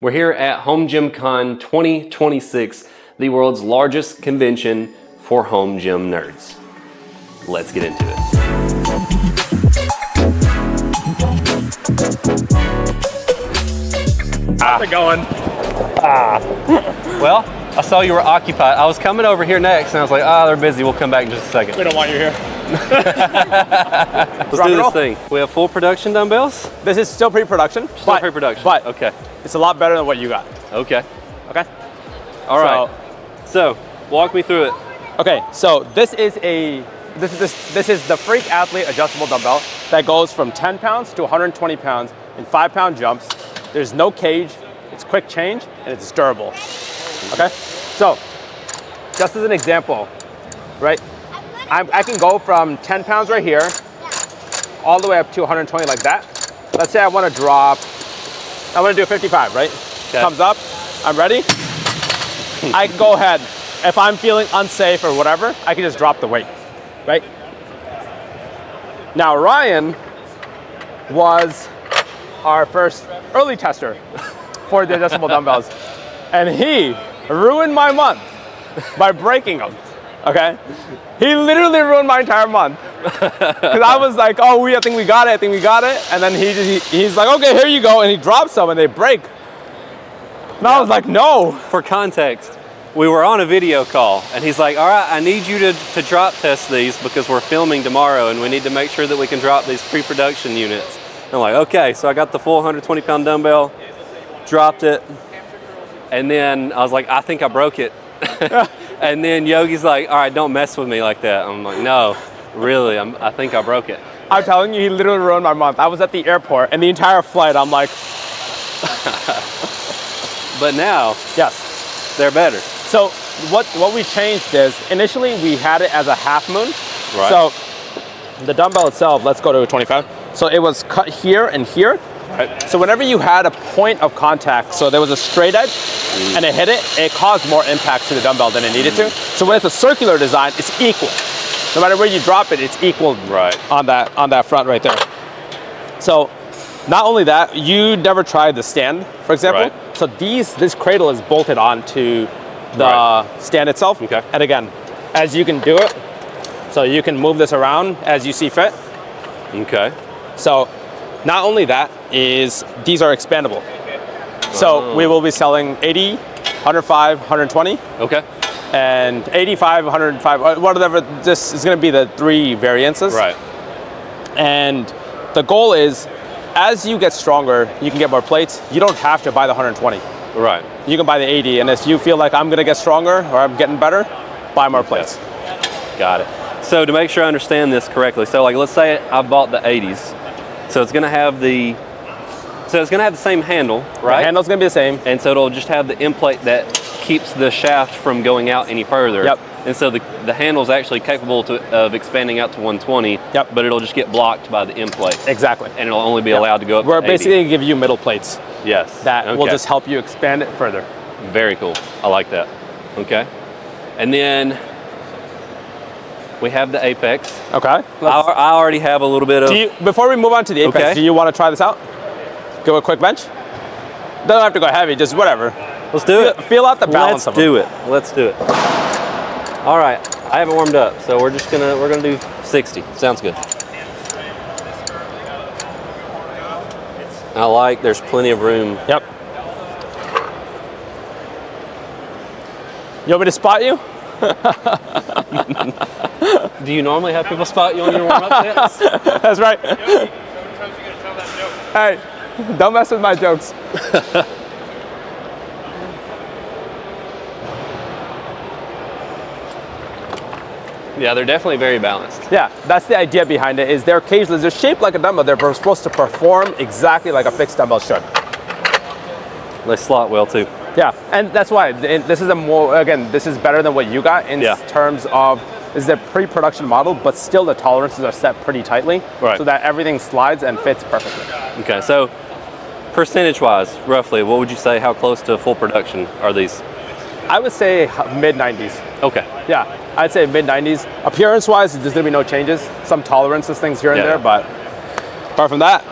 We're here at HomeGymCon 2026, the world's largest convention for home gym nerds. Let's get into it. How's it going? Well, I saw you were occupied. I was coming over here next and I was like, they're busy. We'll come back in just a second. We don't want you here. Let's do this thing. We have full production dumbbells? This is still pre-production. Still pre-production. But okay. It's a lot better than what you got. Okay. Okay. All right. So walk me through it. Okay. So this is the Freak Athlete adjustable dumbbell that goes from 10 pounds to 120 pounds in 5-pound jumps. There's no cage. It's quick change and it's durable. Okay. So just as an example, right? I can go from 10 pounds right here all the way up to 120 like that. Let's say I want to do 55, right? Okay. Comes up, I'm ready. I can go ahead. If I'm feeling unsafe or whatever, I can just drop the weight, right? Now, Ryan was our first early tester for the adjustable dumbbells, and he ruined my month by breaking them, okay? He literally ruined my entire month. Because I was like, oh, I think we got it, and then he's like, okay, here you go, and he drops some and they break. And I was like, no. For context, we were on a video call and he's like, all right, I need you to drop test these because we're filming tomorrow and we need to make sure that we can drop these pre-production units. And I'm like, okay, so I got the full 120-pound dumbbell, dropped it, and then I was like, I think I broke it. And then Yogi's like, all right, don't mess with me like that. I'm like, no, really, I think I broke it. I'm telling you, he literally ruined my month. I was at the airport and the entire flight, I'm like. But now, yes, they're better. So what we changed is, initially we had it as a half moon. Right. So the dumbbell itself, let's go to 25. So it was cut here and here. Right. So whenever you had a point of contact, so there was a straight edge and it hit it, it caused more impact to the dumbbell than it needed to. So when it's a circular design, it's equal. No matter where you drop it, it's equal on that front right there. So not only that, you never tried the stand, for example. Right. So this cradle is bolted onto the stand itself. Okay. And again, as you can do it, so you can move this around as you see fit. Okay. So not only that, is these are expandable. So we will be selling 80, 105, 120. Okay. And 85, 105, whatever. This is going to be the 3 variances. Right. And the goal is, as you get stronger, you can get more plates. You don't have to buy the 120. Right. You can buy the 80, and if you feel like I'm going to get stronger or I'm getting better, buy more plates. Got it. So to make sure I understand this correctly, so like let's say I bought the 80s. So it's going to have the same handle, right? The handle's going to be the same. And so it'll just have the end plate that keeps the shaft from going out any further. Yep. And so the handle's actually capable of expanding out to 120. Yep. But it'll just get blocked by the end plate. Exactly. And it'll only be allowed to go up to 80. We're basically going to give you middle plates. Yes. That will just help you expand it further. Very cool. I like that. Okay. And then we have the Apex. Okay. I already have a little bit of. Before we move on to the Apex, do you want to try this out? Go a quick bench? Don't have to go heavy, just whatever. Let's do it. Feel out the balance of them. Let's do it. All right, I haven't warmed up, so we're gonna do 60. Sounds good. There's plenty of room. Yep. You want me to spot you? Do you normally have people spot you on your warm-up sets? That's right. Hey, don't mess with my jokes. Yeah, they're definitely very balanced. Yeah, that's the idea behind it, is they're cageless. They're shaped like a dumbbell. They're supposed to perform exactly like a fixed dumbbell should. They slot well too. Yeah, and that's why this is this is better than what you got in terms of, this is a pre-production model, but still the tolerances are set pretty tightly so that everything slides and fits perfectly. Okay, so percentage-wise, roughly, what would you say, how close to full production are these? I would say mid-90s. Okay. Yeah, I'd say mid-90s. Appearance-wise, there's gonna be no changes. Some tolerances, things here and there, but apart from that.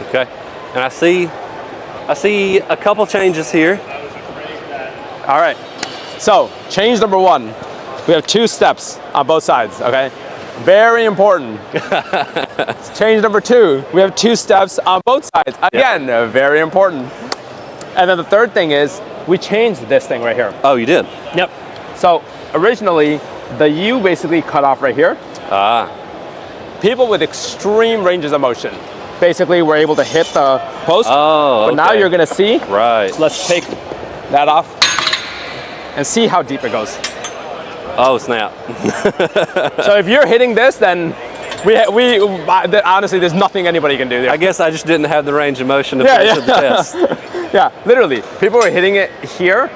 Okay, and I see I see a couple changes here. All right. So change number 1. We have 2 steps on both sides. Okay. Very important. Change number 2. We have 2 steps on both sides. Again, very important. And then the third thing is we changed this thing right here. Oh, you did? Yep. So originally the U basically cut off right here. People with extreme ranges of motion basically were able to hit the post. Oh, but now you're gonna see. Right. So let's take that off and see how deep it goes. Oh, snap. So if you're hitting this, then honestly, there's nothing anybody can do there. I guess I just didn't have the range of motion to finish the test. Yeah, literally. People were hitting it here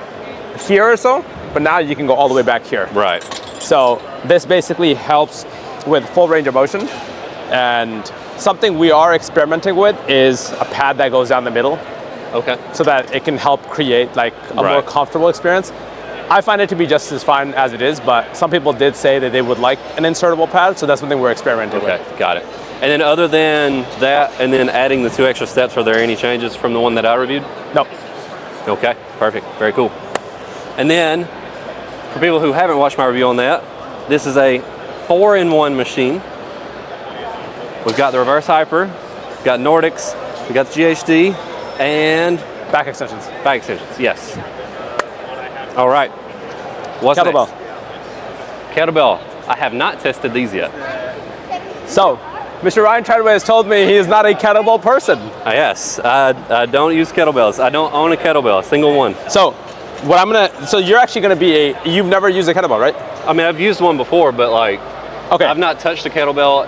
or so, but now you can go all the way back here. Right. So this basically helps with full range of motion. And something we are experimenting with is a pad that goes down the middle. Okay. So that it can help create like a more comfortable experience. I find it to be just as fine as it is, but some people did say that they would like an insertable pad, so that's something we're experimenting with. Okay, got it. And then other than that, and then adding the 2 extra steps, are there any changes from the one that I reviewed? No. Okay, perfect, very cool. And then, for people who haven't watched my review on that, this is a 4-in-1 machine. We've got the reverse hyper, we've got Nordics, we've got the GHD, and back extensions. Back extensions, yes. All right. What's kettlebell. Next? Kettlebell. I have not tested these yet. So, Mr. Ryan Treadaway has told me he is not a kettlebell person. Yes, I don't use kettlebells. I don't own a kettlebell, a single one. So, so you're actually gonna be you've never used a kettlebell, right? I mean, I've used one before, but like, I've not touched a kettlebell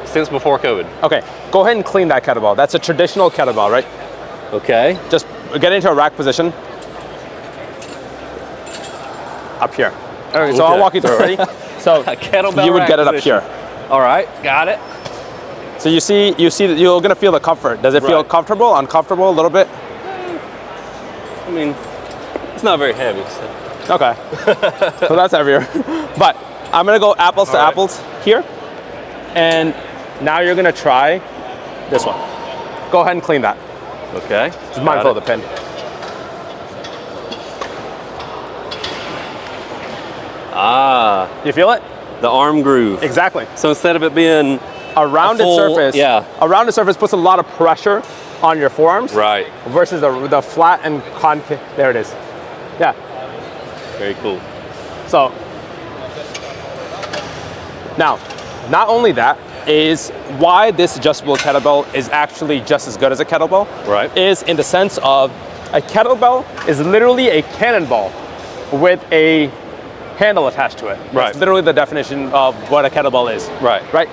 since before COVID. Okay, go ahead and clean that kettlebell. That's a traditional kettlebell, right? Okay. Just get into a rack position. Up here. All right, so I'll walk you through it. Ready? So a kettlebell you would get it up position. here. All right, got it. So you see that you're gonna feel the comfort. Does it feel comfortable, uncomfortable, a little bit? I mean, it's not very heavy. So. Okay. So that's heavier. But I'm gonna go apples to apples here. And now you're gonna try this one. Go ahead and clean that. Okay. Just mindful of the pin. Ah. You feel it? The arm groove. Exactly. So instead of it being a rounded surface, a rounded surface puts a lot of pressure on your forearms. Right. Versus the flat and concave. There it is. Yeah. Very cool. So now, not only that, is why this adjustable kettlebell is actually just as good as a kettlebell. Right. Is in the sense of a kettlebell is literally a cannonball with a handle attached to it. Right. That's literally the definition of what a kettlebell is. Right. Right.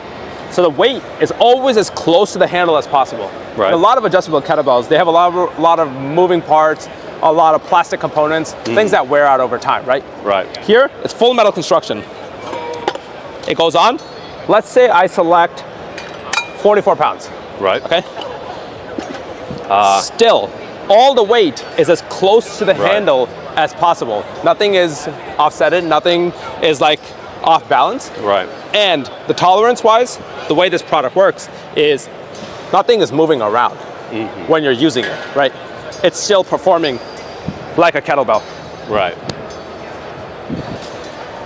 So the weight is always as close to the handle as possible. Right. A lot of adjustable kettlebells, they have a lot of moving parts, a lot of plastic components, things that wear out over time, right? Right. Here, it's full metal construction. It goes on. Let's say I select 44 pounds. Right. Okay. Still, all the weight is as close to the handle as possible. Nothing is offsetted, nothing is like off balance. Right. And the tolerance wise, the way this product works is nothing is moving around when you're using it, right? It's still performing like a kettlebell. Right.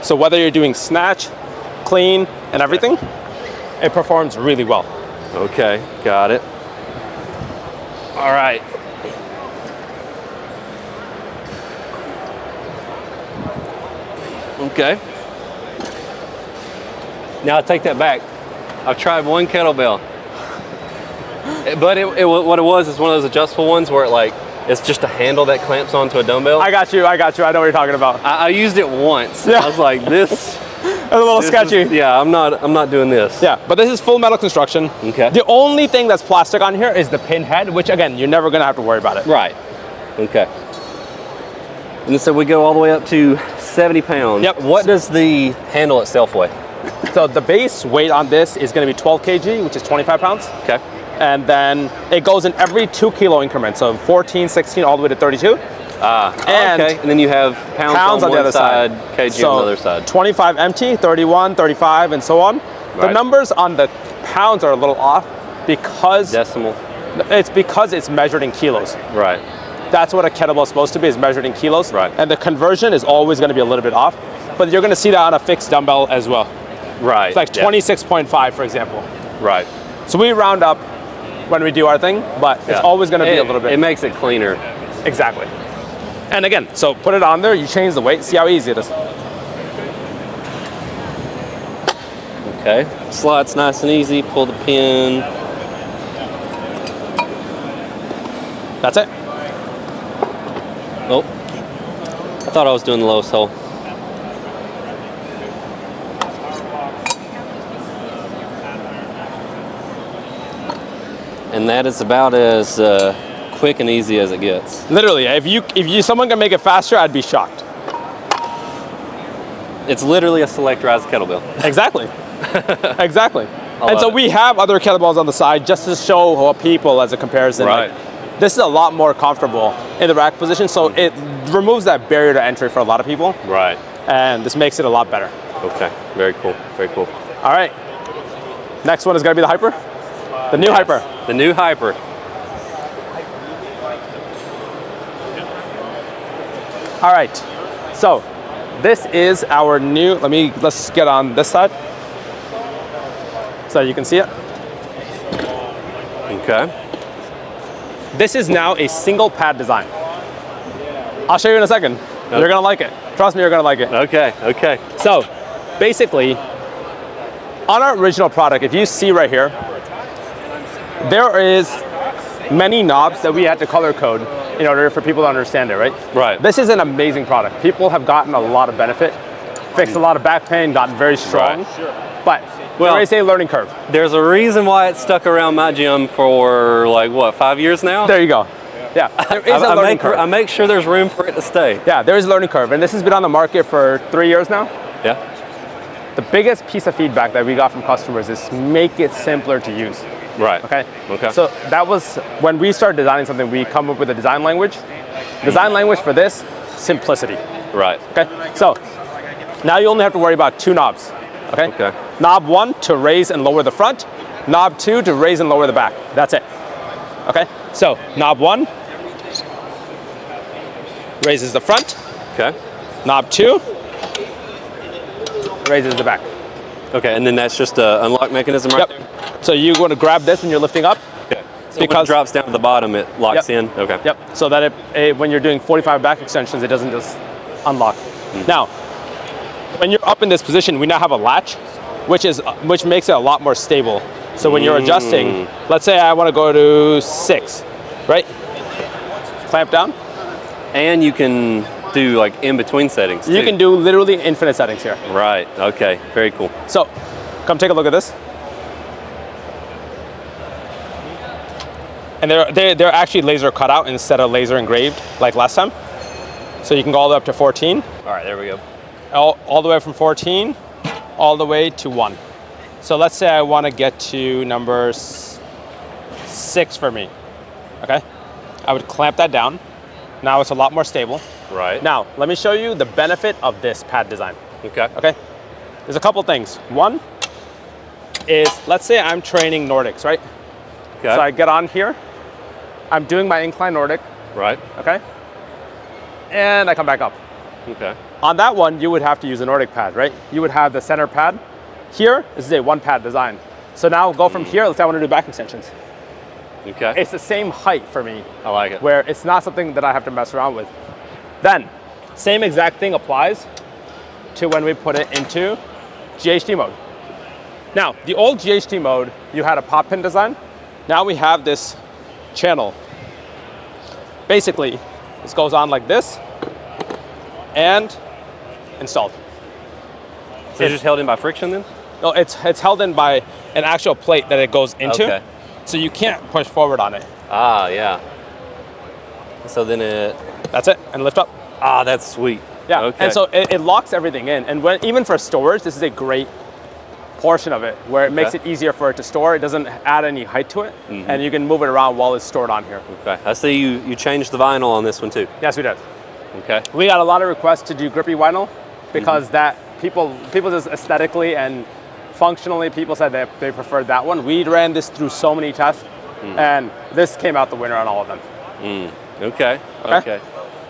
So whether you're doing snatch, clean, and everything, it performs really well. Okay, got it. All right. Okay. Now I take that back. I've tried one kettlebell, but what it was is one of those adjustable ones where it's just a handle that clamps onto a dumbbell. I got you. I know what you're talking about. I used it once. Yeah. I was like, this. It's a little sketchy. I'm not doing this. Yeah, but this is full metal construction. Okay. The only thing that's plastic on here is the pin head, which again, you're never gonna have to worry about it. Right. Okay. And so we go all the way up to 70 pounds. Yep. What does the handle itself weigh? So the base weight on this is gonna be 12 kg, which is 25 pounds. Okay. And then it goes in every 2 kilo increments, so 14, 16, all the way to 32. And then you have pounds on the other side, kg on the other side. 25 empty, 31, 35, and so on. Right. The numbers on the pounds are a little off because decimal. It's because it's measured in kilos. Right. That's what a kettlebell is supposed to be, is measured in kilos. Right. And the conversion is always going to be a little bit off, but you're going to see that on a fixed dumbbell as well. Right. It's like 26.5, for example. Right. So we round up when we do our thing, but it's always going to be a little bit. It makes it cleaner. Exactly. And again, so put it on there, you change the weight, see how easy it is. Okay. Slots nice and easy. Pull the pin. That's it. Oh. I thought I was doing the lowest hole. And that is about as quick and easy as it gets. Literally, if someone can make it faster, I'd be shocked. It's literally a selectorized kettlebell. Exactly. Exactly. And so we have other kettlebells on the side just to show people as a comparison. Right. Like, this is a lot more comfortable in the rack position, so it removes that barrier to entry for a lot of people. Right. And this makes it a lot better. Okay. Very cool. Very cool. All right. Next one is going to be the hyper. The new hyper. The new hyper. All right. So this is our new, let's get on this side so you can see it. Okay. This is now a single pad design. I'll show you in a second. Okay. You're gonna like it. Trust me, you're gonna like it. Okay, okay. So basically, on our original product, if you see right here, there is many knobs that we had to color code in order for people to understand it, right? Right. This is an amazing product. People have gotten a lot of benefit, fixed a lot of back pain, gotten very strong. Right. But there is a learning curve. There's a reason why it's stuck around my gym for like what, 5 years now? There you go. Yeah, there is a learning curve. I make sure there's room for it to stay. Yeah, there is a learning curve, and this has been on the market for 3 years now. Yeah. The biggest piece of feedback that we got from customers is make it simpler to use. Right. Okay. Okay. So that was when we started designing something. We come up with a design language. Design language for this, simplicity. Right. Okay. So now you only have to worry about 2 knobs. Okay. Okay. Knob 1 to raise and lower the front. Knob 2 to raise and lower the back. That's it. Okay. So knob 1 raises the front. Okay. Knob 2 raises the back. Okay, and then that's just an unlock mechanism right there? So you want to grab this when you're lifting up. Okay. So because when it drops down to the bottom, it locks in? Okay. Yep. So that when you're doing 45 back extensions, it doesn't just unlock. Now, when you're up in this position, we now have a latch, which makes it a lot more stable. So when you're adjusting, let's say I want to go to 6, right? Clamp down. And you can do like in between settings. You can do literally infinite settings here. Right. Okay. Very cool. So, come take a look at this. And they're actually laser cut out instead of laser engraved like last time. So you can go all the way up to 14. All right. There we go. All the way from 14, all the way to 1. So let's say I want to get to number 6 for me. Okay. I would clamp that down. Now it's a lot more stable. Right. Now, let me show you the benefit of this pad design. Okay. Okay. There's a couple things. One is, let's say I'm training Nordics, right? Okay. So I get on here. I'm doing my incline Nordic. Right. Okay. And I come back up. Okay. On that one, you would have to use a Nordic pad, right? You would have the center pad. Here, this is a 1-pad design. So now go from here, let's say I want to do back extensions. Okay. It's the same height for me. I like it. Where it's not something that I have to mess around with. Then, same exact thing applies to when we put it into GHD mode. Now, the old GHD mode, you had a pop pin design. Now we have this channel. Basically, this goes on like this and installed. So it's just held in by friction then? No, it's held in by an actual plate that it goes into. Okay. So you can't push forward on it. Ah, yeah. So then That's it, and lift up. Ah, that's sweet. Yeah, Okay. and so it locks everything in. And even for storage, this is a great portion of it where it makes it easier for it to store. It doesn't add any height to it, and you can move it around while it's stored on here. Okay. I see you changed the vinyl on this one too. Yes, we did. Okay. We got a lot of requests to do grippy vinyl because that people just aesthetically and functionally, people said that they preferred that one. We ran this through so many tests. And this came out the winner on all of them. Okay.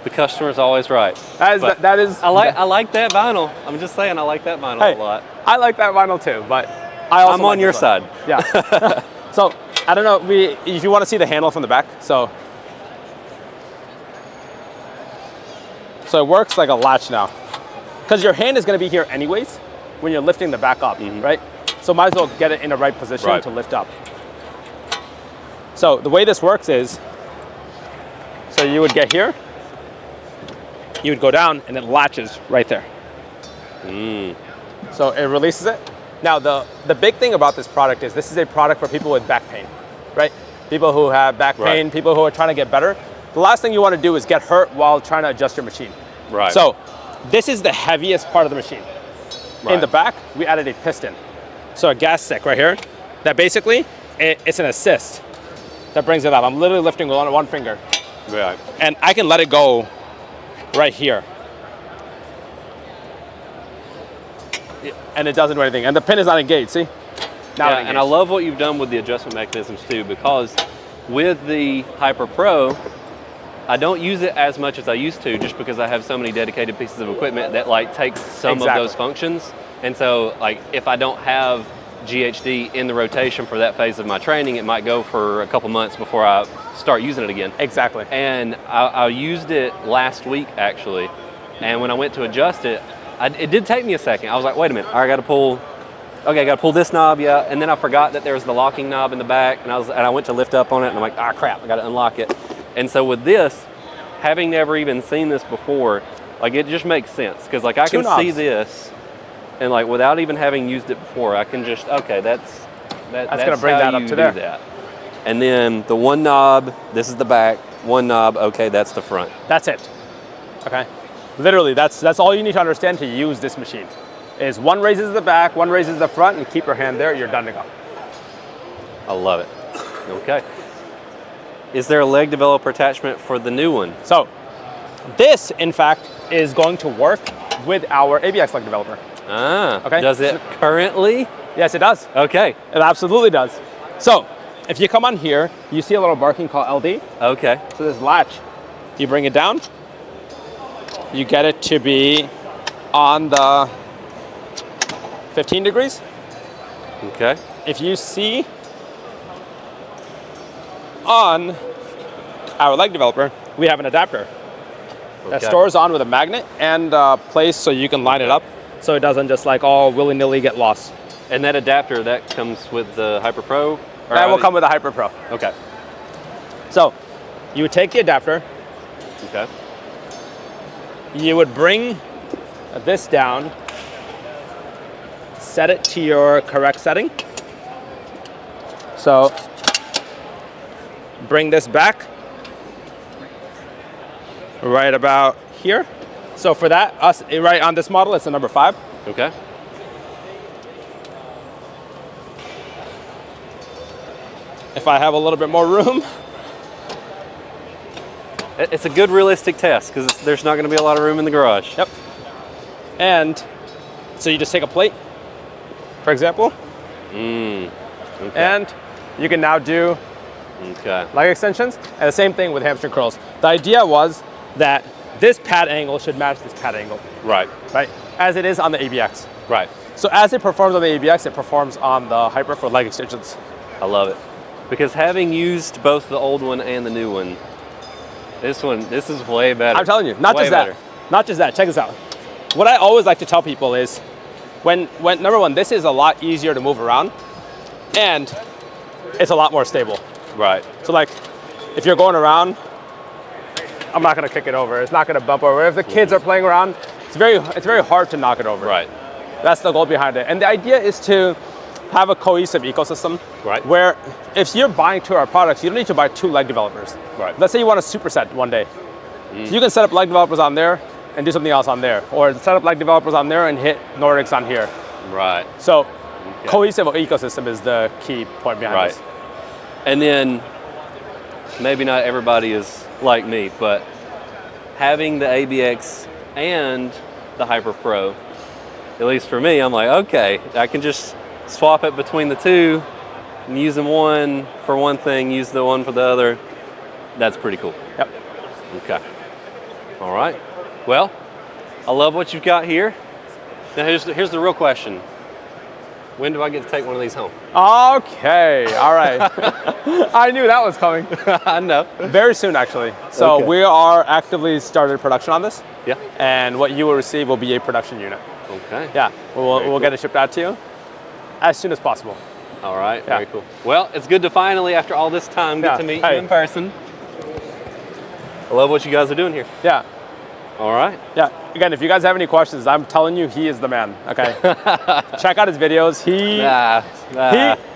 The customer's always right. That is. I like that vinyl. I'm just saying, I like that vinyl a lot. I like that vinyl too, but I'm on your side. Yeah. So I don't know if you want to see the handle from the back. So it works like a latch now, because your hand is going to be here anyways when you're lifting the back up, right? So might as well get it in the right position to lift up. So the way this works is, so you would get here, you would go down, and it latches right there. So it releases it. Now the big thing about this product is this is a product for people with back pain, right? People who have back pain, people who are trying to get better. The last thing you want to do is get hurt while trying to adjust your machine. Right. So this is the heaviest part of the machine. In the back, we added a piston. So a gas stick right here, that basically, it's an assist that brings it up. I'm literally lifting on one finger. Right. And I can let it go right here. And it doesn't do anything. And the pin is not engaged, see? Now yeah, and I love what you've done with the adjustment mechanisms too, because with the Hyper Pro, I don't use it as much as I used to, just because I have so many dedicated pieces of equipment that like takes some of those functions. And so like if I don't have GHD in the rotation for that phase of my training, it might go for a couple months before I start using it again. Exactly. And I used it last week actually, and when I went to adjust it, it did take me a second. I was like, wait a minute, I gotta pull this knob, and then I forgot that there was the locking knob in the back, and I went to lift up on it, and I'm like, crap, I gotta unlock it. And so with this, having never even seen this before, like it just makes sense, because like I can see this, and like without even having used it before, I can just, that's gonna bring that up to there. That. And then the one knob, this is the back, one knob, okay, that's the front. That's it, okay? Literally, that's all you need to understand to use this machine. Is one raises the back, one raises the front, and keep your hand there, you're done to go. I love it. Okay. Is there a leg developer attachment for the new one? So, this, in fact, is going to work with our ABX leg developer. Okay. Does it currently? Yes, it does. Okay. It absolutely does. So, if you come on here, you see a little marking called LD. Okay. So this latch, you bring it down, you get it to be on the 15 degrees. Okay. If you see on our leg developer, we have an adapter that stores on with a magnet and a place so you can line it up so it doesn't just like all willy-nilly get lost. And that adapter, that comes with the Hyper Pro? That will come with the Hyper Pro. Okay. So you would take the adapter. Okay. You would bring this down, set it to your correct setting. So bring this back right about here. So for that, right on this model, it's a number 5. Okay. If I have a little bit more room. It's a good realistic test because there's not going to be a lot of room in the garage. Yep. And so you just take a plate, for example. Okay. And you can now do leg extensions. And the same thing with hamstring curls. The idea was that this pad angle should match this pad angle. Right. Right. As it is on the ABX. Right. So as it performs on the ABX, it performs on the Hyper for leg extensions. I love it. Because having used both the old one and the new one, this is way better. I'm telling you, not just that, check this out. What I always like to tell people is, when number one, this is a lot easier to move around, and it's a lot more stable. Right. So like, if you're going around, I'm not gonna kick it over. It's not gonna bump over. If the kids are playing around, it's very hard to knock it over. Right. That's the goal behind it. And the idea is to have a cohesive ecosystem. Right. Where if you're buying 2 of our products, you don't need to buy 2 leg developers. Right. Let's say you want a superset one day. So you can set up leg developers on there and do something else on there. Or set up leg developers on there and hit Nordics on here. Right. So cohesive ecosystem is the key point behind this. And then, maybe not everybody is like me, but having the ABX and the Hyper Pro, at least for me, I'm like, okay, I can just swap it between the two And using one for one thing, use the one for the other. That's pretty cool. Yep. Okay. All right. Well, I love what you've got here. Now here's the real question. When do I get to take one of these home? Okay, all right. I knew that was coming. I know. Very soon, actually. So Okay. we are actively started production on this. Yeah. And what you will receive will be a production unit. Okay. Yeah, we'll cool. get it shipped out to you as soon as possible. All right, Yeah. very cool. Well, it's good to finally, after all this time, get Yeah, to meet hey. you in person. I love what you guys are doing here. Yeah. All right. Yeah. Again, if you guys have any questions, I'm telling you, he is the man. Okay. Check out his videos.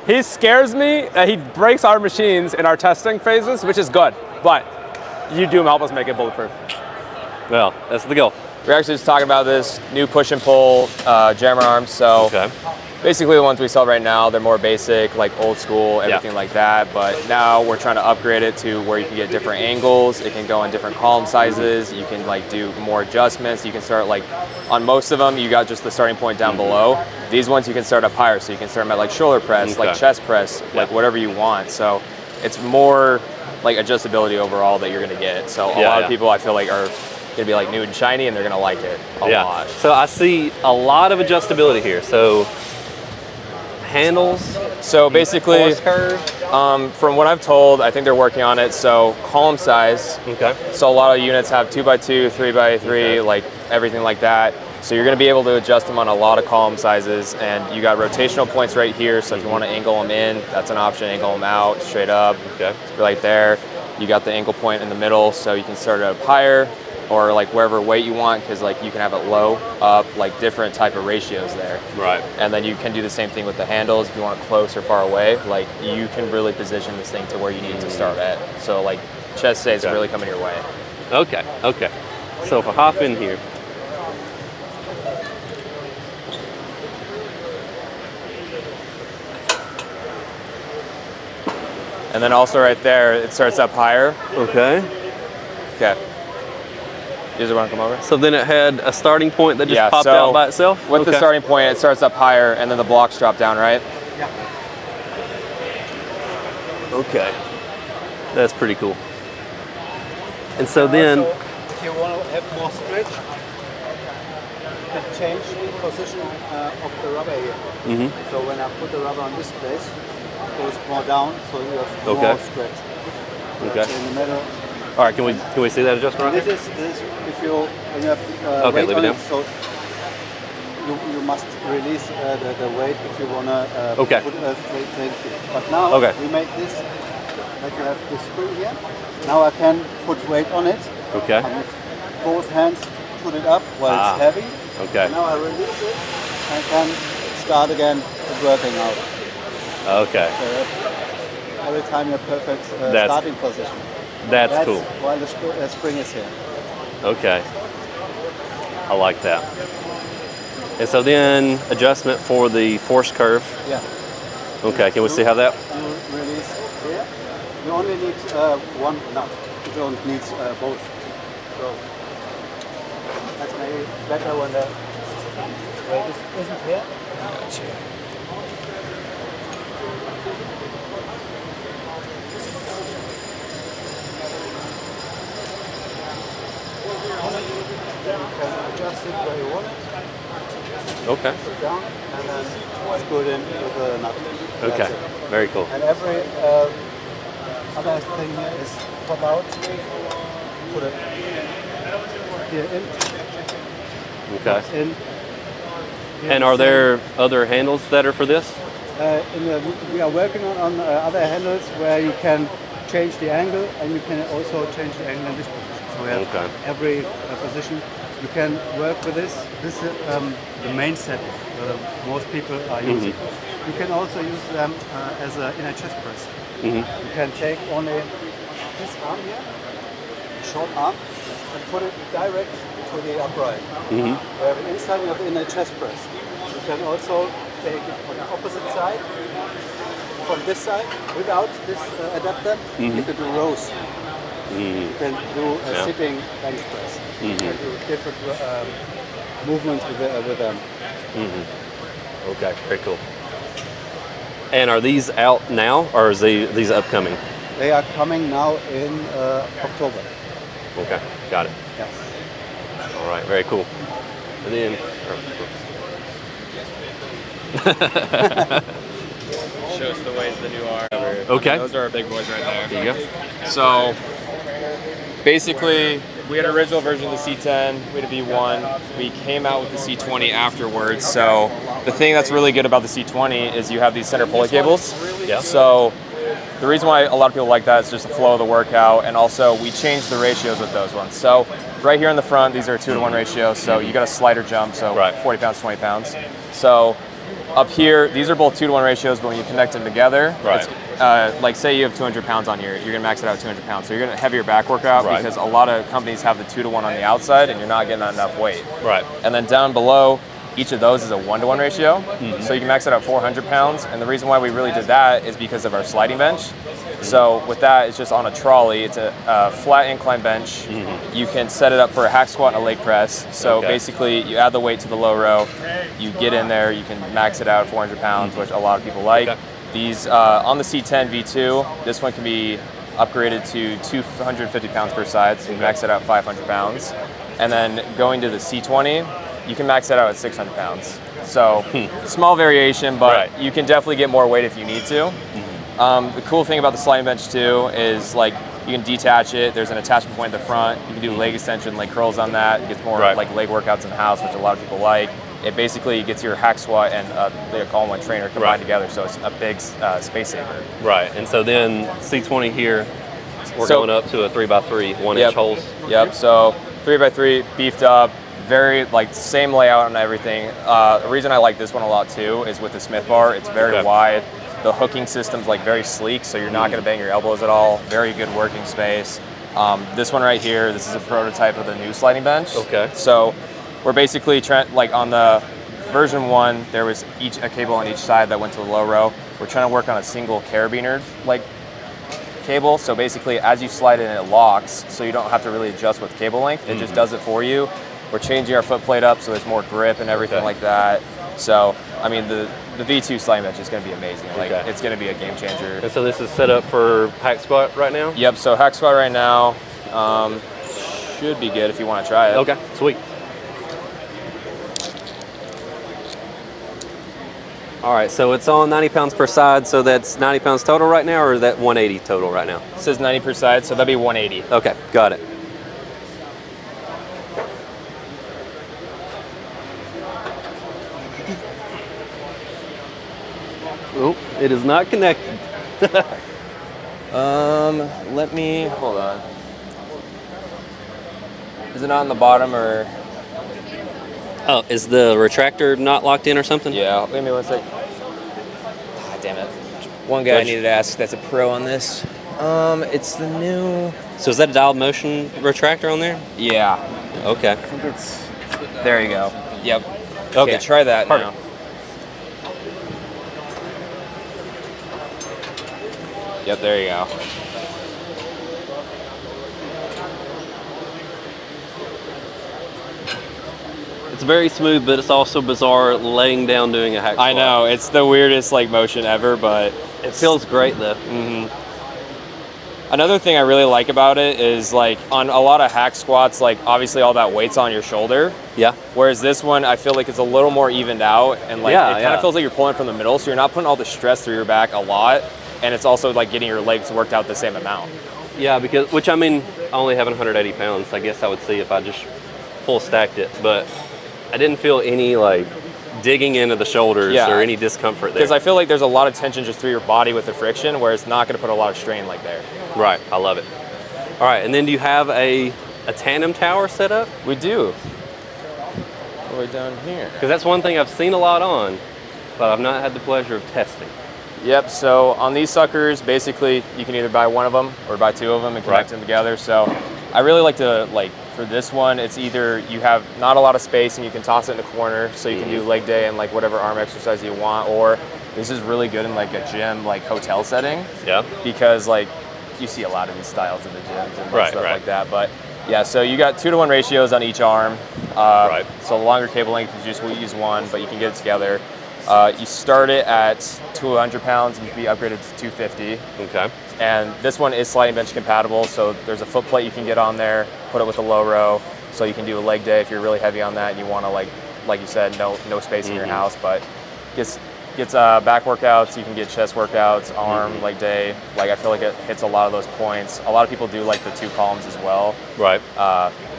He scares me. He breaks our machines in our testing phases, which is good. But you do help us make it bulletproof. Well, that's the goal. We're actually just talking about this new push and pull jammer arms. So Okay. basically the ones we sell right now, they're more basic, like old school, everything like that. But now we're trying to upgrade it to where you can get different angles. It can go in different column sizes. You can like do more adjustments. You can start like, on most of them, you got just the starting point down below. These ones you can start up higher. So you can start them at like shoulder press, like chest press, like whatever you want. So it's more like adjustability overall that you're gonna get. So a lot of people I feel like are gonna be like new and shiny and they're gonna like it a lot. So I see a lot of adjustability here. So handles. So basically, force curve. from what I've told, I think they're working on it. So column size. Okay. So a lot of units have 2x2, 3x3, like everything like that. So you're going to be able to adjust them on a lot of column sizes, and you got rotational points right here. So if you want to angle them in, that's an option. Angle them out, straight up. Okay. Right there. You got the angle point in the middle, so you can start it up higher or like wherever weight you want, because like you can have it low, up, like different type of ratios there. Right. And then you can do the same thing with the handles. If you want it close or far away, like you can really position this thing to where you need it to start at. So like chest stays really coming your way. Okay. Okay. So if I hop in here. And then also right there, it starts up higher. Okay. Okay. You just want to come over? So then it had a starting point that just popped out by itself? With the starting point, it starts up higher, and then the blocks drop down, right? Yeah. Okay. That's pretty cool. And so then... Also, if you want to have more stretch, you can change the position of the rubber here. So when I put the rubber on this place, it goes more down, so you have more stretch. Okay. In the middle. All right, can we see that adjustment right This is if you when you have weight leave it on down. it, so you must release the weight if you wanna put weight. But now we make this like you have this screw here. Now I can put weight on it. Okay. And with both hands put it up while it's heavy. Okay. And now I release it and can start again with working out. Okay. So every time you're perfect starting position. That's cool. While the spring is here. Okay. I like that. And so then adjustment for the force curve. Yeah. Okay, can we see how that? You release here. You only need one nut. You don't need both. So that's maybe better when the weight isn't here. You can adjust it where you want it. Okay. Put it down and then screw it in with a nut. Okay. That's it. Very cool. And every other thing here is pop out, put it here in. Okay. In. Here And are there other handles that are for this? We are working on other handles where you can change the angle, and you can also change the angle in this position. So we have every position. You can work with this. This is the main setting most people are using. You can also use them as an inner chest press. You can take only this arm here, a short arm, and put it direct to the upright. Where inside you have inner chest press. You can also take it on the opposite side, from this side, without this adapter. You can do rows. You can do a sitting bench press. You can do different movements with them. Okay, very cool. And are these out now, or is these upcoming? They are coming now in October. Okay, got it. Yeah. All right, very cool. And then, Shows the ways the new are. okay. Those are our big boys right there. There you go. So basically, we had an original version of the C10, we had a V1. We came out with the C20 afterwards. So the thing that's really good about the C20 is you have these center pulley cables. Yeah. So the reason why a lot of people like that is just the flow of the workout, and also we changed the ratios with those ones. So right here in the front, these are a 2-to-1 ratio. So you got a slider jump, so 40 pounds, 20 pounds. So up here, these are both 2-to-1 ratios, but when you connect them together, right. Like say you have 200 pounds on here, you're gonna max it out at 200 pounds. So you're gonna have your back workout because a lot of companies have the 2-to-1 on the outside and you're not getting enough weight. Right. And then down below, each of those is a 1-to-1 ratio. So you can max it out 400 pounds. And the reason why we really did that is because of our sliding bench. So with that, it's just on a trolley. It's a flat incline bench. You can set it up for a hack squat and a leg press. So basically, you add the weight to the low row. You get in there. You can max it out at 400 pounds, which a lot of people like. These on the C10 V2, this one can be upgraded to 250 pounds per side. So you can max it out at 500 pounds. And then going to the C20, you can max it out at 600 pounds. So small variation, but you can definitely get more weight if you need to. The cool thing about the sliding bench too is like you can detach it. There's an attachment point at the front. You can do leg extension, leg curls on that. It gets more like leg workouts in the house, which a lot of people like. It basically gets your hack squat and the all-in-one trainer combined together, so it's a big space saver. Right, and so then C20 here, we're going up to a 3x3, 1-inch holes. Yep. So 3x3, beefed up, very like same layout and everything. The reason I like this one a lot too is with the Smith bar. It's very wide. The hooking system's like very sleek, so you're not going to bang your elbows at all. Very good working space. This one right here, this is a prototype of the new sliding bench. Okay. So we're basically like on the version 1, there was a cable on each side that went to the low row. We're trying to work on a single carabiner like cable. So basically, as you slide it, it locks, so you don't have to really adjust with cable length. It just does it for you. We're changing our foot plate up so there's more grip and everything like that. So I mean, the V2 sliding bench is going to be amazing. Like it's going to be a game changer. And so this is set up for hack squat right now? Yep. So hack squat right now should be good if you want to try it. Okay. Sweet. All right, so it's on 90 pounds per side, so that's 90 pounds total right now, or is that 180 total right now? It says 90 per side, so that'd be 180. Okay, got it. Oh, it is not connected. Let me, hold on. Is it not on the bottom or? Oh, is the retractor not locked in or something? Yeah, give me one sec. Ah, damn it. One guy I needed to ask that's a pro on this. It's the new... So is that a dialed motion retractor on there? Yeah. Okay. I think it's... There you go. Yep. Okay, try that now. Yep, there you go. It's very smooth, but it's also bizarre laying down doing a hack squat. I know, it's the weirdest like motion ever, but it feels great though. Another thing I really like about it is like on a lot of hack squats, like obviously all that weight's on your shoulder. Yeah. Whereas this one, I feel like it's a little more evened out, and like it kind of feels like you're pulling from the middle, so you're not putting all the stress through your back a lot, and it's also like getting your legs worked out the same amount. Yeah, because which I mean, only having 180 pounds, I guess I would see if I just full stacked it, but I didn't feel any like digging into the shoulders or any discomfort there. Because I feel like there's a lot of tension just through your body with the friction, where it's not going to put a lot of strain like there. Right, I love it. All right, and then do you have a tandem tower set up? We do. All the way down here. Because that's one thing I've seen a lot on, but I've not had the pleasure of testing. Yep, so on these suckers, basically you can either buy one of them or buy two of them and connect them together. So I really like to, like, for this one, it's either you have not a lot of space and you can toss it in the corner, so you can do leg day and like whatever arm exercise you want, or this is really good in like a gym, like hotel setting. Yeah. Because like you see a lot of these styles in the gyms and stuff like that. But yeah, so you got 2-to-1 ratios on each arm. So the longer cable length, you just use one, but you can get it together. You start it at 200 pounds and you can be upgraded to 250. Okay. And this one is sliding bench compatible, so there's a foot plate you can get on there, put it with a low row, so you can do a leg day if you're really heavy on that and you want to, like you said, no space in your house, but gets back workouts, you can get chest workouts, arm, leg day. Like, I feel like it hits a lot of those points. A lot of people do like the 2 columns as well. Right.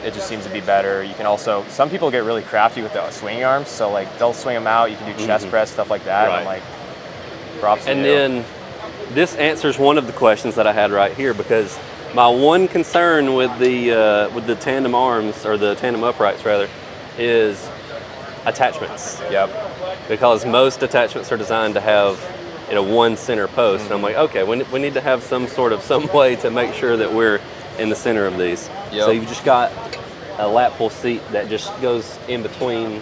It just seems to be better. You can also, some people get really crafty with the swinging arms, so like they'll swing them out, you can do chest press, stuff like that. Right. And like, props to you. And then this answers one of the questions that I had right here, because my one concern with the tandem arms, or the tandem uprights rather, is attachments. Yep. Because most attachments are designed to have, you know, one center post. And I'm like, okay, we need to have some way to make sure that we're in the center of these. Yep. So you've just got a lat pull seat that just goes in between.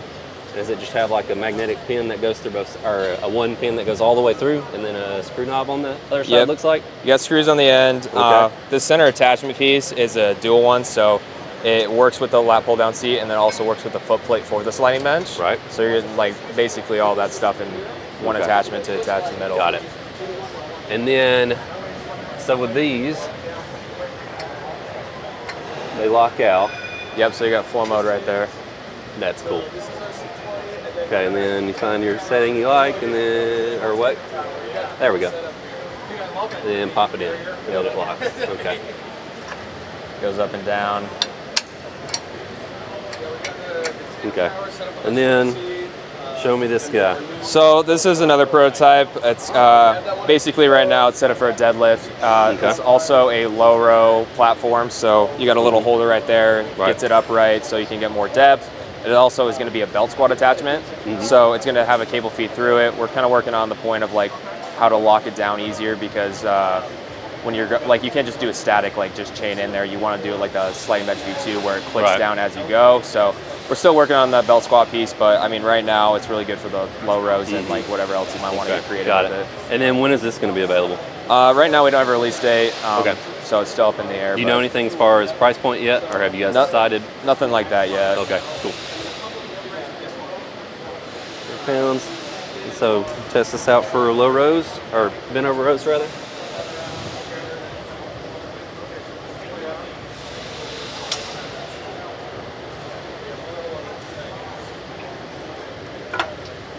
Does it just have like a magnetic pin that goes through both, or a one pin that goes all the way through, and then a screw knob on the other side? Looks like you got screws on the end. Okay. The center attachment piece is a dual one, so it works with the lat pull down seat and then also works with the foot plate for the sliding bench. Right. So you're getting like basically all that stuff in one attachment to attach the middle. Got it. And then, so with these, they lock out. Yep, so you got flow mode right there. That's cool. Okay, and then you find your setting you like, and then, or what? There we go. Then pop it in. Held it locks. Okay. Goes up and down. Okay. And then show me this guy. So this is another prototype. It's basically right now it's set up for a deadlift. It's also a low row platform, so you got a little holder right there, gets it upright so you can get more depth. It also is going to be a belt squat attachment, so it's going to have a cable feed through it. We're kind of working on the point of like how to lock it down easier, because when you're like, you can't just do a static, like just chain in there. You want to do it like the sliding bench V2 where it clicks down as you go. So we're still working on the belt squat piece, but I mean, right now it's really good for the low rows and like whatever else you might want to get creative with it. And then when is this going to be available? Right now we don't have a release date, so it's still up in the air. Do you know anything as far as price point yet, or have you guys decided? Nothing like that yet. Okay, cool. Pounds. So test this out for low rows, or bent over rows rather.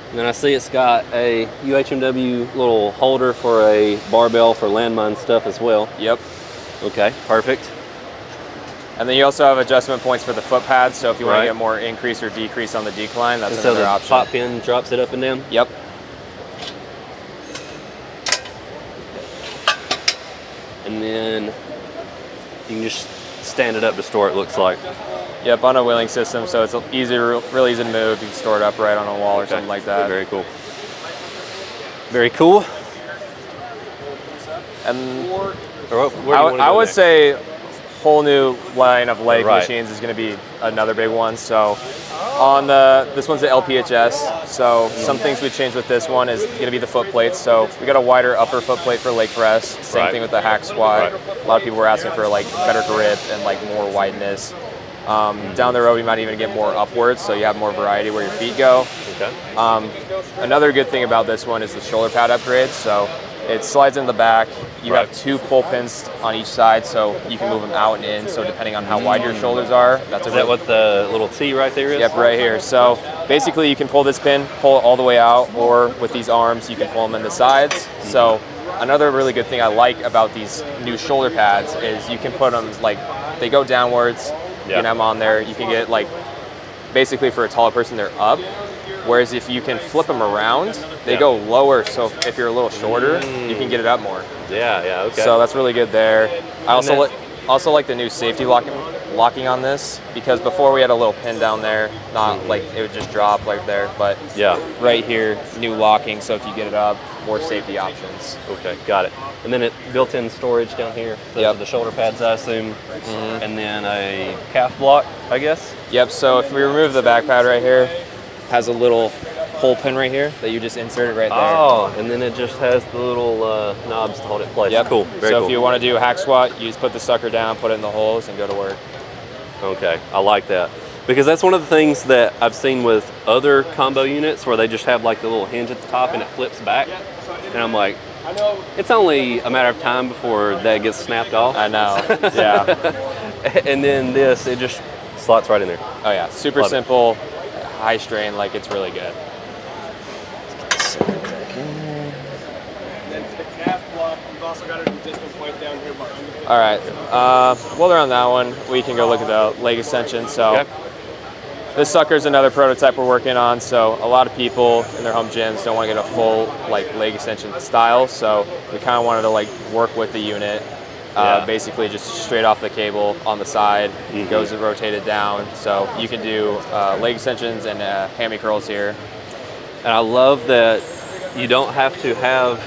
And then I see it's got a UHMW little holder for a barbell for landmine stuff as well. Yep. Okay, perfect. And then you also have adjustment points for the foot pads, so if you want to get more increase or decrease on the decline, that's another option. So the pop pin drops it up and down? Yep. And then you can just stand it up to store it, looks like. Yep, on a wheeling system, so it's really easy to move. You can store it upright on a wall or something like that. Very cool. Very cool. And I would say whole new line of leg machines is going to be another big one. So on this one's the LPHS. So some things we changed with this one is going to be the foot plates. So we got a wider upper foot plate for leg press. Same thing with the hack squat. A lot of people were asking for like better grip and like more wideness. Down the road, we might even get more upwards, so you have more variety where your feet go. Okay. Another good thing about this one is the shoulder pad upgrade. So it slides in the back. You have 2 pull pins on each side, so you can move them out and in. So depending on how wide your shoulders are, that's is that what the little T right there is? Yep, right here. So basically, you can pull this pin, pull it all the way out, or with these arms, you can pull them in the sides. So another really good thing I like about these new shoulder pads is you can put them like they go downwards. You can have them on there. You can get like, basically for a taller person, they're up. Whereas if you can flip them around, they go lower. So if you're a little shorter, you can get it up more. Yeah, okay. So that's really good there. I also like the new safety locking on this, because before we had a little pin down there, not like it would just drop like there, but right here, new locking. So if you get it up, more safety options. Okay, got it. And then it built-in storage down here. The shoulder pads, I assume. And then a calf block, I guess. Yep. So if we remove the back pad right here, has a little hole pin right here that you just insert it right there. Oh, and then it just has the little knobs to hold it in place. Yep. Cool. Very cool. If you want to do a hack squat, you just put the sucker down, put it in the holes, and go to work. Okay, I like that. Because that's one of the things that I've seen with other combo units where they just have like the little hinge at the top and it flips back. And I'm like, it's only a matter of time before that gets snapped off. I know, yeah. And then this, it just slots right in there. Oh yeah, super simple, high strain, like it's really good. All right, while they're on that one, we can go look at the leg extension. So this sucker's another prototype we're working on. So a lot of people in their home gyms don't want to get a full like leg extension style. So we kind of wanted to like work with the unit. Basically just straight off the cable on the side, goes rotated down. So you can do leg extensions and hammy curls here. And I love that you don't have to have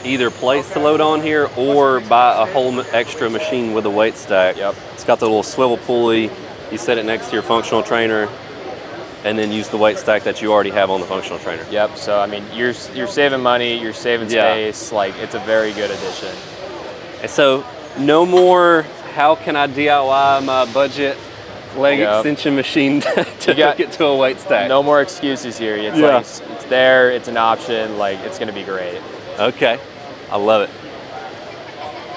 either plates to load on here or buy a whole extra machine with a weight stack. Yep. It's got the little swivel pulley. You set it next to your functional trainer and then use the weight stack that you already have on the functional trainer. Yep, so I mean, you're saving money, you're saving space, like it's a very good addition. And so no more, how can I DIY my budget leg extension machine to get to a weight stack? No more excuses here. It's like, it's there, it's an option, like it's gonna be great. Okay, I love it.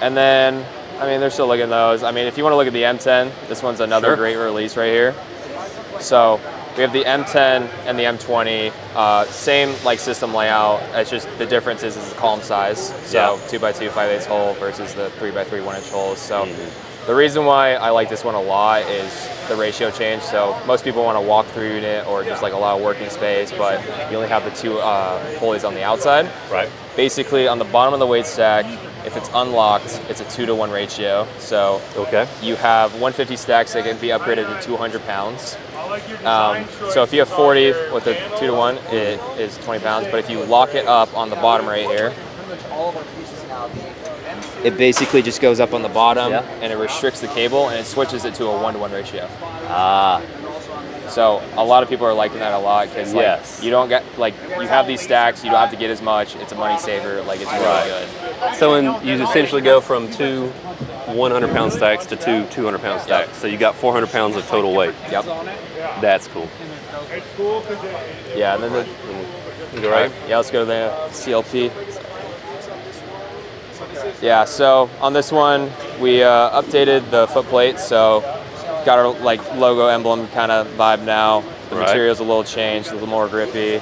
And then, I mean, they're still looking at those. I mean, if you want to look at the M10, this one's another great release right here. So we have the M10 and the M20, same like system layout. It's just the difference is the column size. So 2x2 5/8 hole versus the 3x3 1-inch holes. So the reason why I like this one a lot is the ratio change. So most people want to walk through unit or just like a lot of working space, but you only have the two pulleys on the outside. Right. Basically, on the bottom of the weight stack, if it's unlocked, it's a 2-to-1 ratio. So you have 150 stacks that can be upgraded to 200 pounds. So if you have 40 with a 2-to-1, it is 20 pounds. But if you lock it up on the bottom right here, it basically just goes up on the bottom and it restricts the cable and it switches it to a 1-to-1 ratio. So a lot of people are liking that a lot because like, you don't get, like, you have these stacks, you don't have to get as much, it's a money saver, like it's really good. So you essentially go from 2 100-pound stacks to 2 200-pound stacks. So you got 400 pounds of total weight. Yep. That's cool. Yeah, and then yeah, let's go to the CLP. Yeah, so on this one, we updated the foot plate, so got our like logo emblem kind of vibe now. The material's a little changed, a little more grippy.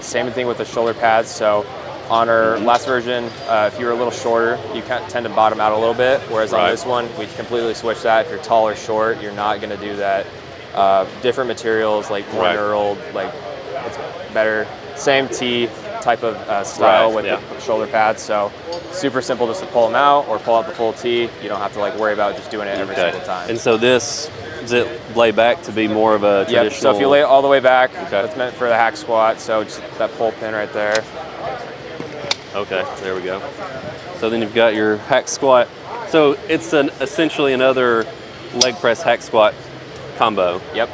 Same thing with the shoulder pads. So on our last version, if you were a little shorter, you tend to bottom out a little bit, whereas on this one, we completely switched that. If you're tall or short, you're not going to do that. Different materials, like more knurled, like it's better. Same tee type of style with the shoulder pads, so super simple just to pull them out or pull out the full tee. You don't have to like worry about just doing it every single time. And so this, does it lay back to be more of a traditional? So if you lay it all the way back, it's meant for the hack squat, so just that pull pin right there. Okay, there we go. So then you've got your hack squat. So it's essentially another leg press hack squat combo. Yep.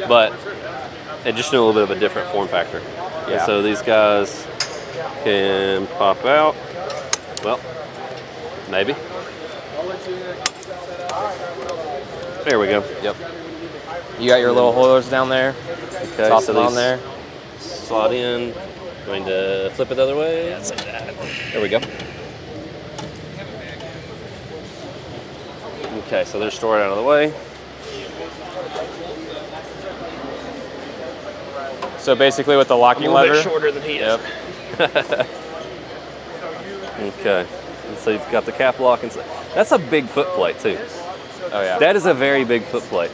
But it just in a little bit of a different form factor. Yeah. And so these guys can pop out. Well, maybe. There we go. Yep. You got your little holders down there. Okay, toss them on there. Slot in. Going to flip it the other way. That's like that. There we go. Okay, so they're stored out of the way. So basically with the locking lever. A little bit shorter than he is. Okay. And so you've got the cap lock inside. That's a big foot plate too. Oh yeah. That is a very big foot plate.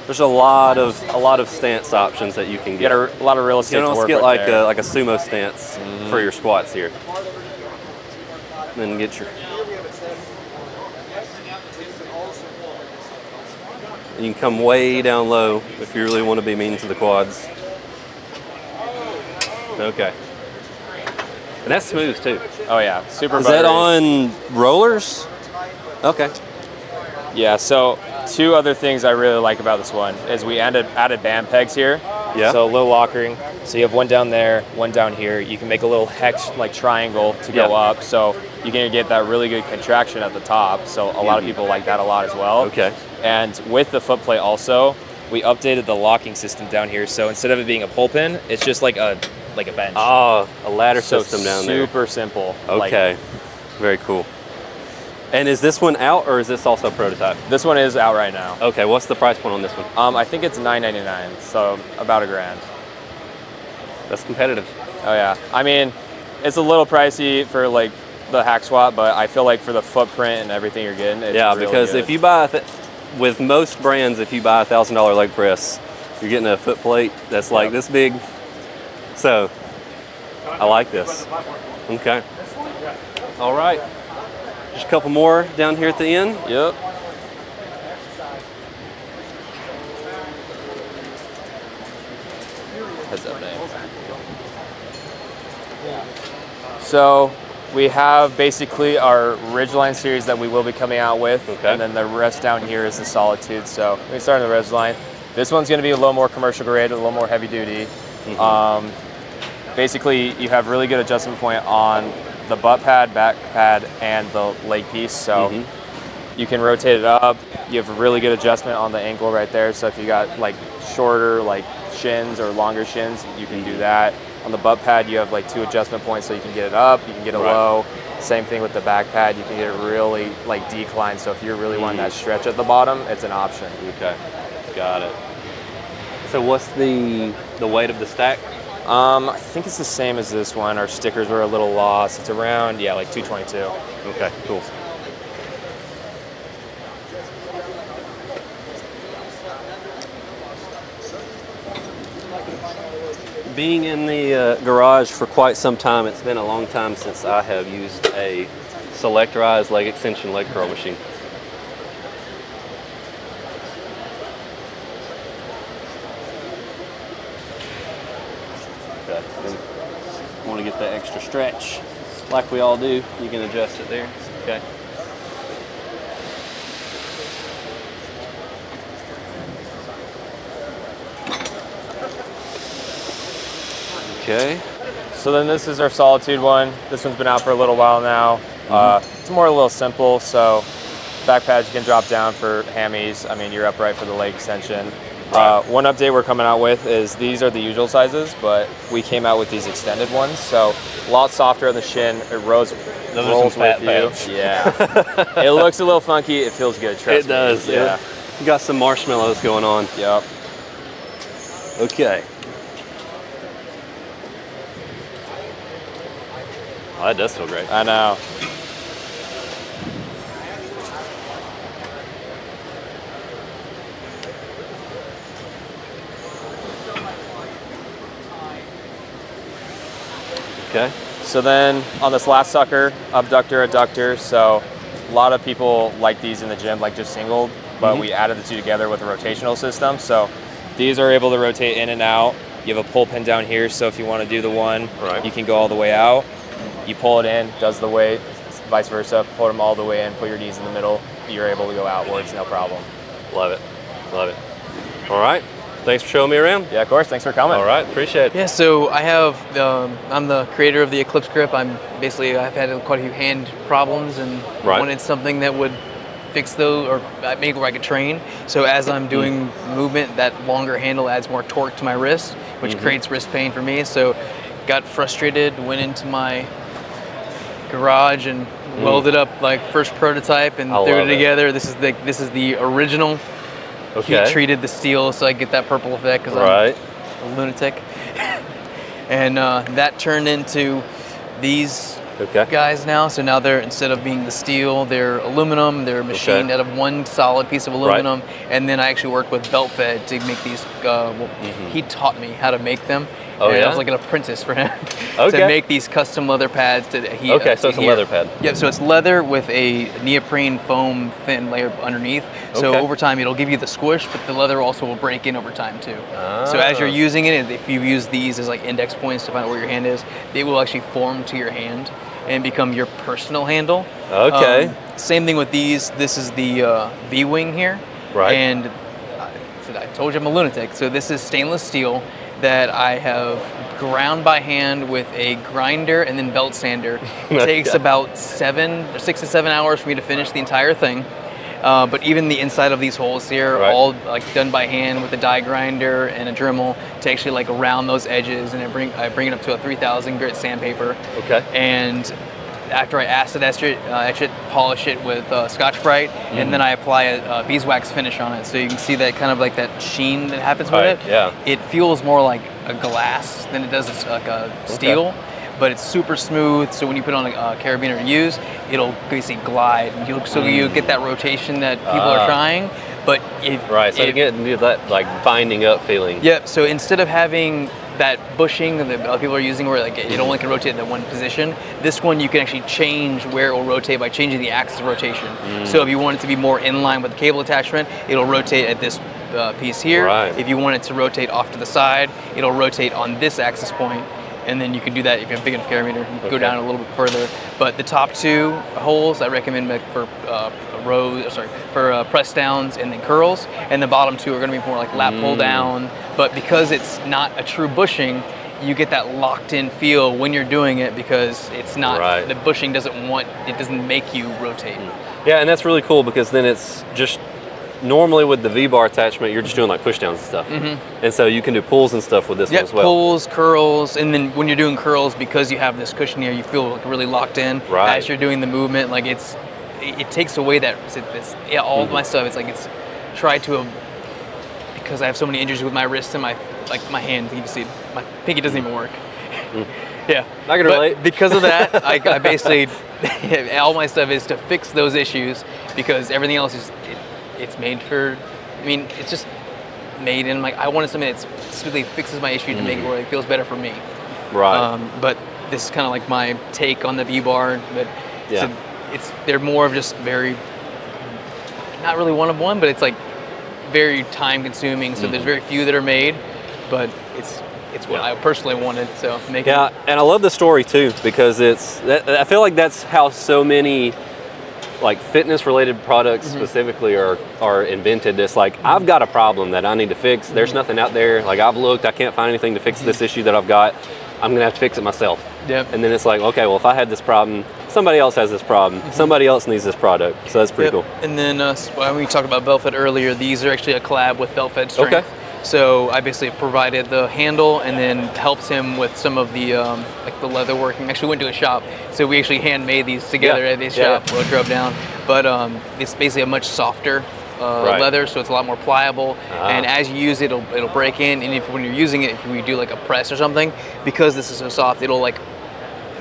There's a lot of stance options that you can get. You get a lot of real estate. You can almost get like a sumo stance for your squats here. And then get your. And you can come way down low if you really want to be mean to the quads. Okay. And that's smooth too. Oh yeah, super. Is that on rollers? Okay. Yeah, so two other things I really like about this one is we added band pegs here. Yeah. So a little lockering. So you have one down there, one down here. You can make a little hex like triangle to go up. So you can get that really good contraction at the top. So a lot of people like that a lot as well. Okay. And with the foot plate also, we updated the locking system down here. So instead of it being a pull pin, it's just like a bench. Oh, a ladder system down there. Super simple. Okay, very cool. And is this one out or is this also a prototype? This one is out right now. Okay, what's the price point on this one? I think it's $9.99, so about $1,000. That's competitive. Oh yeah, I mean, it's a little pricey for like the hack squat, but I feel like for the footprint and everything you're getting, it's yeah, really because good. if you buy, with most brands, if you buy a $1,000 leg press, you're getting a foot plate that's like this big. So, I like this. Okay. All right. Just a couple more down here at the end. Yep. Heads up, name. So we have basically our Ridgeline series that we will be coming out with, and then the rest down here is the Solitude. So we start in the Ridgeline. This one's going to be a little more commercial grade, a little more heavy duty. Basically, you have really good adjustment point on the butt pad, back pad, and the leg piece. So you can rotate it up. You have a really good adjustment on the ankle right there. So if you got like shorter like shins or longer shins, you can do that. On the butt pad, you have like 2 adjustment points, so you can get it up, you can get it low. Same thing with the back pad, you can get it really like declined. So if you're really wanting that stretch at the bottom, it's an option. Okay, got it. So what's the weight of the stack? I think it's the same as this one. Our stickers were a little lost. It's around, yeah, like 222. Okay, cool. Being in the garage for quite some time, it's been a long time since I have used a selectorized leg extension leg curl machine. Okay. Want to get that extra stretch, like we all do. You can adjust it there. Okay. Okay. So then this is our Solitude one. This one's been out for a little while now. It's more a little simple, so back pads you can drop down for hammies. I mean, you're upright for the leg extension. One update we're coming out with is these are the usual sizes, but we came out with these extended ones. So a lot softer on the shin. It rolls with you. Yeah. It looks a little funky. It feels good. Trust me. It does. Yeah. You got some marshmallows going on. Yep. Okay. Oh, that does feel great. I know. Okay. So then on this last sucker, abductor, adductor. So a lot of people like these in the gym, like just singled, but we added the two together with a rotational system. So these are able to rotate in and out. You have a pull pin down here, so if you want to do the one, you can go all the way out. You pull it in, does the weight, vice versa, pull them all the way in, put your knees in the middle, you're able to go outwards, no problem. Love it, love it. All right, thanks for showing me around. Yeah, of course, thanks for coming. All right, appreciate it. Yeah, so I have, I'm the creator of the Eclipse grip. I've had quite a few hand problems and wanted something that would fix those or make it where I could train. So as I'm doing movement, that longer handle adds more torque to my wrist, which creates wrist pain for me. So got frustrated, went into my garage and welded up like first prototype and threw it together. This is the original. Heat treated the steel so I get that purple effect because I'm a lunatic. And that turned into these guys now. So now they're, instead of being the steel, they're aluminum. They're machined out of one solid piece of aluminum. And then I actually worked with Belt Fed to make these. He taught me how to make them. Oh, and yeah? I was like an apprentice for him to make these custom leather pads. So it's a leather pad. Yep, so it's leather with a neoprene foam thin layer underneath. So over time, it'll give you the squish, but the leather also will break in over time too. So as you're using it, if you use these as like index points to find out where your hand is, they will actually form to your hand and become your personal handle. Okay. Same thing with these. This is the V-wing here. Right. And I told you I'm a lunatic. So this is stainless steel that I have ground by hand with a grinder and then belt sander. It takes about 6 to 7 hours for me to finish the entire thing. But even the inside of these holes here, Right. all like done by hand with a die grinder and a Dremel to actually like round those edges, and I bring it up to a 3000 grit sandpaper. Okay. And after I acid etch it, polish it with Scotch-Brite, and then I apply a beeswax finish on it. So you can see that kind of like that sheen that happens with it. Yeah. It feels more like a glass than it does like a steel, but it's super smooth. So when you put on a carabiner to use, it'll basically glide. So you get that rotation that people are trying. But so you get that like binding up feeling. Yep. So instead of having that bushing that people are using where like it only can rotate in that one position, this one you can actually change where it will rotate by changing the axis of rotation. So if you want it to be more in line with the cable attachment, it'll rotate at this piece here. Right. If you want it to rotate off to the side, it'll rotate on this axis point. And then you can do that if you have a big enough carabiner. You can go down a little bit further. But the top two holes I recommend for press downs and then curls. And the bottom two are going to be more like lap pull down. But because it's not a true bushing, you get that locked in feel when you're doing it because it's not, the bushing doesn't make you rotate. Yeah, and that's really cool because then it's just, normally with the V-bar attachment, you're just doing like push downs and stuff. And so you can do pulls and stuff with this one as well. Pulls, curls, and then when you're doing curls, because you have this cushion here, you feel like really locked in as you're doing the movement. Like it takes away that, all of my stuff, because I have so many injuries with my wrist and my hand, you can see my pinky doesn't even work. Yeah. I can relate. Because of that, I basically, all my stuff is to fix those issues because everything else is, it's made for, it's just made in, I wanted something that specifically fixes my issue to make it where it feels better for me. Right. But this is kind of like my take on the V-bar. But they're more of just very, not really one of one, but it's like very time consuming. So there's very few that are made, but it's what I personally wanted. So and I love the story too because I feel like that's how so many like fitness related products specifically are invented. This like I've got a problem that I need to fix. There's nothing out there. Like I've looked, I can't find anything to fix this issue that I've got. I'm gonna have to fix it myself. Yep. And then it's like, okay, well if I had this problem, somebody else has this problem. Somebody else needs this product. So that's pretty cool. And then when we talked about BeltFed earlier, these are actually a collab with BeltFed Strength. Okay. So I basically provided the handle and then helped him with some of the like the leather working. Actually went to a shop, so we actually handmade these together at this shop. We drove down, but it's basically a much softer leather, so it's a lot more pliable. And as you use it, it'll break in. And when you're using it, if you do like a press or something, because this is so soft, it'll like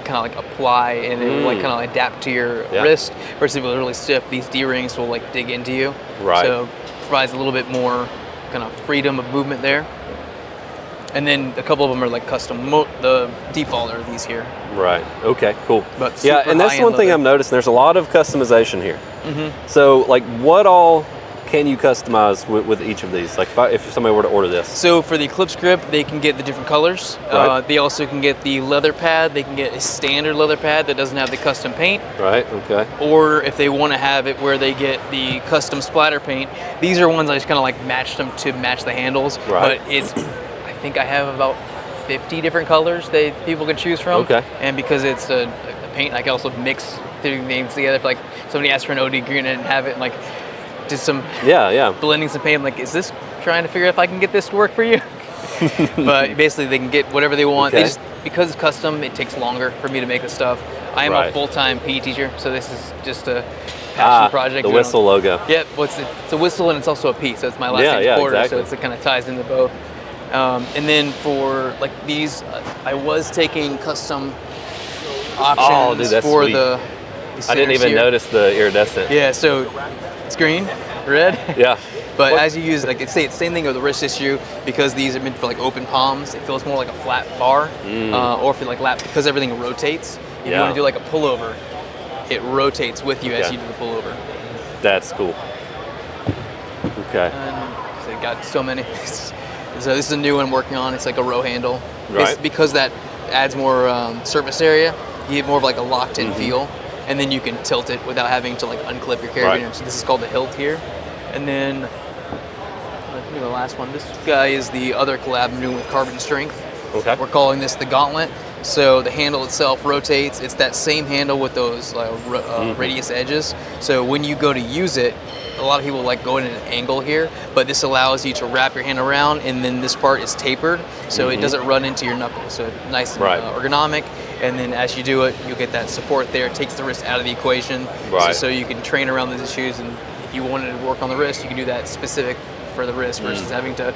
kind of like apply and it will like kind of adapt to your wrist. Versus if it was really stiff, these D-rings will like dig into you. Right. So provides a little bit more kind of freedom of movement there. And then a couple of them are like custom. The default are these here. Right. Okay. Cool. But yeah, and that's one thing I'm noticing. There's a lot of customization here. So, like, what all can you customize with each of these? Like, if somebody were to order this. So for the Eclipse grip, they can get the different colors. Right. They also can get the leather pad. They can get a standard leather pad that doesn't have the custom paint. Right. Okay. Or if they want to have it where they get the custom splatter paint. These are ones I just kind of like matched them to match the handles. Right. But I think I have about 50 different colors that people can choose from. Okay. And because it's a paint, I can also mix the names together. If like somebody asked for an OD green and have it and like did some blending some paint, I'm like, is this trying to figure out if I can get this to work for you? But basically they can get whatever they want. Okay. Because it's custom, it takes longer for me to make the stuff. I am a full-time PE teacher, so this is just a passion project. The whistle logo. Yep, it's a whistle and it's also a P, so it's my last name's Porter, exactly. so it kind of ties into both. And then for like these, I was taking custom options for sweet. the I didn't even notice the iridescent. Yeah, so it's green, red. Yeah. But as you use, like it's the same thing with the wrist issue, because these are meant for like open palms, it feels more like a flat bar, or if you like lap, because everything rotates. If you want to do like a pullover, it rotates with you as you do the pullover. That's cool. Okay. And so got so many. So this is a new one I'm working on. It's like a row handle. Right. It's because that adds more surface area. You get more of like a locked-in feel, and then you can tilt it without having to like unclip your carabiner. Right. So this is called the hilt here. And then the last one. This guy is the other collab I'm doing with Carbon Strength. Okay. We're calling this the Gauntlet. So the handle itself rotates. It's that same handle with those radius edges. So when you go to use it, a lot of people like going at an angle here, but this allows you to wrap your hand around, and then this part is tapered, so it doesn't run into your knuckles. So it's nice and ergonomic. And then as you do it, you'll get that support there. It takes the wrist out of the equation, so you can train around those issues. And if you wanted to work on the wrist, you can do that specific for the wrist versus having to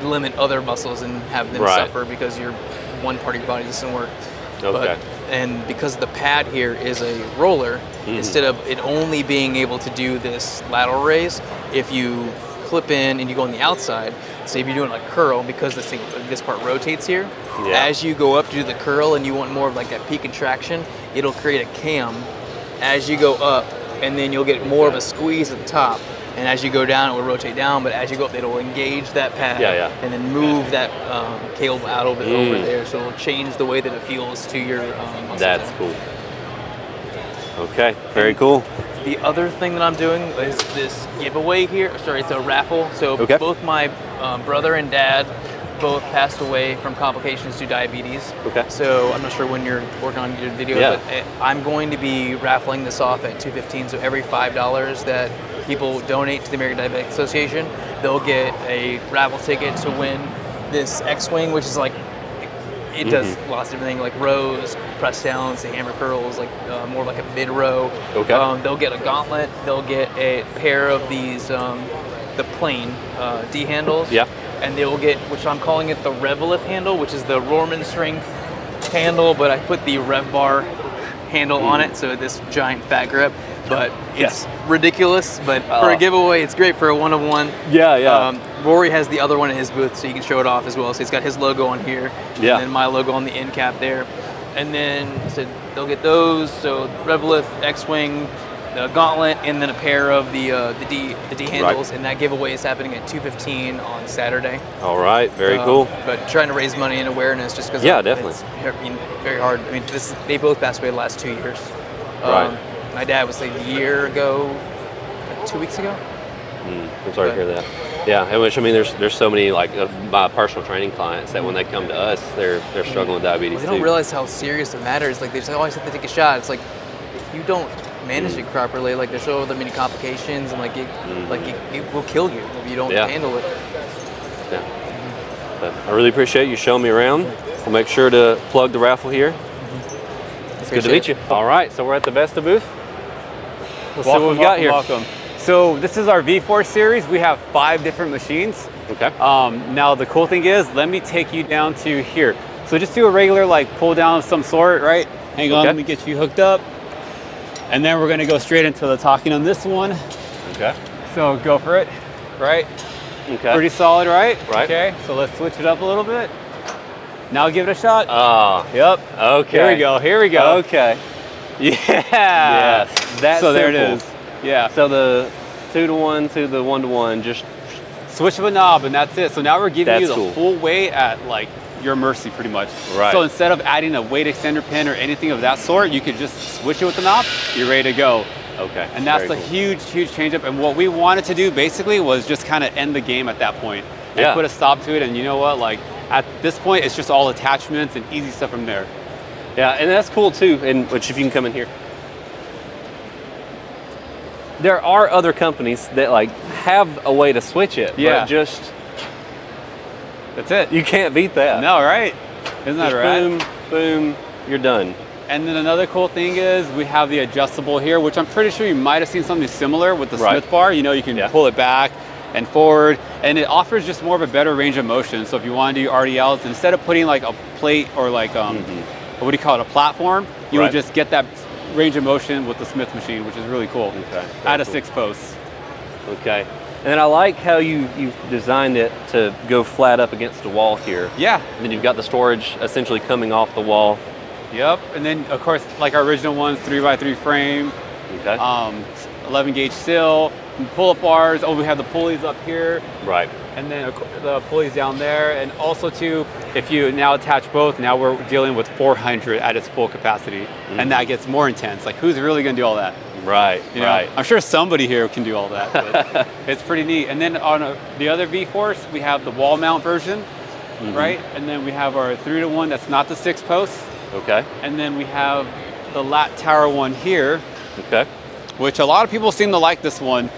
limit other muscles and have them suffer because your one part of your body doesn't work. Okay. And because the pad here is a roller, instead of it only being able to do this lateral raise, if you clip in and you go on the outside, say if you're doing like curl, because this part rotates here, as you go up to do the curl and you want more of like that peak contraction, it'll create a cam as you go up, and then you'll get more of a squeeze at the top. And as you go down, it will rotate down, but as you go up, it'll engage that pad and then move that cable out of it over there, so it'll change the way that it feels to your muscles. That's cool. Okay, very cool. The other thing that I'm doing is this giveaway here. Sorry, it's a raffle. So both my brother and dad both passed away from complications to diabetes. Okay. So I'm not sure when you're working on your video, but I'm going to be raffling this off at 2:15. So every $5 that people donate to the American Diabetic Association, they'll get a raffle ticket to win this X-Wing, which is like, it does lots of everything, like rows, press downs, the hammer curls, like more like a mid row. Okay. They'll get a gauntlet. They'll get a pair of these, the plain D handles. Yeah. And they will get, which I'm calling it the Revlift handle, which is the Rohrmann strength handle, but I put the Rev Bar handle on it, so this giant fat grip. But it's ridiculous, but for a giveaway, it's great for a one-of-one. Yeah, yeah. Rory has the other one in his booth, so you can show it off as well. So he's got his logo on here, and then my logo on the end cap there. And then I said they'll get those, so Revlift, X-Wing, the gauntlet, and then a pair of the D handles, and that giveaway is happening at 2:15 on Saturday. All right, very cool. But trying to raise money and awareness, just because definitely, it's very hard. I mean, they both passed away the last 2 years. My dad was like a year ago, like 2 weeks ago. I'm sorry to hear that. Yeah, which I mean, there's so many like of my personal training clients that when they come to us, they're struggling with diabetes. They don't realize how serious it matters. Like they just always have to take a shot. It's like if you don't manage it properly, like there's so many complications, and like it will kill you if you don't handle it. Yeah. But I really appreciate you showing me around. We'll make sure to plug the raffle here. It's good to meet you. All right, so we're at the Vesta booth. Let's see what we've got here. Welcome. So this is our V4 series. We have 5 different machines. Okay. Now the cool thing is, let me take you down to here. So just do a regular like pull down of some sort, right? Hang on, let me get you hooked up. And then we're gonna go straight into the talking on this one. Okay. So go for it, right? Okay. Pretty solid, right? Right. Okay, so let's switch it up a little bit. Now give it a shot. Yep. Okay. Here we go, here we go. Okay. Yeah. Yes, that's so simple. There it is. Yeah. So the 2-to-1 to the 1-to-1, just switch of a knob and that's it. So now we're giving you the full weight at like your mercy pretty much. Right. So instead of adding a weight extender pin or anything of that sort, you could just switch it with the knob, you're ready to go. Okay. And that's a huge change up. And what we wanted to do basically was just kind of end the game at that point and put a stop to it. And you know what, like at this point, it's just all attachments and easy stuff from there. Yeah, and that's cool too, and which if you can come in here. There are other companies that like have a way to switch it, but just that's it. You can't beat that. No, right? Isn't that right? Boom, boom, you're done. And then another cool thing is we have the adjustable here, which I'm pretty sure you might have seen something similar with the Smith bar. You know, you can pull it back and forward, and it offers just more of a better range of motion. So if you want to do RDLs, instead of putting like a plate or like what do you call it, a platform, you would just get that range of motion with the Smith machine, which is really cool. Okay. Add a 6 posts. Okay. And then I like how you've designed it to go flat up against the wall here. Yeah. And then you've got the storage essentially coming off the wall. Yep. And then of course, like our original ones, 3x3 frame. Okay. 11 gauge sill, pull-up bars. Oh, we have the pulleys up here. Right. And then the pulleys down there. And also too, if you now attach both, now we're dealing with 400 at its full capacity. And that gets more intense. Like who's really gonna do all that? Right, you know, I'm sure somebody here can do all that, but it's pretty neat. And then on the other V-Force, we have the wall mount version, right? And then we have our 3-to-1 that's not the 6 posts. Okay. And then we have the lat tower one here. Okay. Which a lot of people seem to like this one.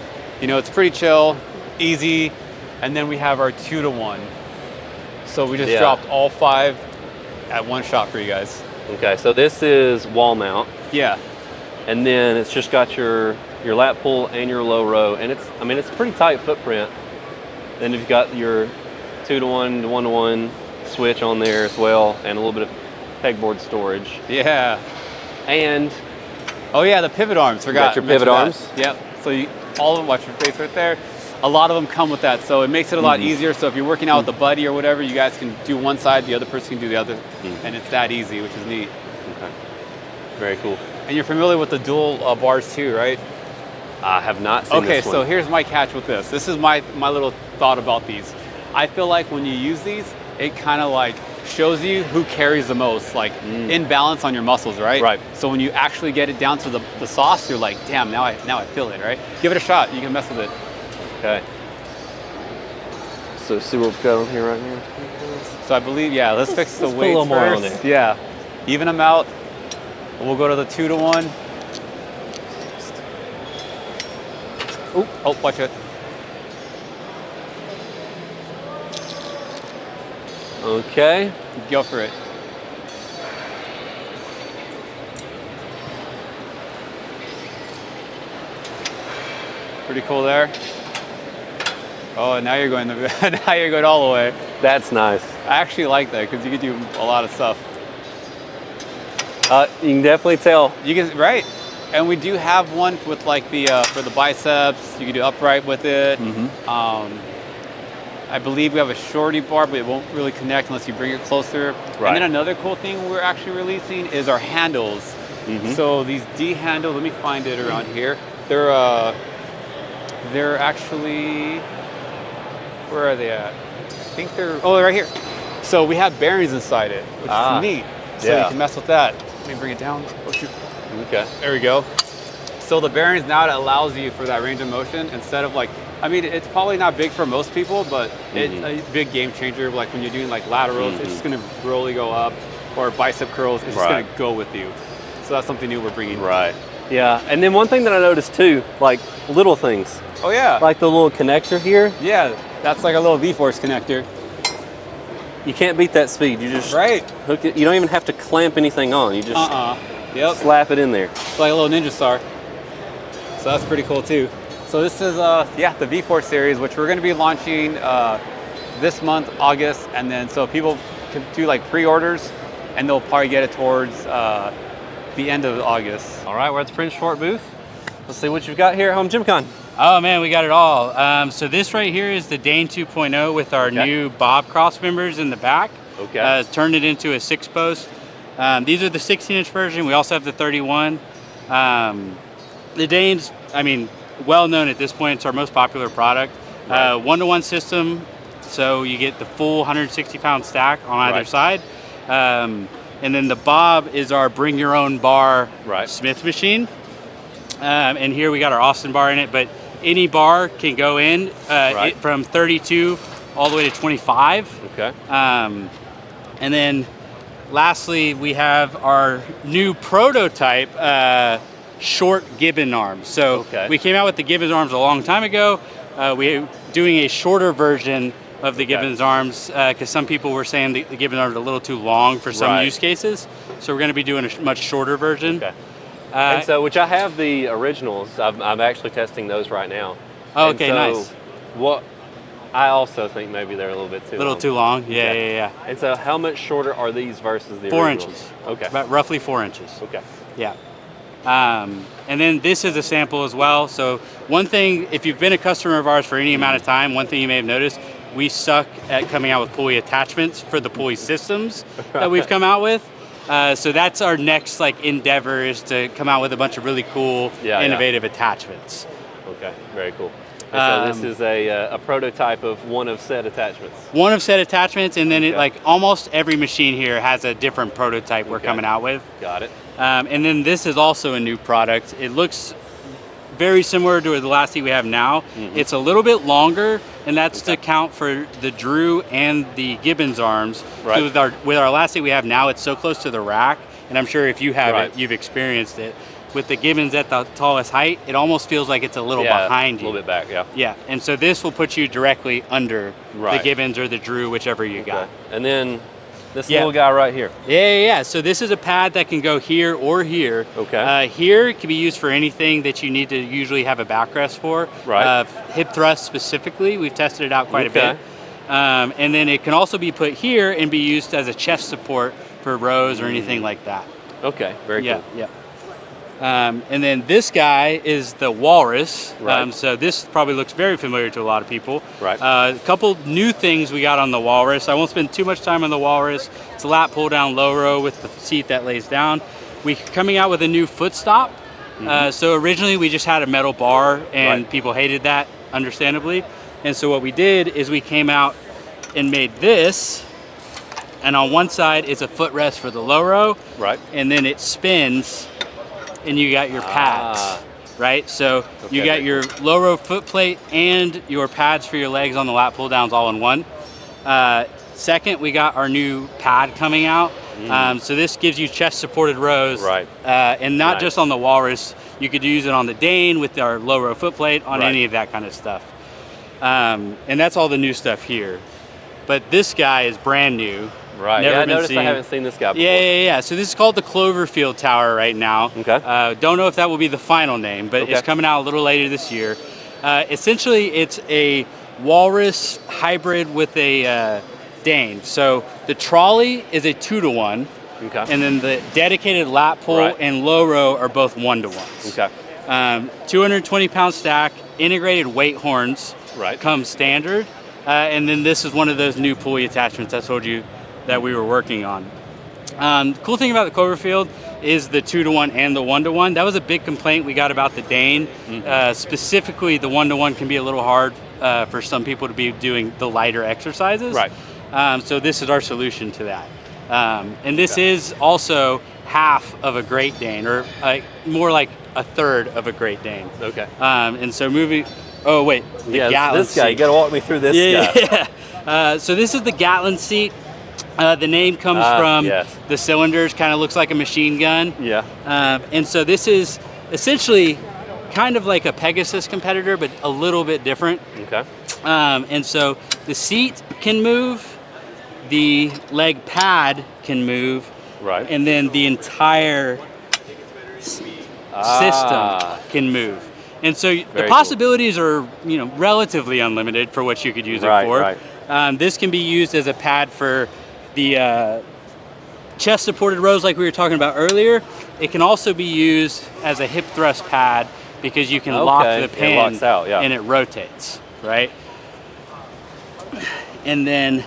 You know, it's pretty chill, easy. And then we have our 2-to-1. So we just dropped all 5 at one shot for you guys. Okay, so this is wall mount. Yeah. And then it's just got your lat pull and your low row, and it's, I mean, it's a pretty tight footprint. Then you've got your 2-to-1 to 1-to-1 switch on there as well, and a little bit of pegboard storage. Yeah. And oh yeah, the pivot arms. Forgot. got your pivot arms. Yep. So all of them, watch your face right there. A lot of them come with that, so it makes it a lot easier. So if you're working out with a buddy or whatever, you guys can do one side, the other person can do the other, and it's that easy, which is neat. Okay. Very cool. And you're familiar with the dual bars too, right? I have not seen this one. So here's my catch with this. This is my little thought about these. I feel like when you use these, it kind of like shows you who carries the most, like in balance on your muscles, right? Right. So when you actually get it down to the sauce, you're like, damn, now I feel it, right? Give it a shot. You can mess with it. Okay. So see what we've got on here right now. So I believe, yeah, let's fix the put a weights little more first. on there. Yeah. Even them out. We'll go to the 2-to-1. Oh, watch it. Okay. Go for it. Pretty cool there. Oh, now you're going now you're going all the way. That's nice. I actually like that because you can do a lot of stuff. You can definitely tell. You can, right? And we do have one with like the for the biceps. You can do upright with it. I believe we have a shorty bar, but it won't really connect unless you bring it closer. Right. And then another cool thing we're actually releasing is our handles. So these D handles, let me find it around here. They're actually, where are they at? I think they're right here. So we have bearings inside it, which is neat. So you can mess with that. Let me bring it down. Oh shoot. Okay. There we go. So the bearings now, it allows you for that range of motion instead of like, I mean, it's probably not big for most people, but it's a big game changer. Like when you're doing like laterals, it's just gonna really go up, or bicep curls, it's just gonna go with you. So that's something new we're bringing. Right. Yeah, and then one thing that I noticed too, like little things. Oh yeah. Like the little connector here. Yeah, that's like a little V-Force connector. You can't beat that speed. You just hook it. You don't even have to clamp anything on. You just slap it in there. It's like a little Ninja Star. So that's pretty cool too. So this is the V-Force series, which we're going to be launching this month, August, and then so people can do like pre-orders, and they'll probably get it towards the end of August. All right, we're at the Fringe Sport booth. Let's see what you've got here at HomeGymCon. Oh man, we got it all. So this right here is the Dane 2.0 with our new Bob cross members in the back. Okay. Turned it into a 6-post. These are the 16-inch version. We also have the 31. The Dane's, I mean, well known at this point. It's our most popular product. Right. 1-to-1 system, so you get the full 160-pound stack on either side. And then the Bob is our bring your own bar Smith machine. And here we got our Austin bar in it, but any bar can go in from 32 all the way to 25. Okay. And then lastly, we have our new prototype short Gibbon arms. So we came out with the Gibbons arms a long time ago. We're doing a shorter version of the Gibbons arms because some people were saying the Gibbons arms are a little too long for some use cases. So we're going to be doing a much shorter version. Okay. And so, which I have the originals. I'm actually testing those right now. Oh, okay, nice. What I also think maybe they're a little bit too long. A little too long, yeah. And so how much shorter are these versus the 4 originals? inches. Okay. About roughly 4 inches. Okay. Yeah. And then this is a sample as well. So one thing, if you've been a customer of ours for any amount of time, one thing you may have noticed, we suck at coming out with pulley attachments for the pulley systems that we've come out with. So that's our next endeavor, is to come out with a bunch of really cool, innovative attachments. Okay, very cool. And so this is a prototype of one of said attachments. One of said attachments, and then almost every machine here has a different prototype we're coming out with. Got it. And then this is also a new product. It looks very similar to the Elastic we have now. It's a little bit longer, and that's to account for the Drew and the Gibbons arms. Right. So with our Elastic we have now, it's so close to the rack, and I'm sure if you have it, you've experienced it. with the gibbons at the tallest height, it almost feels like it's a little behind you. A little bit back, yeah. Yeah, and so this will put you directly under the gibbons or the Drew, whichever you got. And then this little guy right here. Yeah. So this is a pad that can go here or here. Okay. Here it can be used for anything that you need to usually have a backrest for. Right. Hip thrust specifically, we've tested it out quite a bit. And then it can also be put here and be used as a chest support for rows or anything like that. Okay, very cool. Yeah. And then this guy is the Walrus. Right. So this probably looks very familiar to a lot of people. Right. A couple new things we got on the Walrus. I won't spend too much time on the Walrus. It's a lat pull down low row with the seat that lays down. We're coming out with a new foot stop. So originally we just had a metal bar and people hated that, understandably. And so what we did is we came out and made this. And on one side is a footrest for the low row. Right. And then it spins and you got your pads, right? So you got your low row foot plate and your pads for your legs on the lat pull downs all in one. Second, we got our new pad coming out. So this gives you chest supported rows. Right. And not just on the Walrus, you could use it on the Dane with our low row foot plate, on Right. any of that kind of stuff. And that's all the new stuff here. But this guy is brand new. Right. Never I been noticed seen. I haven't seen this guy before. Yeah. So this is called the Cloverfield Tower right now. Okay. Don't know if that will be the final name, but it's coming out a little later this year. Essentially, it's a Walrus hybrid with a Dane. So the trolley is a 2-to-1. Okay. And then the dedicated lat pull and low row are both 1-to-1s. Okay. 220-pound stack, integrated weight horns come standard. And then this is one of those new pulley attachments I told you that we were working on. The cool thing about the Cloverfield is the 2-to-1 and the 1-to-1. That was a big complaint we got about the Dane. Specifically, the 1-to-1 can be a little hard for some people to be doing the lighter exercises. Right. So this is our solution to that. And this is also half of a Great Dane, or more like a third of a Great Dane. Okay. And so moving, oh wait, the Gatlin this guy, seat. you gotta walk me through this guy. Yeah. So this is the Gatlin seat. The name comes from the cylinders, kind of looks like a machine gun. Yeah. And so this is essentially kind of like a Pegasus competitor, but a little bit different. Okay. And so the seat can move, the leg pad can move, Right. and then the entire system can move. And so the possibilities are, relatively unlimited for what you could use it for. Right. This can be used as a pad for the chest supported rows like we were talking about earlier. It can also be used as a hip thrust pad because you can lock the pin it locks out, and it rotates, right? And then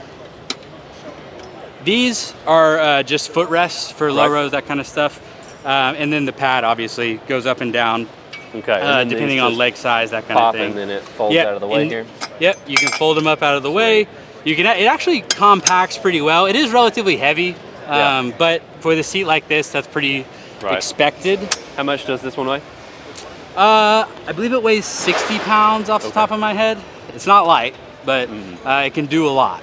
these are just footrests for low rows, that kind of stuff. And then the pad obviously goes up and down. Okay. Depending on leg size, that kind of thing. And then it folds out of the way here. Yep, you can fold them up out of the way. You can. It actually compacts pretty well. It is relatively heavy, but for the seat like this, that's pretty expected. How much does this one weigh? I believe it weighs 60 pounds off the top of my head. It's not light, but it can do a lot.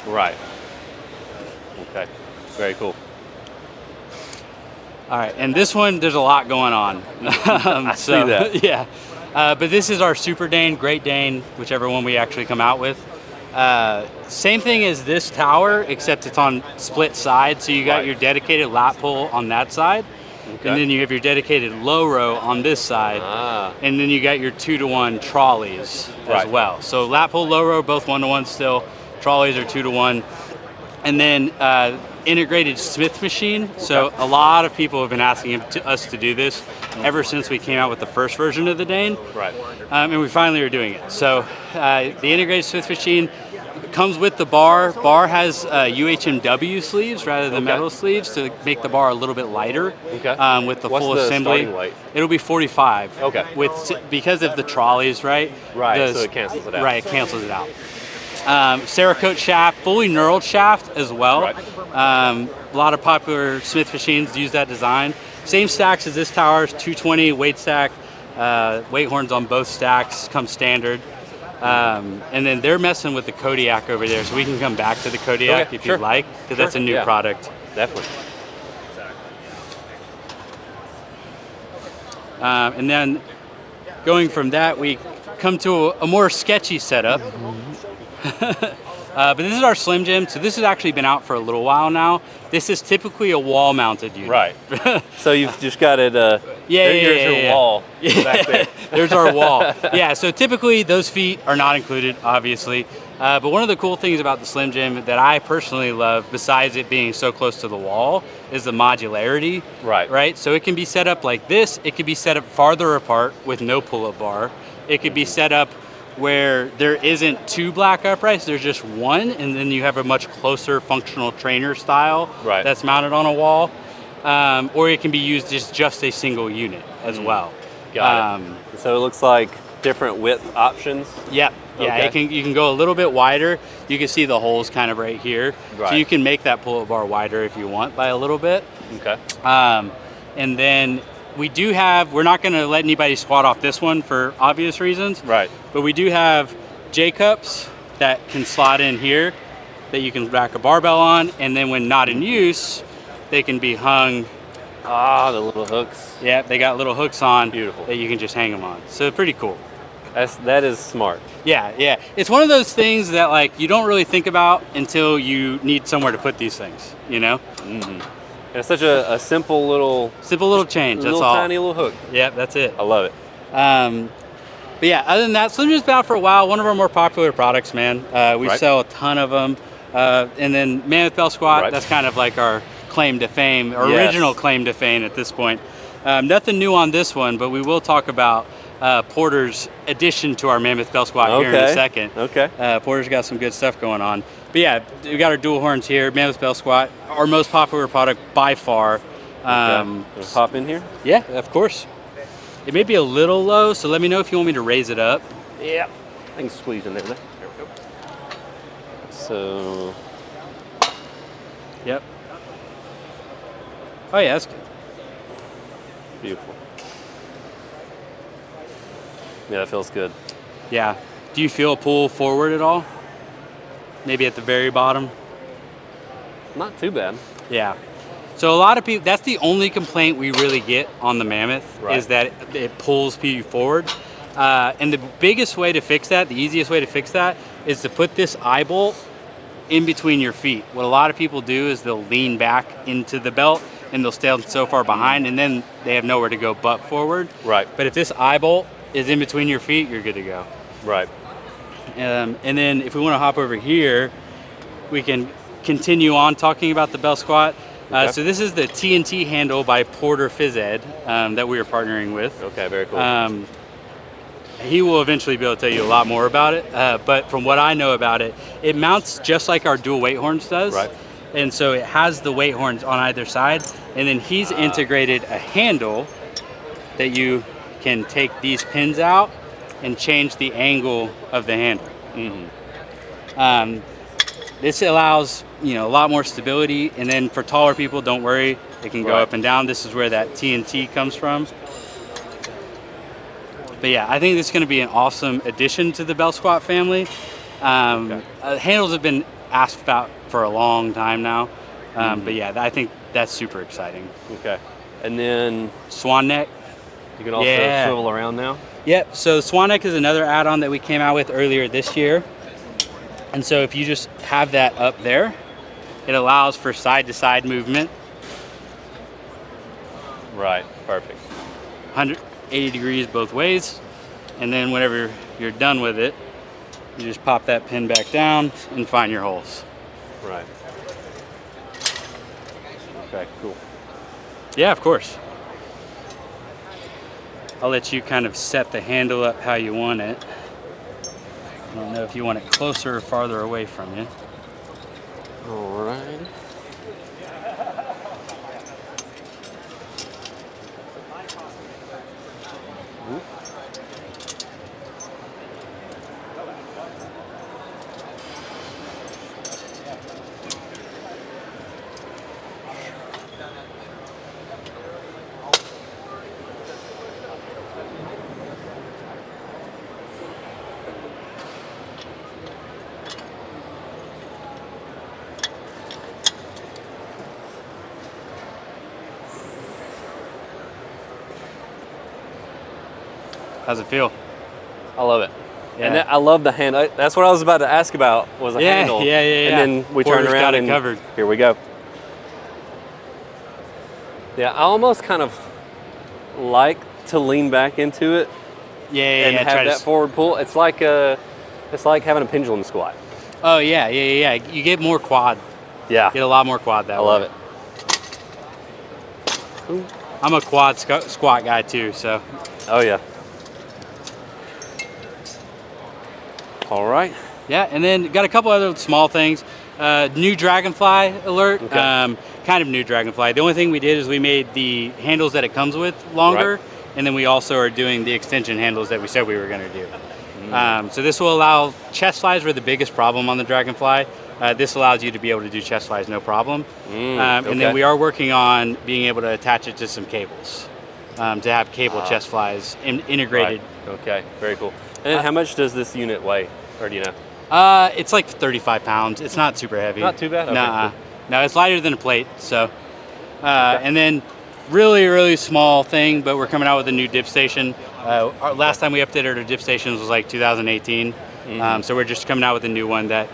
Right. Okay. Very cool. All right, and this one, there's a lot going on. I see that. Yeah, but this is our Super Dane, Great Dane, whichever one we actually come out with. Same thing as this tower, except it's on split sides. So you got your dedicated lat pull on that side, and then you have your dedicated low row on this side, and then you got your 2-to-1 trolleys as well. So lat pull, low row, both 1-to-1 still. Trolleys are 2-to-1, and then integrated Smith machine. So a lot of people have been asking us to do this ever since we came out with the first version of the Dane. Right. And we finally are doing it. So the integrated Smith machine comes with the bar. Bar has UHMW sleeves rather than metal sleeves to make the bar a little bit lighter. Okay. With the What's full the assembly. starting weight? It'll be 45. Okay. Because of the trolleys, right? Right. So it cancels it out. Right. It cancels it out. Cerakote shaft, fully knurled shaft as well. Right. A lot of popular Smith machines use that design. Same stacks as this tower, 220 weight stack. Weight horns on both stacks come standard. And then they're messing with the Kodiak over there, so we can come back to the Kodiak if you'd like, because that's a new product. Definitely. And then going from that, we come to a more sketchy setup. But this is our Slim Gym, so this has actually been out for a little while now. This is typically a wall-mounted unit. Right. So you've just got it. There's your wall back there. There's our wall. Yeah. So typically those feet are not included, obviously. But one of the cool things about the Slim Gym that I personally love, besides it being so close to the wall, is the modularity. Right. Right. So it can be set up like this. It could be set up farther apart with no pull-up bar. It could be set up where there isn't two black uprights, there's just one, and then you have a much closer functional trainer style that's mounted on a wall. Or it can be used as just a single unit as well. Got it. So it looks like different width options. Yeah, yeah. Okay. You can go a little bit wider. You can see the holes kind of right here. Right. So you can make that pull-up bar wider if you want by a little bit. Okay. And then we're not going to let anybody squat off this one for obvious reasons. Right. But we do have J-cups that can slot in here that you can rack a barbell on, and then when not in use, they can be hung. Ah, the little hooks. Yeah, they got little hooks on. Beautiful. That you can just hang them on. So pretty cool. That is smart. Yeah, yeah. It's one of those things that like you don't really think about until you need somewhere to put these things, you know? Mm-hmm. And it's such a simple little change. Little that's all. tiny little hook. Yeah, that's it. I love it. But yeah, other than that, Slim Gym's been out for a while. One of our more popular products, man. We sell a ton of them. And then Mammoth Bell Squat, that's kind of like our claim to fame, or original claim to fame at this point. Nothing new on this one, but we will talk about Porter's addition to our Mammoth Bell Squat here in a second. Okay. Porter's got some good stuff going on. But yeah, we got our dual horns here, Mammoth Bell Squat, our most popular product by far. Pop in here? Yeah, of course. It may be a little low, so let me know if you want me to raise it up. Yeah. I can squeeze in there. There we go. So. Yep. Oh yeah, that's good. Beautiful. Yeah, that feels good. Yeah. Do you feel a pull forward at all? Maybe at the very bottom? Not too bad. Yeah. So a lot of people, that's the only complaint we really get on the Mammoth, is that it pulls you forward. And the biggest way to fix that, the easiest way to fix that, is to put this eye bolt in between your feet. What a lot of people do is they'll lean back into the belt and they'll stay so far behind, and then they have nowhere to go but forward. Right. But if this eye bolt is in between your feet, you're good to go. Right. And then if we want to hop over here, we can continue on talking about the bell squat. So this is the TNT handle by Porter PHYSED that we are partnering with. Okay, very cool. He will eventually be able to tell you a lot more about it. But from what I know about it, it mounts just like our dual weight horns does. Right. And so it has the weight horns on either side. And then he's integrated a handle that you can take these pins out and change the angle of the handle. Mm-hmm. This allows a lot more stability, and then for taller people, don't worry, it can go up and down. This is where that TNT comes from. But yeah, I think this is going to be an awesome addition to the bell squat family. Handles have been asked about for a long time now, but yeah, I think that's super exciting. Okay, and then Swan neck. You can also swivel around now. Yep. So Swan neck is another add-on that we came out with earlier this year. And so if you just have that up there, it allows for side-to-side movement. Right, perfect. 180 degrees both ways. And then whenever you're done with it, you just pop that pin back down and find your holes. Right. Okay, cool. Yeah, of course. I'll let you kind of set the handle up how you want it. I don't know if you want it closer or farther away from you. All right. How's it feel? I love it. Yeah. And I love the handle. That's what I was about to ask about, was a handle. Yeah. And then we turn Porter's around got it and covered. Here we go. Yeah, I almost kind of like to lean back into it and have that forward pull. It's like having a pendulum squat. Oh yeah. You get more quad. Yeah. You get a lot more quad that way. I love it. Ooh. I'm a quad squat guy too, so. Oh yeah. All right. Yeah, and then got a couple other small things. New Dragonfly alert. Okay. Kind of new Dragonfly. The only thing we did is we made the handles that it comes with longer, Right. and then we also are doing the extension handles that we said we were going to do. So this will allow chest flies were the biggest problem on the Dragonfly. This allows you to be able to do chest flies no problem. And then we are working on being able to attach it to some cables to have cable chest flies integrated. Right. Okay, very cool. And then how much does this unit weigh, or do you know? It's like 35 pounds. It's not super heavy. Not too bad? Okay, Nah. cool. No, it's lighter than a plate. So, and then really small thing, but we're coming out with a new dip station. Our last time we updated our dip stations was like 2018. So we're just coming out with a new one that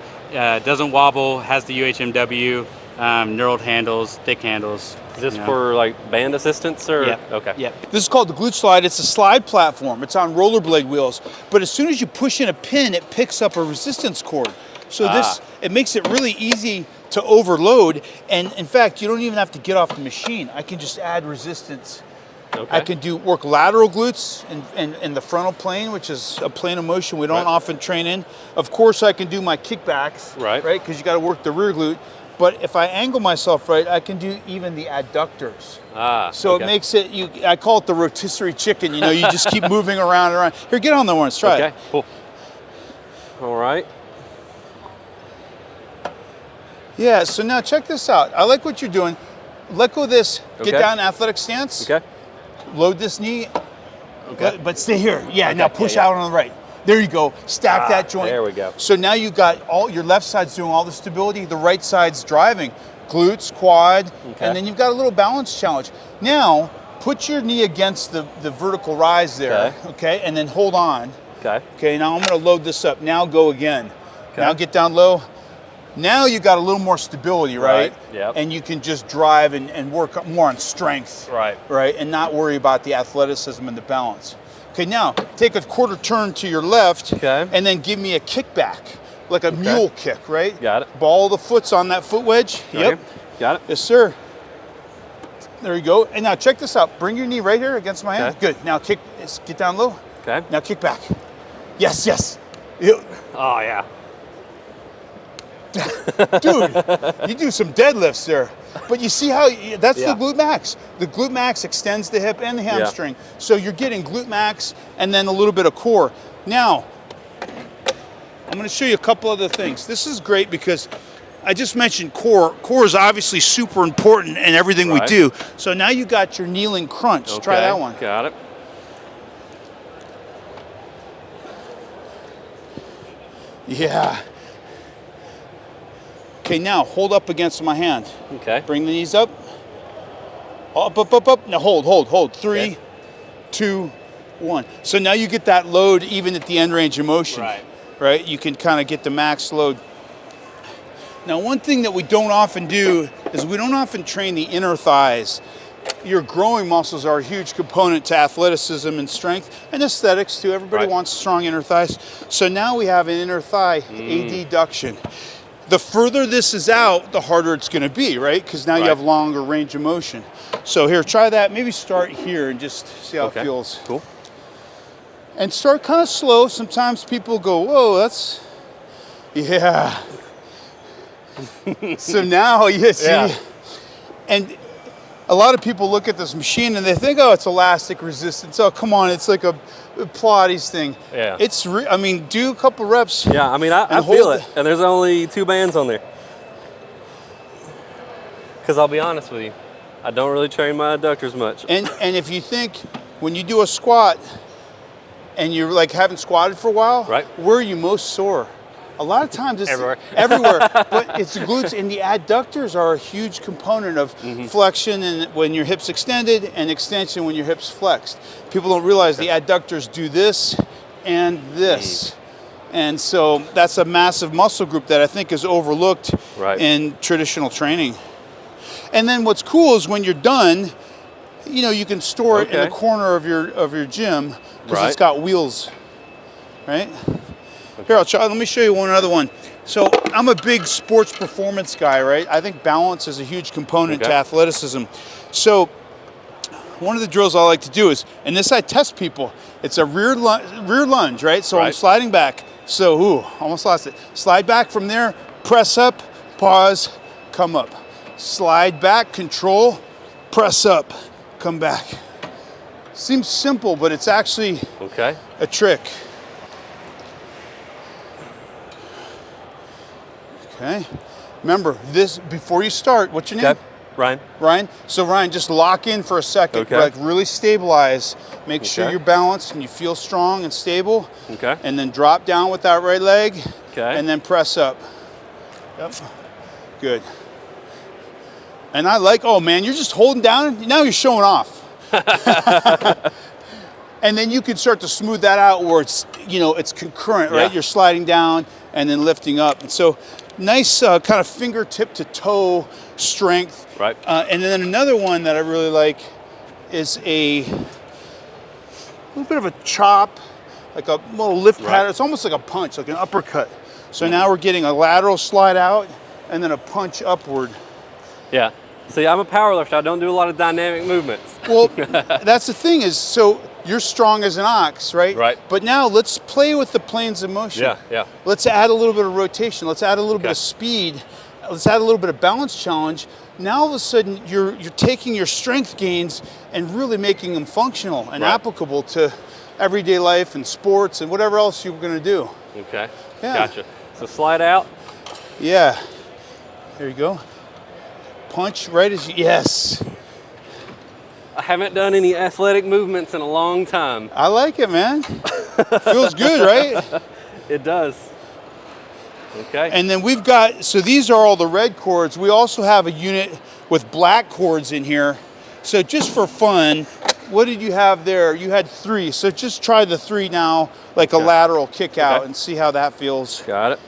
doesn't wobble, has the UHMW, knurled handles, thick handles. Is this for like band assistance or? Yep. Okay. Yep. This is called the GLUTE slide. It's a slide platform. It's on rollerblade wheels. But as soon as you push in a pin, it picks up a resistance cord. So it makes it really easy to overload. And in fact, you don't even have to get off the machine. I can just add resistance. Okay. I can work lateral glutes in the frontal plane, which is a plane of motion we don't often train in. Of course, I can do my kickbacks, right? Because you got to work the rear glute. But if I angle myself right, I can do even the adductors. So it makes it, I call it the rotisserie chicken. You know, you just keep moving around and around. Here, get on the ones, try it. Okay, cool. All right. Yeah, so now check this out. I like what you're doing. Let go of this, get down athletic stance. Okay. Load this knee, but stay here. Yeah, now push out on the right. There you go. Stack that joint. There we go. So now you got all your left side's doing all the stability, the right side's driving, glutes, quad, and then you've got a little balance challenge. Now put your knee against the vertical rise there, okay, and then hold on. Okay. Now I'm going to load this up. Now go again. Now get down low. Now you got a little more stability, right? Yep. And you can just drive and work more on strength. Right. And not worry about the athleticism and the balance. Okay, now take a quarter turn to your left and then give me a kickback, like a mule kick, right? Got it. Ball the foot's on that foot wedge. Yep. Got it. Yes, sir. There you go. And now check this out. Bring your knee right here against my hand. Good. Now get down low. Okay. Now kick back. Yes. Oh, yeah. Dude, you do some deadlifts there. But you see how, that's the glute max. The glute max extends the hip and the hamstring. So you're getting glute max and then a little bit of core. Now, I'm going to show you a couple other things. This is great because I just mentioned core. Core is obviously super important in everything we do. So now you got your kneeling crunch. Try that one. Got it. Yeah. Okay, now hold up against my hand. Okay. Bring the knees up. Up. Now hold. 3, 2, 1. So now you get that load even at the end range of motion. Right? You can kind of get the max load. Now, one thing that we don't often do is we don't often train the inner thighs. Your growing muscles are a huge component to athleticism and strength and aesthetics too. Everybody wants strong inner thighs. So now we have an inner thigh adduction. The further this is out, the harder it's going to be, right? Because now you have longer range of motion. So here, try that. Maybe start here and just see how it feels. Cool. And start kind of slow. Sometimes people go, whoa, that's, So now you see, and a lot of people look at this machine and they think, oh, it's elastic resistance. Oh, come on, it's like a Pilates thing. Yeah. It's, I mean, do a couple reps. Yeah, I mean, I feel it. And there's only 2 bands on there. Because I'll be honest with you, I don't really train my adductors much. And if you think, when you do a squat and you're like haven't squatted for a while, where are you most sore? a lot of times it's everywhere. but it's the glutes, and the adductors are a huge component of flexion and when your hips extended, and extension when your hips flexed. People don't realize the adductors do this and this. And so that's a massive muscle group that I think is overlooked in traditional training. And then what's cool is when you're done, you know, you can store it in the corner of your gym because it's got wheels, right? Here, let me show you one other one. So I'm a big sports performance guy, right? I think balance is a huge component to athleticism. So one of the drills I like to do is, and this I test people, it's a rear lunge, right? So I'm sliding back. So, almost lost it. Slide back from there, press up, pause, come up. Slide back, control, press up, come back. Seems simple, but it's actually a trick. Okay. Remember, this, before you start, what's your name? Ryan. Ryan? So Ryan, just lock in for a second, like really stabilize. Make sure you're balanced and you feel strong and stable. Okay. And then drop down with that right leg. Okay. And then press up. Yep. Good. And I like, oh man, you're just holding down, now you're showing off. And then you can start to smooth that out where it's, you know, it's concurrent, right? You're sliding down and then lifting up. And so nice kind of fingertip to toe strength. Right. And then another one that I really like is a little bit of a chop, like a little lift pattern. It's almost like a punch, like an uppercut. So now we're getting a lateral slide out and then a punch upward. Yeah. See, I'm a powerlifter. I don't do a lot of dynamic movements. Well, that's the thing is, so you're strong as an ox, right? Right. But now let's play with the planes of motion. Yeah, yeah. Let's add a little bit of rotation. Let's add a little bit of speed. Let's add a little bit of balance challenge. Now all of a sudden you're taking your strength gains and really making them functional and applicable to everyday life and sports and whatever else you're going to do. Okay. Yeah. Gotcha. So slide out. Yeah. There you go. Punch right as you, yes. I haven't done any athletic movements in a long time. I like it, man. Feels good, right? It does. Okay. And then we've got, so these are all the red cords. We also have a unit with black cords in here. So just for fun, what did you have there? You had 3. So just try the 3 now, like a lateral kick out and see how that feels. Got it.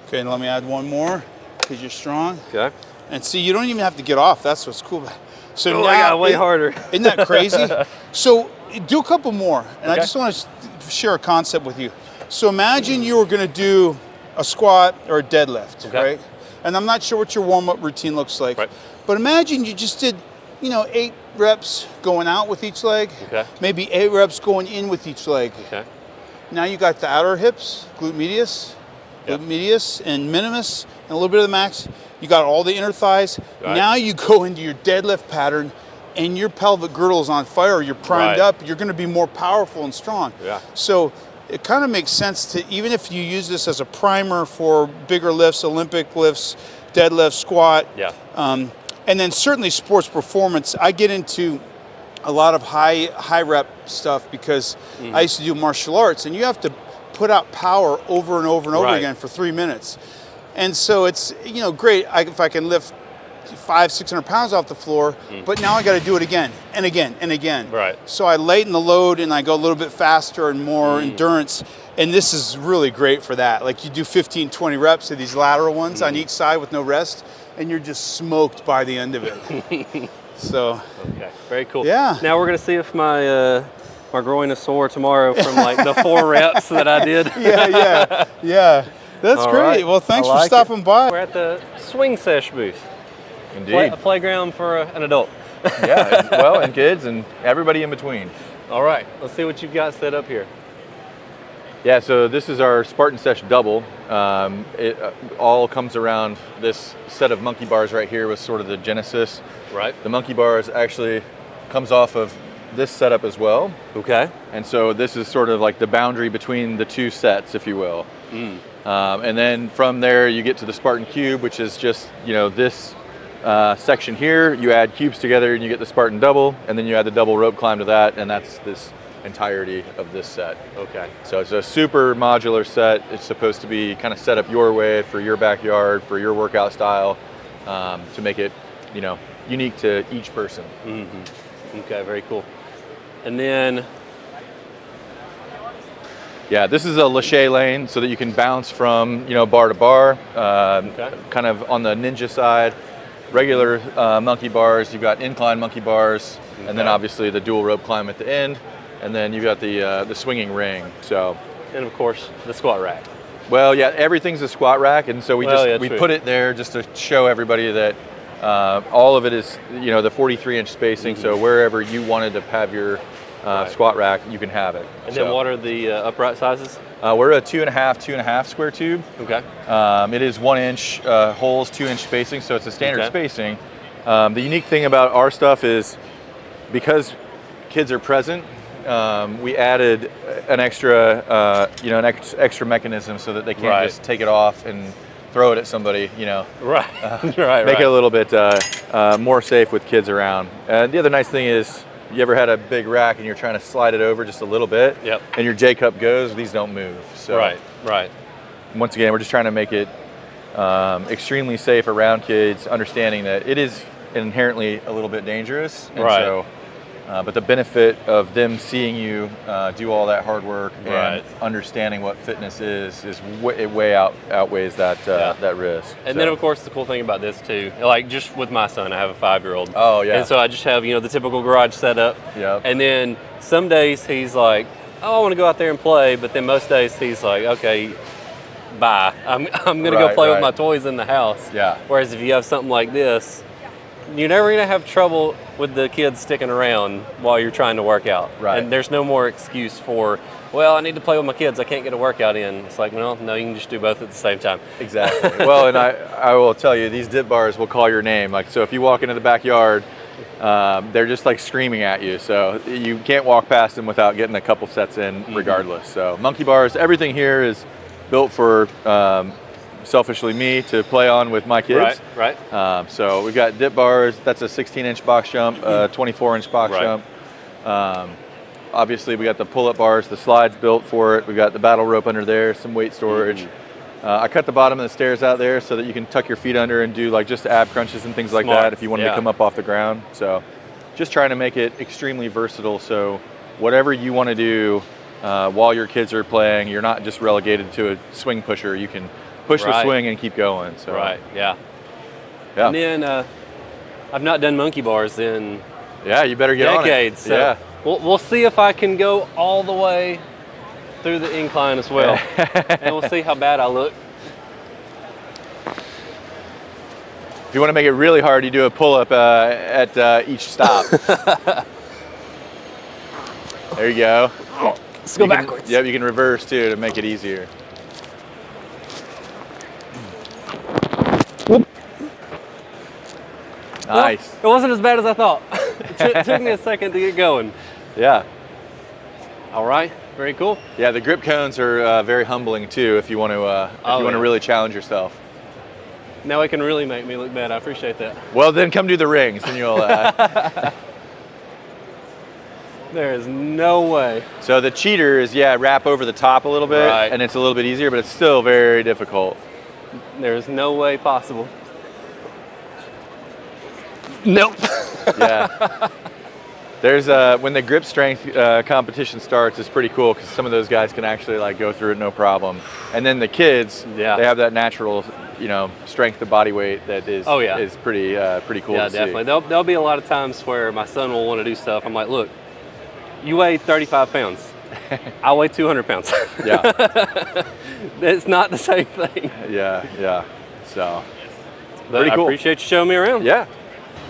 Okay, and let me add one more because you're strong. Okay. And see, you don't even have to get off. That's what's cool. So now, I got way harder. Isn't that crazy? So do a couple more. And I just want to share a concept with you. So imagine you were going to do a squat or a deadlift, right? And I'm not sure what your warm-up routine looks like. Right. But imagine you just did, you know, 8 reps going out with each leg. Okay. Maybe 8 reps going in with each leg. Okay. Now you got the outer hips, glute medius, medius and minimus, and a little bit of the max. You got all the inner thighs. Now you go into your deadlift pattern and your pelvic girdle is on fire. You're primed up. You're going to be more powerful and strong. Yeah. So it kind of makes sense to, even if you use this as a primer for bigger lifts, Olympic lifts, deadlift, squat. Yeah. And then certainly sports performance. I get into a lot of high rep stuff because I used to do martial arts, and you have to put out power over and over and over again for 3 minutes. And so it's, you know, great if I can lift 500-600 pounds off the floor, but now I got to do it again and again and again. Right. So I lighten the load and I go a little bit faster and more endurance. And this is really great for that. Like you do 15, 20 reps of these lateral ones on each side with no rest, and you're just smoked by the end of it. So. Okay. Very cool. Yeah. Now we're gonna see if my my groin is sore tomorrow from like the 4 reps that I did. Yeah. That's all great. Right. Well, thanks for stopping by. We're at the SWINGSESH booth. Indeed. A playground for an adult. Yeah, well, and kids and everybody in between. All right, let's see what you've got set up here. Yeah, so this is our Spartan Sesh double. It all comes around this set of monkey bars right here was sort of the genesis. Right. The monkey bars actually comes off of this setup as well. Okay. And so this is sort of like the boundary between the 2 sets, if you will. And then from there you get to the Spartan Cube, which is just, you know, this section here. You add cubes together and you get the Spartan double, and then you add the double rope climb to that, and that's this entirety of this set. Okay. So it's a super modular set. It's supposed to be kind of set up your way for your backyard, for your workout style, to make it, you know, unique to each person. Mm-hmm. Okay, very cool. And then, yeah, this is a lache lane so that you can bounce from, you know, bar to bar, kind of on the ninja side. Regular monkey bars, you've got incline monkey bars, and then obviously the dual rope climb at the end, and then you've got the swinging ring. So, and of course the squat rack. Well, yeah, everything's a squat rack, and so we put it there just to show everybody that all of it is, you know, the 43-inch spacing. So wherever you wanted to have your squat rack, you can have it. And then what are the upright sizes? We're a 2.5 square tube. Okay. It is 1 inch holes, 2 inch spacing, so it's a standard spacing. The unique thing about our stuff is because kids are present, we added an extra, you know, an extra mechanism so that they can't just take it off and throw it at somebody, you know. Make it a little bit more safe with kids around. The other nice thing is, you ever had a big rack and you're trying to slide it over just a little bit, and your J cup goes, these don't move. So right. Once again, we're just trying to make it extremely safe around kids, understanding that it is inherently a little bit dangerous. And so, but the benefit of them seeing you do all that hard work and understanding what fitness is way outweighs that that risk. And then of course the cool thing about this too, like just with my son, I have a 5-year-old. Oh yeah. And so I just have, you know, the typical garage setup. Yeah. And then some days he's like, oh, I want to go out there and play, but then most days he's like, okay, bye. I'm gonna go play with my toys in the house. Yeah. Whereas if you have something like this, you're never gonna have trouble with the kids sticking around while you're trying to work out. Right. And there's no more excuse for, well, I need to play with my kids, I can't get a workout in. It's like, well, no, you can just do both at the same time. Exactly. Well, and I will tell you, these dip bars will call your name. Like, so if you walk into the backyard, they're just like screaming at you. So you can't walk past them without getting a couple sets in regardless. So monkey bars, everything here is built for selfishly me to play on with my kids. Right. So we've got dip bars. That's a 16-inch box jump, 24-inch box jump. Obviously, we got the pull-up bars, the slides built for it. We've got the battle rope under there, some weight storage. I cut the bottom of the stairs out there so that you can tuck your feet under and do like just ab crunches and things like that if you wanted to come up off the ground. So just trying to make it extremely versatile. So whatever you want to do while your kids are playing, you're not just relegated to a swing pusher. You can push the swing and keep going. So yeah. And then I've not done monkey bars in you better get decades. on it. So we'll see if I can go all the way through the incline as well, and we'll see how bad I look. If you want to make it really hard, you do a pull-up at each stop. There you go. Let's go backwards. Yep, you can reverse too to make it easier. Nice. Well, it wasn't as bad as I thought. It took me a second to get going. Yeah. All right. Very cool. Yeah, the grip cones are very humbling too. If you want to, really challenge yourself. Now it can really make me look bad. I appreciate that. Well, then come do the rings, and you'll. There is no way. So the cheater is wrap over the top a little bit, and it's a little bit easier, but it's still very difficult. There's no way possible. Nope. Yeah. There's when the grip strength competition starts, it's pretty cool because some of those guys can actually like go through it no problem. And then the kids, they have that natural, strength to body weight that is is pretty cool. Yeah, to definitely. see. There'll be a lot of times where my son will want to do stuff. I'm like, look, you weigh 35 pounds. I weigh 200 pounds. Yeah. It's not the same thing. Yeah. So, pretty cool. I appreciate you showing me around. Yeah.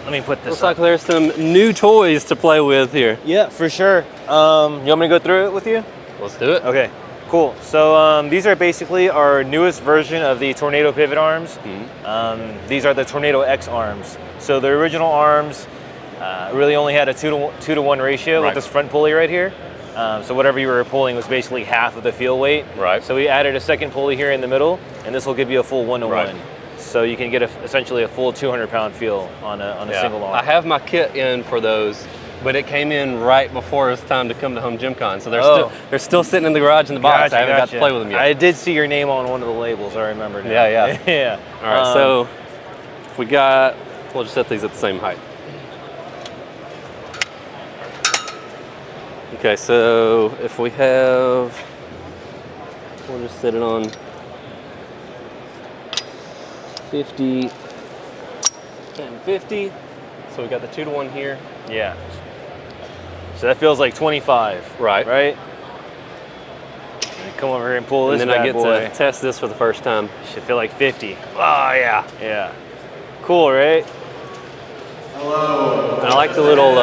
Let me put this Looks like there's some new toys to play with here. Yeah, for sure. You want me to go through it with you? Let's do it. Okay, cool. So these are basically our newest version of the Tornado pivot arms. These are the Tornado X arms. So the original arms really only had a 2-to-1 ratio with this front pulley right here. So whatever you were pulling was basically half of the feel weight. Right. So we added a second pulley here in the middle, and this will give you a full 1-to-1. So you can get essentially a full 200-pound feel on a single arm. I have my kit in for those, but it came in right before it was time to come to HomeGymCon. So they're still sitting in the garage in the box. Gotcha, I haven't got to play with them yet. I did see your name on one of the labels. I remember now. Yeah. Yeah. All right, so we'll just set these at the same height. Okay, so if we have, we'll just set it on 50 and 50. So we got the 2-to-1 here. Yeah. So that feels like 25. Right. Right? Come over here and pull this And then I get boy. to test this for the first time. Should feel like 50. Oh, yeah. Yeah. Cool, right? And I like the little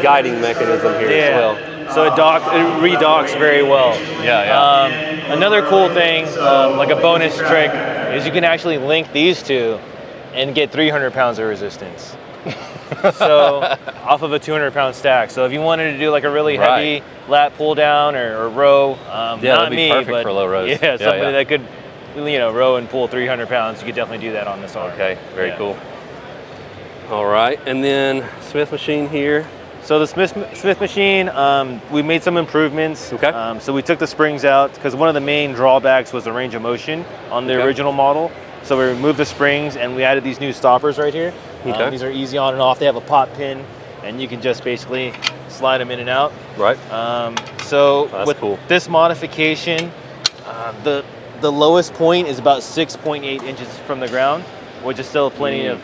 guiding mechanism here as well. So it redocks very well. Yeah. Another cool thing, like a bonus trick, is you can actually link these two and get 300 pounds of resistance. So off of a 200-pound stack. So if you wanted to do like a really heavy lat pull down or row, that'd not be me, perfect but for low rows. Yeah, somebody that could, row and pull 300 pounds. You could definitely do that on this arm. Okay, very cool. All right, and then Smith machine here. So the Smith machine, we made some improvements. Okay. So we took the springs out because one of the main drawbacks was the range of motion on the original model. So we removed the springs and we added these new stoppers right here. Okay. These are easy on and off. They have a pop pin and you can just basically slide them in and out. Right. So with this modification, the lowest point is about 6.8 inches from the ground, which is still plenty of,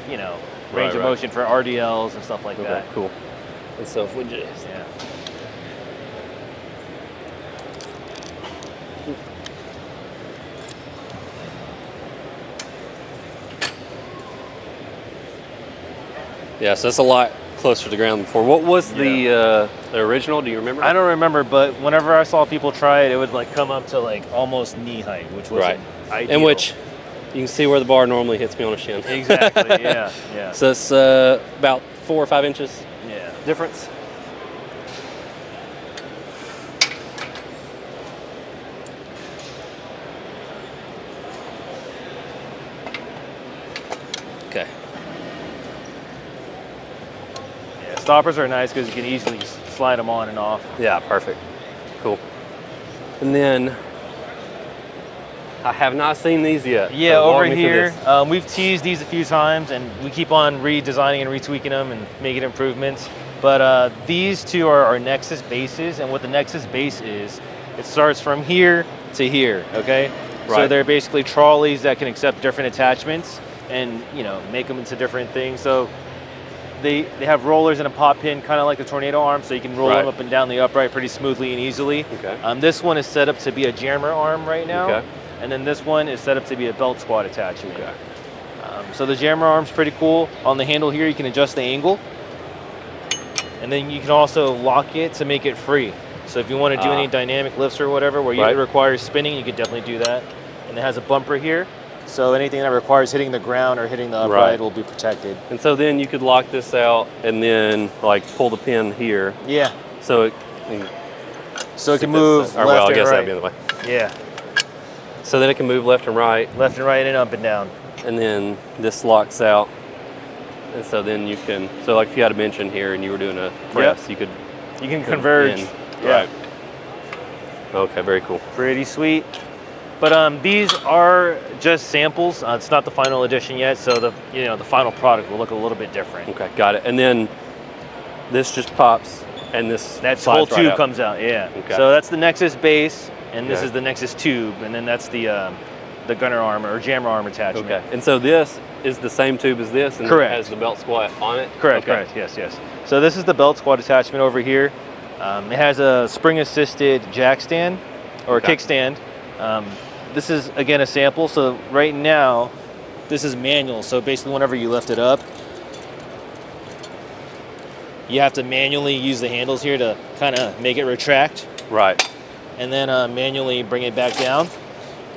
range of motion for RDLs and stuff like that. Cool. And so if we just so it's a lot closer to the ground than before. What was the original? Do you remember? I don't remember, but whenever I saw people try it, it would like come up to like almost knee height, which was ideal. In which you can see where the bar normally hits me on a shin. Exactly. Yeah. So it's about 4 or 5 inches. Difference. Okay. Yeah, stoppers are nice because you can easily slide them on and off. Yeah, perfect. Cool. And then I have not seen these yet. Yeah, so over here, we've teased these a few times and we keep on redesigning and retweaking them and making improvements. But these two are our Nexus bases, and what the Nexus base is, it starts from here to here, okay? Right. So they're basically trolleys that can accept different attachments and, make them into different things. So they have rollers and a pop pin, kind of like the Tornado arm, so you can roll them up and down the upright pretty smoothly and easily. Okay. This one is set up to be a jammer arm right now. Okay. And then this one is set up to be a belt squat attachment. Okay. So the jammer arm's pretty cool. On the handle here, you can adjust the angle. And then you can also lock it to make it free. So if you want to do any dynamic lifts or whatever, where it requires spinning, you could definitely do that. And it has a bumper here. So anything that requires hitting the ground or hitting the upright will be protected. And so then you could lock this out and then like pull the pin here. Yeah. So it can move left and right. I guess that'd be the way. Yeah. So then it can move left and right. Left and right and up and down. And then this locks out. And so then you can, so like if you had a bench in here and you were doing a press, you can converge. Right. Okay, very cool. Pretty sweet. But these are just samples. It's not the final edition yet, so the final product will look a little bit different. Okay, got it. And then this just pops, and this whole tube comes out. Yeah. Okay. So that's the Nexus base, and this is the Nexus tube, and then that's the gunner arm or jammer arm attachment. Okay. And so this is the same tube as this, and correct. It has the belt squat on it. Correct. Okay. Correct. Yes. So this is the belt squat attachment over here. It has a spring-assisted jack stand or kickstand. This is, again, a sample. So right now, this is manual. So basically, whenever you lift it up, you have to manually use the handles here to kind of make it retract. Right. And then manually bring it back down.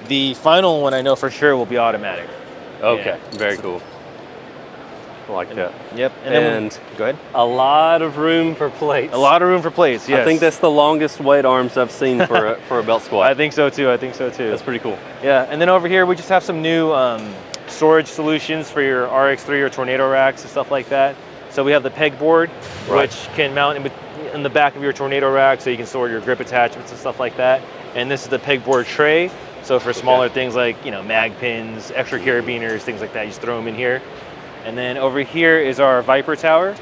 The final one, I know for sure, will be automatic. Okay, very cool. I like that. Yep. And go ahead. A lot of room for plates. A lot of room for plates, yes. I think that's the longest weight arms I've seen for a belt squat. I think so too. That's pretty cool. Yeah, and then over here we just have some new storage solutions for your RX3 or Tornado racks and stuff like that. So we have the pegboard, which can mount in the back of your tornado rack, so you can store your grip attachments and stuff like that. And this is the pegboard tray. So for smaller things like, you know, mag pins, extra carabiners, things like that, you just throw them in here. And then over here is our Viper tower.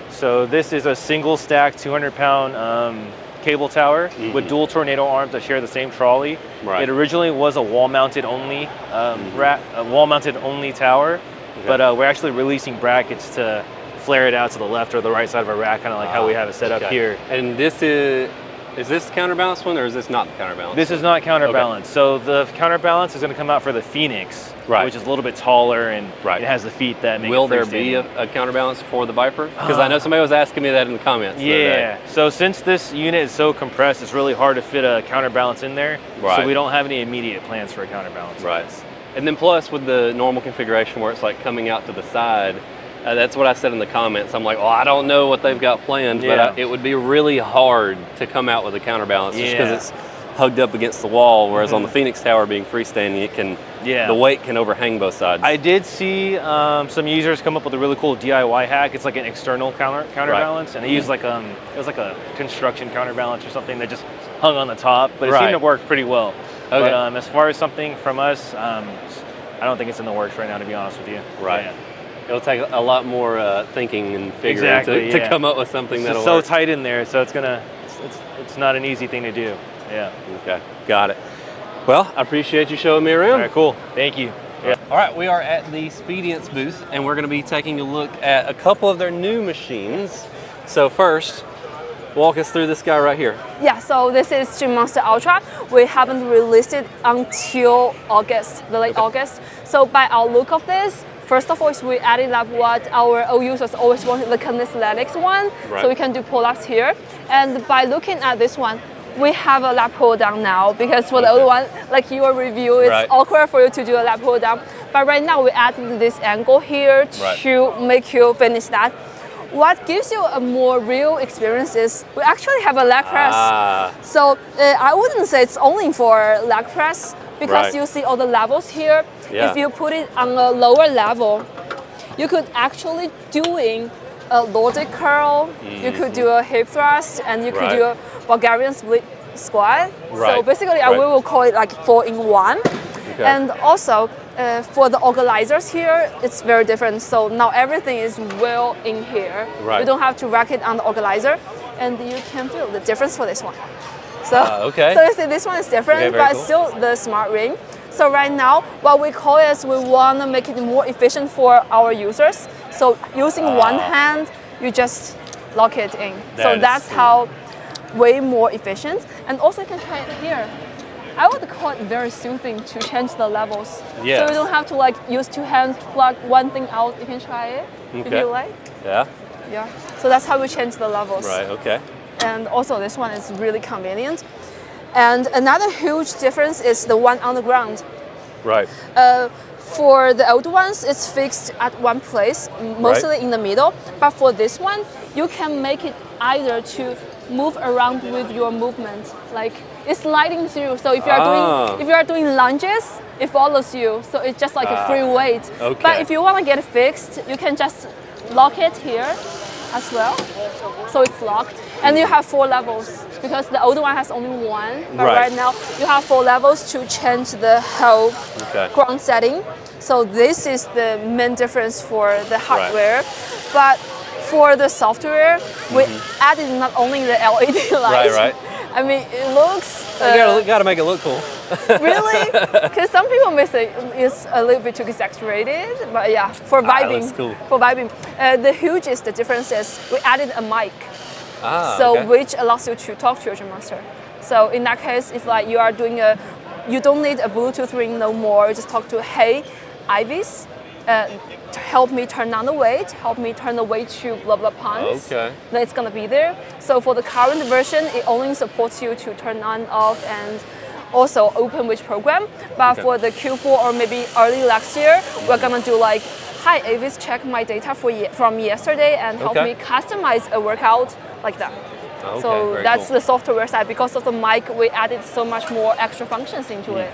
So this is a single stack 200-pound cable tower with dual tornado arms that share the same trolley. It originally was a wall-mounted only wall-mounted only tower, but we're actually releasing brackets to flare it out to the left or the right side of a rack, kind of like how we have it set up here. And this is this counterbalance one, or is this not the counterbalance? This is not counterbalance. So the counterbalance is going to come out for the Phoenix, which is a little bit taller and it has the feet that make Will it there be a counterbalance for the Viper? Because I know somebody was asking me that in the comments. Yeah. So since this unit is so compressed, it's really hard to fit a counterbalance in there. So we don't have any immediate plans for a counterbalance. And then plus with the normal configuration where it's like coming out to the side, that's what I said in the comments. I'm like, well, I don't know what they've got planned, but it would be really hard to come out with a counterbalance just because it's hugged up against the wall, whereas on the Phoenix Tower being freestanding, it can the weight can overhang both sides. I did see some users come up with a really cool DIY hack. It's like an external counterbalance, and they used like it was like a construction counterbalance or something that just hung on the top, but it seemed to work pretty well. But as far as something from us, I don't think it's in the works right now, to be honest with you. It'll take a lot more thinking and figuring to come up with something that'll so work. tight in there, so it's not an easy thing to do. Okay, got it. Well, I appreciate you showing me around. All right, cool. Thank you. All right, we are at the SPEEDIANCE booth, and we're going to be taking a look at a couple of their new machines. So first, walk us through this guy right here. Yeah, so this is Gym Monster Ultra. We haven't released it until August, the late August. So by our look of this, first of all, we added up what our old users always wanted, the kinesthetics one. So we can do pull-ups here. And by looking at this one, we have a lat pull down now, because for the old one, like your review, it's awkward for you to do a lat pull down. But right now we added this angle here to make you finish that. What gives you a more real experience is we actually have a leg press. So I wouldn't say it's only for leg press, because you see all the levels here. If you put it on a lower level, you could actually doing a Nordic curl, you could do a hip thrust, and you could do a Bulgarian split squat. So basically, we will call it like 4-in-1. And also, for the organizers here, it's very different. So now everything is well in here. You don't have to rack it on the organizer, and you can feel the difference for this one. So, so you see this one is different, but it's still the smart ring. So right now, what we call is we want to make it more efficient for our users. So using one hand, you just lock it in. So that's how way more efficient. And also you can try it here. I would call it very soothing to change the levels. So you don't have to like use two hands to plug one thing out. You can try it if you like. Yeah. So that's how we change the levels. And also this one is really convenient. And another huge difference is the one on the ground. For the old ones, it's fixed at one place, mostly in the middle. But for this one, you can make it either to move around with your movement. Like it's sliding through. So if you are doing lunges, it follows you. So it's just like a free weight. But if you want to get it fixed, you can just lock it here as well. So it's locked. And you have 4 levels, because the older one has only 1. But right now you have 4 levels to change the whole ground setting. So this is the main difference for the hardware. But for the software, we added not only the LED light. I mean, it looks... you gotta make it look cool. Really? Because some people may say it's a little bit too exaggerated, but yeah, for vibing. For vibing. The hugest difference is we added a mic. Which allows you to talk to your gym master. So in that case, if like you are doing you don't need a Bluetooth ring no more. You just talk to, hey, Ivis, to help me turn on the weight, help me turn the weight to blah blah pounds. Then it's gonna be there. So for the current version, it only supports you to turn on, off, and also open which program. But for the Q4 or maybe early next year, we're gonna do like, hi Avis, check my data from yesterday and help me customize a workout like that. So that's the software side. Because of the mic, we added so much more extra functions into it.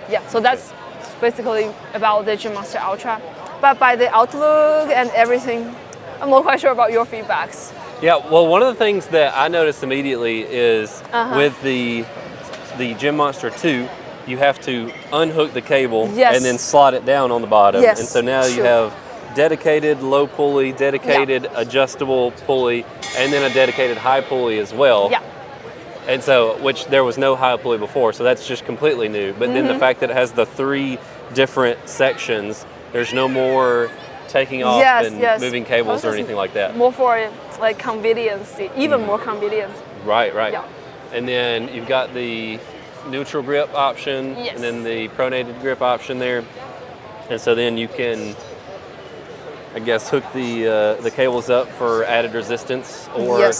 Yeah, so that's basically about the Gym Monster Ultra. But by the outlook and everything, I'm not quite sure about your feedbacks. Yeah, well, one of the things that I noticed immediately is with the Gym Monster 2, you have to unhook the cable and then slot it down on the bottom. Yes, and so now you have dedicated low pulley, dedicated adjustable pulley, and then a dedicated high pulley as well. Yeah. And so, which there was no high pulley before, so that's just completely new. But then the fact that it has the 3 different sections, there's no more taking off and moving cables or anything like that. More for like convenience, even more convenient. Right, right. Yeah. And then you've got the neutral grip option and then the pronated grip option there. And so then you can, I guess, hook the cables up for added resistance or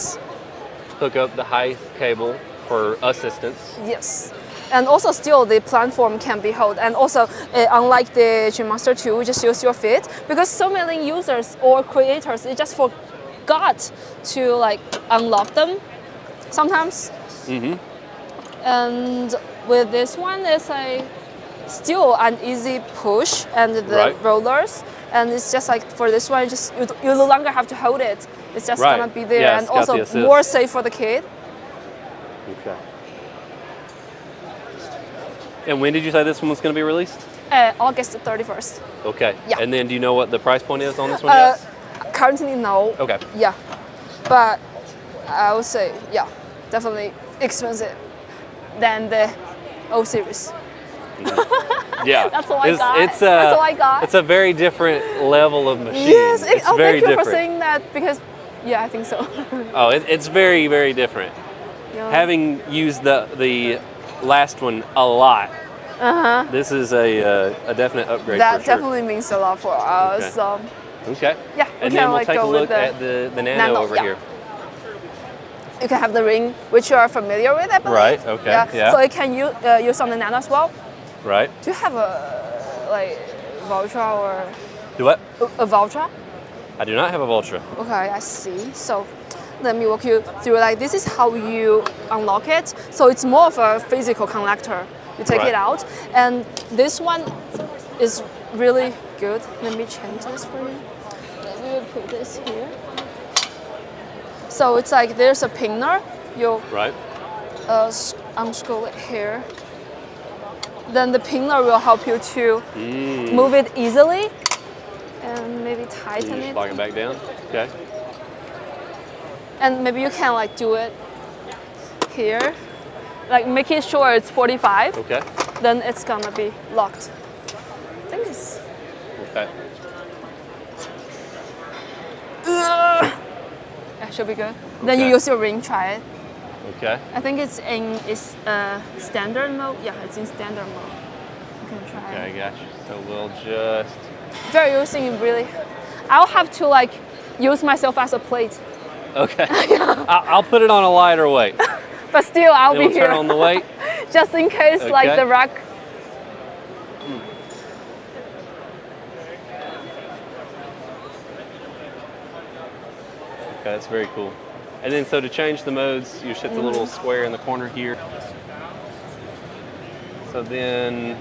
hook up the high cable for assistance. Yes. And also still the platform can be held. And also, unlike the Gym Monster 2, just use your feet because so many users or creators, they just forgot to like unlock them sometimes. And with this one, it's like still an easy push and the rollers. And it's just like for this one, just you no longer have to hold it. It's just gonna be there and also more safe for the kid. Okay. And when did you say this one was going to be released? August 31st. Okay. Yeah. And then do you know what the price point is on this one yet? Currently, no. Okay. Yeah. But I would say, yeah, definitely expensive than the O series. Yeah. That's all I got. That's all I got. It's a very different level of machine. Yes, it's thank very you different. for saying that because, yeah, I think so. Oh, it's very, very different. Yeah. Having used the last one a lot, this is a definite upgrade. That for sure. definitely means a lot for us. Okay. Yeah, and then we'll take a look at the Nano over here. You can have the ring, which you are familiar with, I believe. Right. Okay. Yeah. So you can use on the Nano as well. Right. Do you have a like Vultra or? Do what? A Vultra? I do not have a Vultra. Okay, I see. So let me walk you through. Like this is how you unlock it. So it's more of a physical connector. You take it out, and this one is really good. Let me change this for you. Let me put this here. So it's like there's a pinner. You unscrew it here. Then the pinner will help you to move it easily and maybe tighten it. Lock it back down. Okay. And maybe you can like do it here, like making sure it's 45. Okay. Then it's gonna be locked. I think it's. Okay. That should be good. Then you use your ring, try it. Okay. I think it's in standard mode. Yeah, it's in standard mode. You can try it. Okay, I got you. So we'll just. If you're using it really, I'll have to like use myself as a plate. Okay. I'll put it on a lighter weight. But still, I'll Then be we'll here. turn on the weight. Just in case, like the rack. Okay, that's very cool. And then so to change the modes, you just hit the little square in the corner here. So then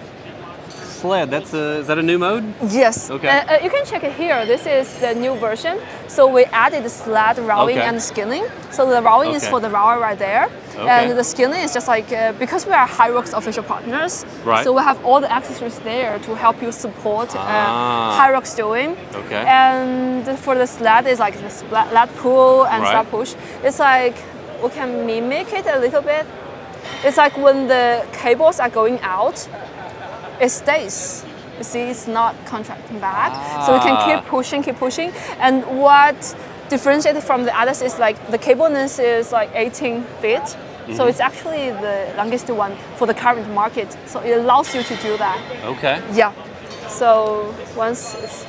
sled, is that a new mode? Yes. Okay. You can check it here. This is the new version. So we added the sled rowing and skinning. So the rowing is for the rower right there. And the skinning is just like, because we are HYROX official partners, so we have all the accessories there to help you support HYROX doing. Okay. And for the sled, it's like the sled pull and sled push. It's like, we can mimic it a little bit. It's like when the cables are going out, it stays. You see, it's not contracting back. So we can keep pushing. And what differentiated from the others is like the cable length is like 18 feet. So it's actually the longest one for the current market. So it allows you to do that. Okay. Yeah. So once it's...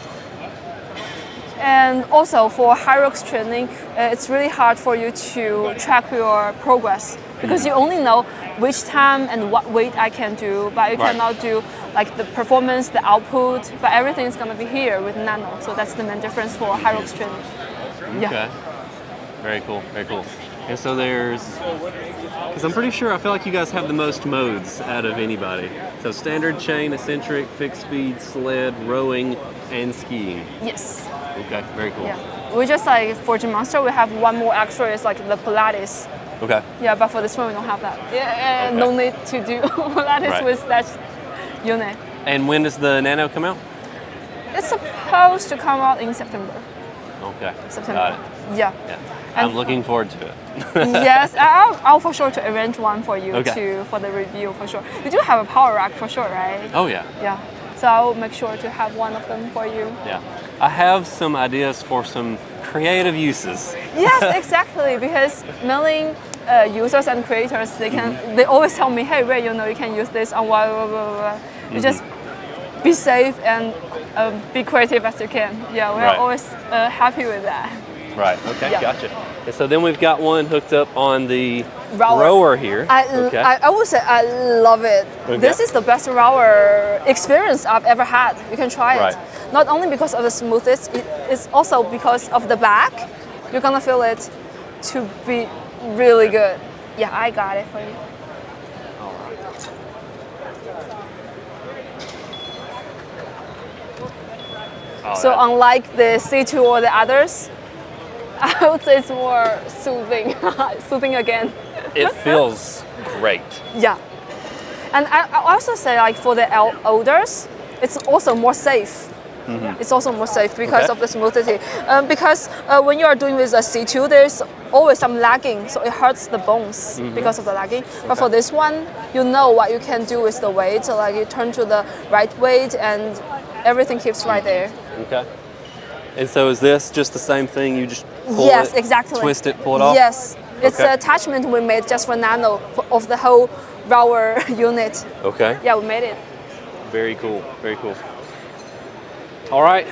And also for HYROX training, it's really hard for you to track your progress because you only know which time and what weight I can do, but you cannot do like the performance, the output, but everything is going to be here with Nano. So that's the main difference for HYROX training. Okay. Very cool, very cool. And so because I'm pretty sure I feel like you guys have the most modes out of anybody. So standard, chain, eccentric, fixed speed, sled, rowing, and skiing. Yes. Okay, very cool. Yeah, we just like for Gym Monster, we have one more extra. It's like the Pilates. Okay. Yeah, but for this one we don't have that. Yeah, Okay. no need to do Pilates Right. with that unit. And when does the Nano come out? It's supposed to come out in September. Okay. September. Got it. Yeah. Yeah. And I'm looking forward to it. Yes, I'll for sure to arrange one for you Okay. for the review for sure. You do have a power rack for sure, right? Oh yeah. Yeah. So I'll make sure to have one of them for you. Yeah. I have some ideas for some creative uses. Yes, exactly. Because many users and creators, they always tell me, hey Ray, you can use this on blah blah blah blah. You just be safe and be creative as you can. Yeah, we're Right. always happy with that. Right. Okay. Yeah. Gotcha. And so then we've got one hooked up on the Rower. rower here. I would say I love it. Okay. This is the best rower experience I've ever had. You can try it. Right. Not only because of the smoothness, it's also because of the back. You're gonna feel it to be really good. Yeah, I got it for you. So unlike the C2 or the others, I would say it's more soothing, soothing again. It feels great. Yeah. And I also say like for the elders, it's also more safe. It's also more safe because of the smoothity. Because when you are doing with a C2, there's always some lagging, so it hurts the bones because of the lagging. But for this one, you know what you can do with the weight. So like you turn to the right weight and everything keeps right there. Okay. And so is this just the same thing? You just pull Yes, it, exactly. twist it, pull it off? Yes. It's Okay. an attachment we made just for Nano of the whole rower unit. Okay. Yeah, we made it. Very cool. Very cool. All right.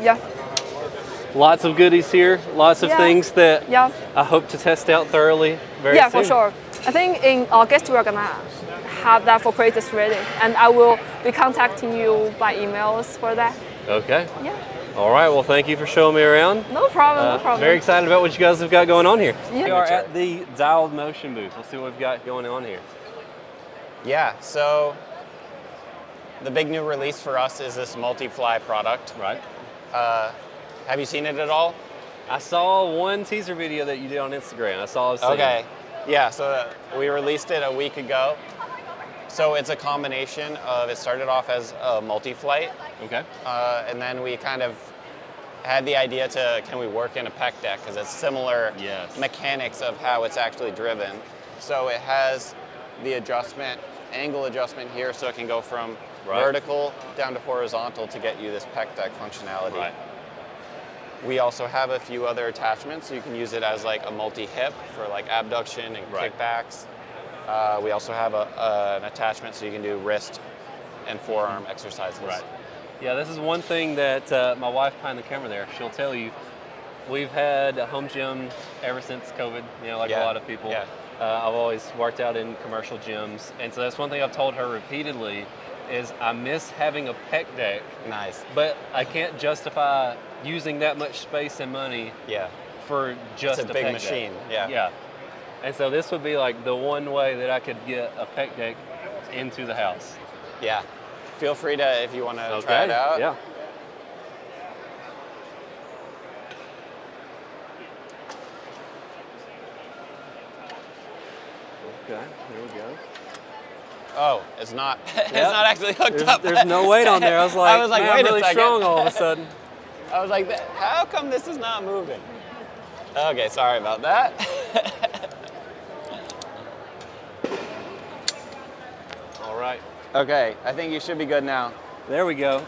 Yeah. Lots of goodies here. Lots of Yeah. things that Yeah. I hope to test out thoroughly very Yeah, soon. for sure. I think in August we're gonna have that for creators ready, and I will be contacting you by emails for that. Okay. Yeah. All right. Well, thank you for showing me around. No problem. No problem. Very excited about what you guys have got going on here. Yeah. We are at the Dialed Motion booth. Let's see what we've got going on here. Yeah, so the big new release for us is this multi-fly product. Right. Have you seen it at all? I saw one teaser video that you did on Instagram. I saw it. Okay. Yeah, so we released it a week ago. So it's a combination of, it started off as a multi-flight. Okay. And then we kind of had the idea to, can we work in a pec deck? Because it's similar mechanics of how it's actually driven. So it has the adjustment, angle adjustment here, so it can go from vertical down to horizontal to get you this pec deck functionality. Right. We also have a few other attachments, so you can use it as like a multi-hip for like abduction and kickbacks. We also have an attachment so you can do wrist and forearm exercises. Right. Yeah, this is one thing that my wife behind the camera there, she'll tell you. We've had a home gym ever since COVID, like a lot of people. Yeah. I've always worked out in commercial gyms, and so that's one thing I've told her repeatedly is I miss having a pec deck. Nice. But I can't justify using that much space and money for just it's a big pec machine. Deck. Yeah. And so this would be like the one way that I could get a pec deck into the house. Yeah. Feel free to, if you want to try it out. Yeah. Okay, here we go. Oh, it's not. It's not actually hooked up. There's no weight on there. I was like, man, wait I'm a really second. strong all of a sudden. I was like, how come this is not moving? Okay, sorry about that. All right. Okay, I think you should be good now. There we go.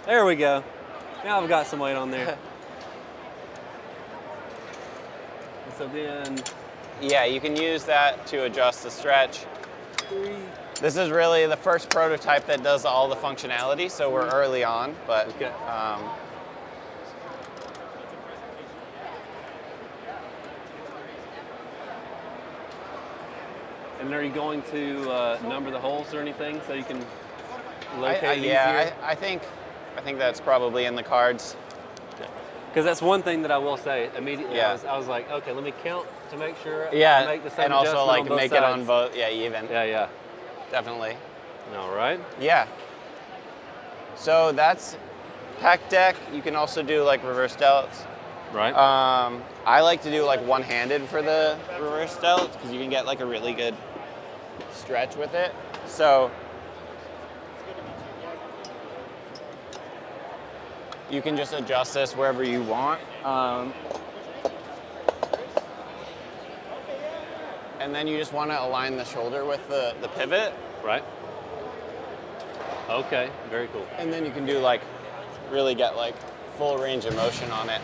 There we go. Now I've got some weight on there. And so then... Yeah, you can use that to adjust the stretch. This is really the first prototype that does all the functionality, so we're early on, but And are you going to number the holes or anything so you can locate it easier? Yeah, I think that's probably in the cards. Because that's one thing that I will say immediately. I was like, okay, let me count to make sure I make the same and also adjustment like on both make sides. it on both. Yeah, even. Yeah. Definitely. All right. Yeah. So that's pec deck, you can also do like reverse delts. Right. I like to do like one-handed for the reverse delts because you can get like a really good stretch with it. So you can just adjust this wherever you want. And then you just want to align the shoulder with the pivot. Right. Okay, very cool. And then you can do like, really get like full range of motion on it.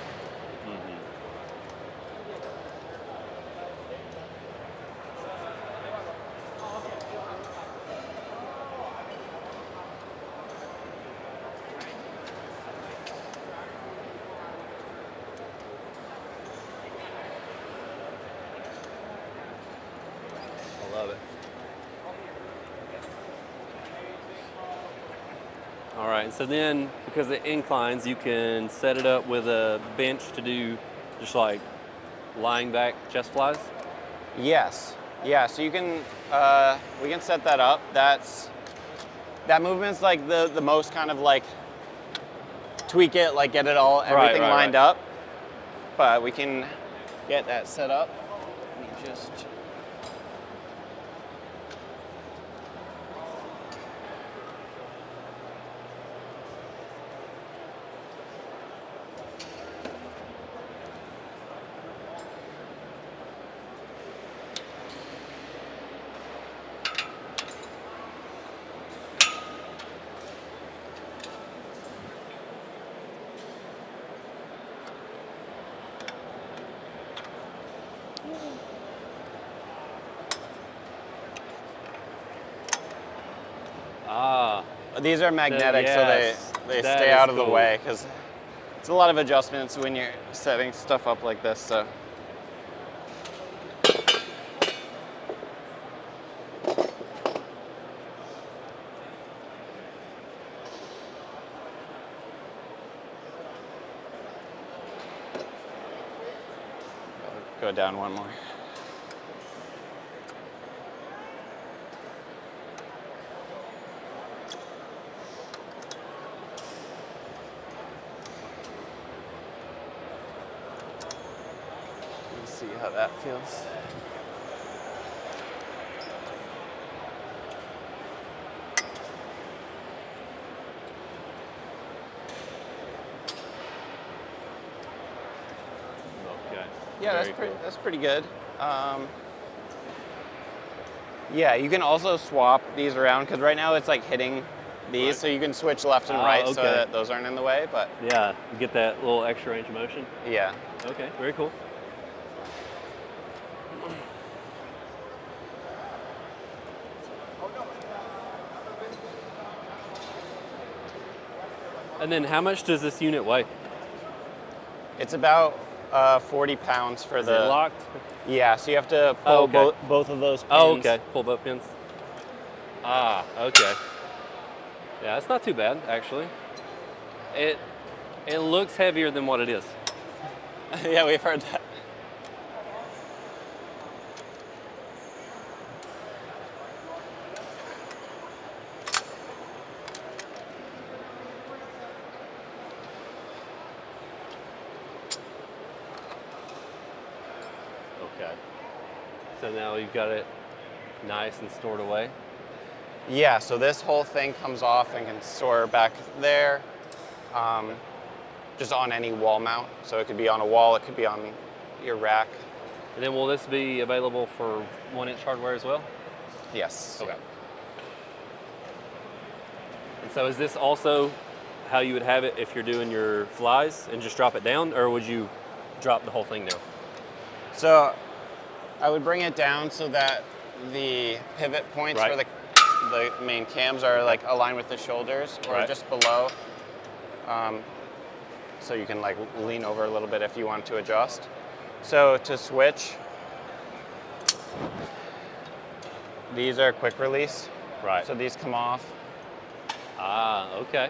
I love it. All right, so then because it inclines, you can set it up with a bench to do just like lying back chest flies? Yes. Yeah, so you can, we can set that up. That movement's like the most kind of like tweak it, like get it all, everything lined up. But we can get that set up. Let me just. These are magnetic, so they stay out of the way because it's a lot of adjustments when you're setting stuff up like this. So. Go down one more. See how that feels. Okay. Yeah, that's pretty good. Yeah, you can also swap these around because right now it's like hitting these, so you can switch left and right so that those aren't in the way. But yeah, you get that little extra range of motion. Yeah. Okay, very cool. And then how much does this unit weigh? It's about 40 pounds for Is it locked? Yeah, so you have to pull both of those pins. Oh, okay. Pull both pins. Ah, okay. Yeah, it's not too bad, actually. It looks heavier than what it is. Yeah, we've heard that. Okay. So now you've got it nice and stored away. Yeah, so this whole thing comes off and can store back there, just on any wall mount. So it could be on a wall, it could be on your rack. And then will this be available for 1-inch hardware as well? Yes. Okay. And so is this also how you would have it if you're doing your flies and just drop it down, or would you drop the whole thing down? So I would bring it down so that the pivot points for the main cams are like aligned with the shoulders or just below. So you can like lean over a little bit if you want to adjust. So to switch, these are quick release. Right. So these come off. Ah, okay.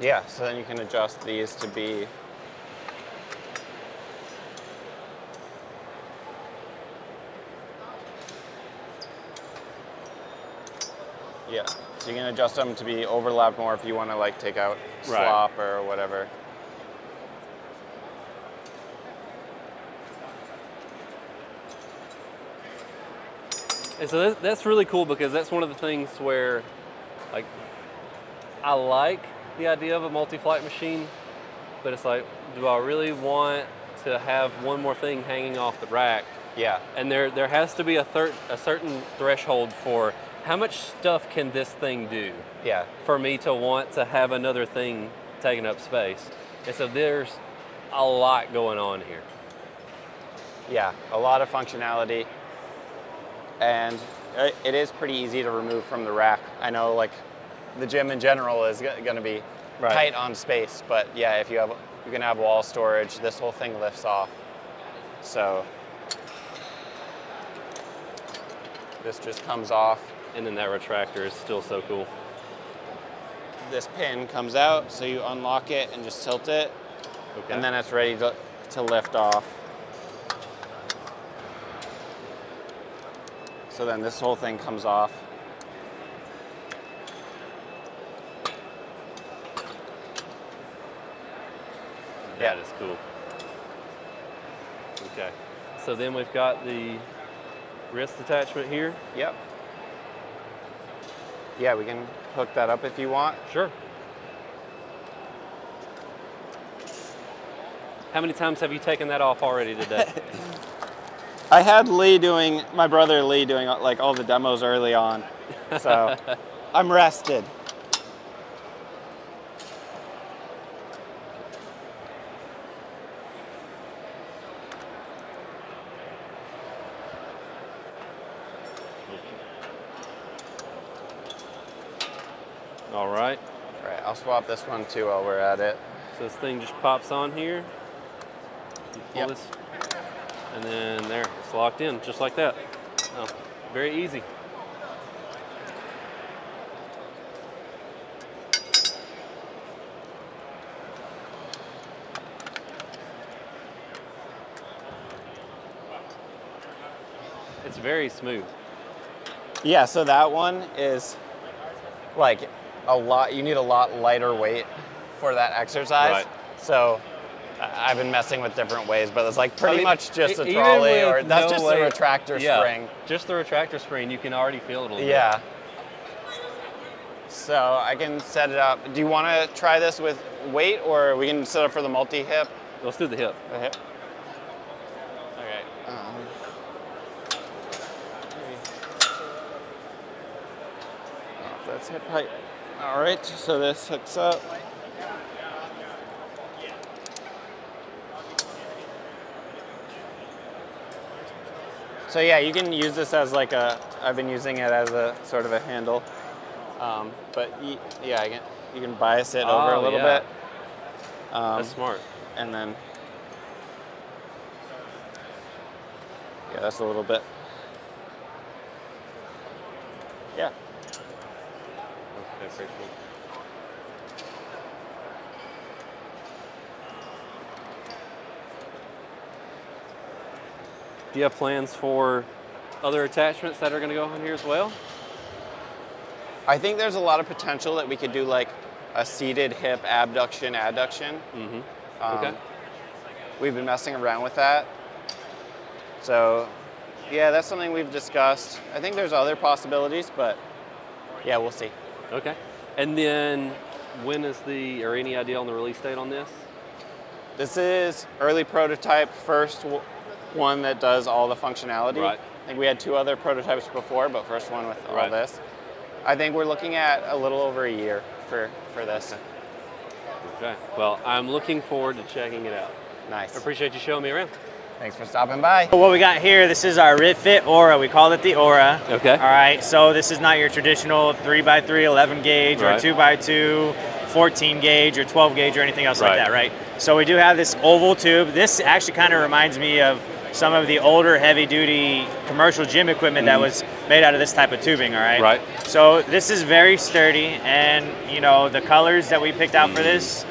Yeah, so then you can adjust these to be yeah. So you can adjust them to be overlapped more if you want to like take out slop or whatever. And so that's really cool because that's one of the things where, like, I like the idea of a multi-flight machine, but it's like, do I really want to have one more thing hanging off the rack? Yeah. And there has to be a certain threshold for how much stuff can this thing do? Yeah. For me to want to have another thing taking up space. And so there's a lot going on here. Yeah, a lot of functionality. And it is pretty easy to remove from the rack. I know like the gym in general is going to be tight on space, but yeah, if you can have wall storage, this whole thing lifts off. So this just comes off. And then that retractor is still so cool. This pin comes out, so you unlock it and just tilt it, and then it's ready to lift off. So then this whole thing comes off. That is cool. Okay. So then we've got the wrist attachment here. Yep. Yeah, we can hook that up if you want. Sure. How many times have you taken that off already today? I had my brother Lee doing like all the demos early on, so I'm rested. All right. All right, I'll swap this one too while we're at it. So this thing just pops on here. You pull this, and then there, it's locked in, just like that. Oh, very easy. It's very smooth. Yeah, so that one is like you need a lot lighter weight for that exercise. Right. So I've been messing with different ways, but it's like pretty much just a trolley, or that's just the retractor spring. Just the retractor spring, you can already feel it a little bit. Yeah. So I can set it up. Do you want to try this with weight, or we can set up for the multi-hip? Let's do the hip. The hip? Okay. That's hip height. All right, so this hooks up. So yeah, you can use this as like I've been using it as a sort of a handle. But yeah, you can bias it over a little bit. That's smart. And then, yeah, that's a little bit. Yeah. Okay, very cool. Do you have plans for other attachments that are going to go on here as well? I think there's a lot of potential that we could do like a seated hip abduction, adduction. Mm-hmm. Okay. We've been messing around with that. So yeah, that's something we've discussed. I think there's other possibilities, but yeah, we'll see. Okay. And then when is or any idea on the release date on this? This is early prototype, first one that does all the functionality. Right. I think we had 2 other prototypes before, but first one with all this. I think we're looking at a little over a year for this. Okay. Well, I'm looking forward to checking it out. Nice. I appreciate you showing me around. Thanks for stopping by. What we got here, this is our RITFIT Aura. We call it the Aura. Okay. All right, so this is not your traditional 3x3 11 gauge or 2x2 14 gauge or 12 gauge or anything else like that, right? So we do have this oval tube. This actually kind of reminds me of some of the older heavy-duty commercial gym equipment that was made out of this type of tubing, all right? Right. So this is very sturdy, and you know, the colors that we picked out for this,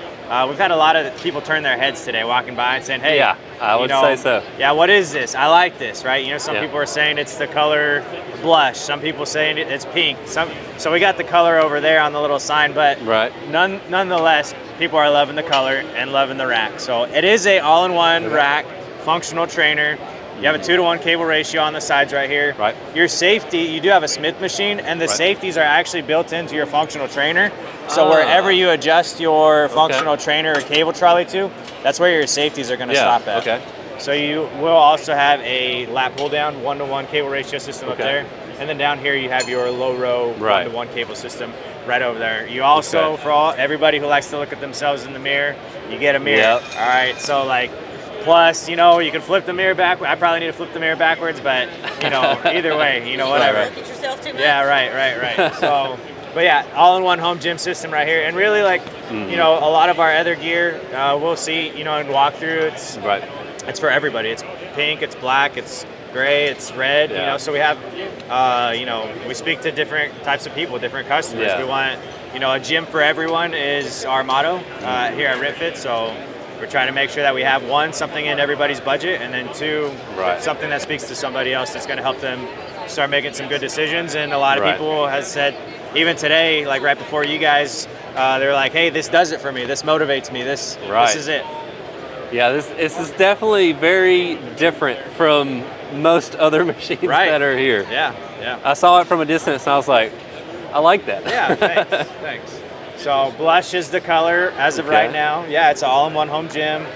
we've had a lot of people turn their heads today walking by and saying, hey, yeah, I would say so. Yeah, what is this? I like this, right? You know, some people are saying it's the color blush. Some people saying it's pink. So we got the color over there on the little sign, but nonetheless, people are loving the color and loving the rack. So it is a all-in-one rack, functional trainer. You have a 2-to-1 cable ratio on the sides right here. Right. Your safety, you do have a Smith machine, and the safeties are actually built into your functional trainer. So wherever you adjust your functional trainer or cable trolley to, that's where your safeties are going to stop at. Okay. So you will also have a lap pull down 1-to-1 cable ratio system up there. And then down here you have your low row 1-to-1 cable system right over there. You also, for everybody who likes to look at themselves in the mirror, you get a mirror. Yep. All right, so like, plus, you know, you can flip the mirror backwards. I probably need to flip the mirror backwards, but, you know, either way, you know, whatever. Look at yourself too much. Yeah, right. So, but yeah, all-in-one home gym system right here. And really, like, you know, a lot of our other gear, we'll see, you know, in walkthrough, it's for everybody. It's pink, it's black, it's gray, it's red, you know, so we have, you know, we speak to different types of people, different customers. We want, you know, a gym for everyone is our motto here at RITFIT, so we're trying to make sure that we have, one, something in everybody's budget, and then two, something that speaks to somebody else that's going to help them start making some good decisions. And a lot of people has said, even today, like right before you guys, they're like, hey, this does it for me, this motivates me, this is it. Yeah, this is definitely very different from most other machines that are here. Yeah. I saw it from a distance and I was like, I like that. Yeah, thanks. So blush is the color as of right now. Yeah, it's an all-in-one home gym.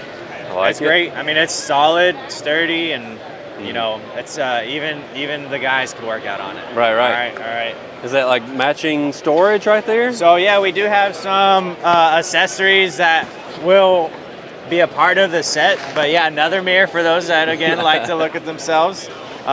It's great. I mean, it's solid, sturdy, and you know, it's even the guys can work out on it. Right. All right. Is that like matching storage right there? So yeah, we do have some accessories that will be a part of the set, but yeah, another mirror for those that again like to look at themselves.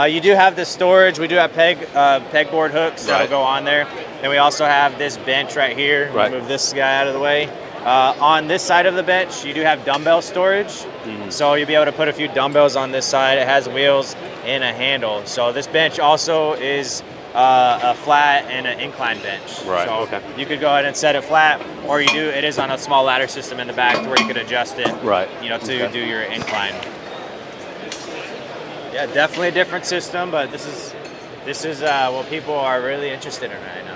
You do have the storage. We do have pegboard hooks that'll go on there. And we also have this bench right here. Move this guy out of the way. On this side of the bench, you do have dumbbell storage. So you'll be able to put a few dumbbells on this side. It has wheels and a handle. So this bench also is a flat and an incline bench. So you could go ahead and set it flat, or it is on a small ladder system in the back to where you could adjust it, you know, to do your incline. Yeah, definitely a different system, but this is what people are really interested in right now.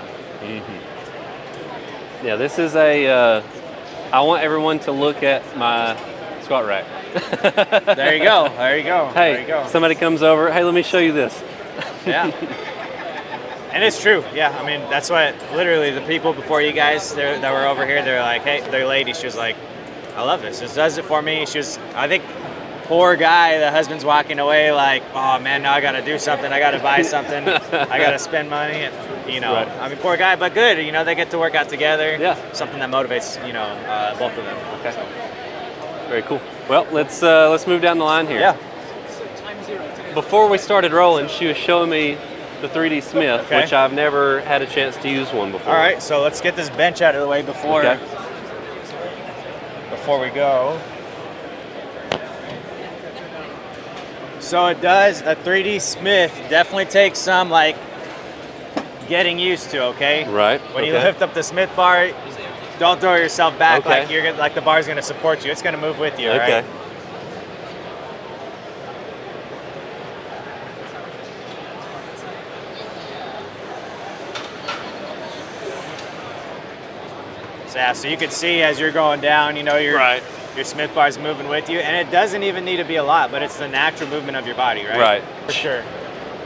Yeah, this is I want everyone to look at my squat rack. There you go. Hey, there you go. Somebody comes over, hey, let me show you this. Yeah. And it's true. Yeah, I mean, that's what literally the people before you guys that were over here, they're like, hey, their lady, she was like, I love this. This does it for me. She was, I think, poor guy, the husband's walking away like, oh man, now I got to do something. I got to buy something. I got to spend money. And, you know, I mean, poor guy, but good. You know, they get to work out together. Yeah. Something that motivates, you know, both of them. Okay. So. Very cool. Well, let's move down the line here. Yeah. Before we started rolling, she was showing me the 3D Smith, which I've never had a chance to use one before. All right, so let's get this bench out of the way before we go. So it does, a 3D Smith definitely takes some like getting used to, okay? Right. When you lift up the Smith bar, don't throw yourself back like you're gonna, like the bar's gonna support you. It's gonna move with you, right? So yeah, so you can see as you're going down, you know, your Smith bar's moving with you, and it doesn't even need to be a lot, but it's the natural movement of your body, right? Right. For sure.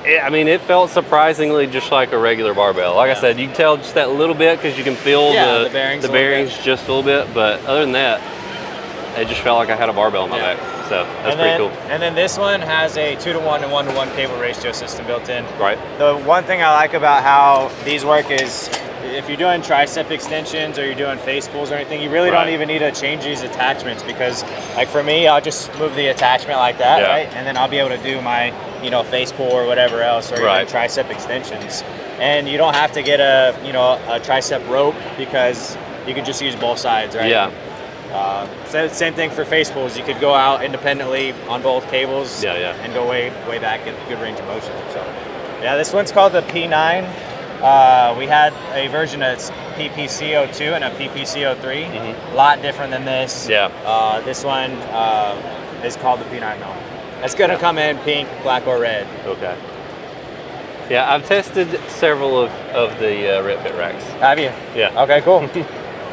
I mean, it felt surprisingly just like a regular barbell. Like I said, you can tell just that little bit because you can feel the bearings just a little bit, but other than that, it just felt like I had a barbell on my back. So that's pretty cool. And then this one has a 2-to-1 and 1-to-1 cable ratio system built in. Right. The one thing I like about how these work is if you're doing tricep extensions or you're doing face pulls or anything, you really don't even need to change these attachments because, like for me, I'll just move the attachment like that, right? And then I'll be able to do my, you know, face pull or whatever else, or even tricep extensions. And you don't have to get a, you know, a tricep rope because you can just use both sides, right? Yeah. Same thing for face pulls. You could go out independently on both cables and go way back, get good range of motion. So yeah, this one's called the P9. We had a version that's PPCO2 and a PPCO3. A lot different than this. This one is called the P9 though. It's gonna come in pink, black, or red. Okay. Yeah, I've tested several of the RITFIT racks. Have you? Yeah. Okay, cool.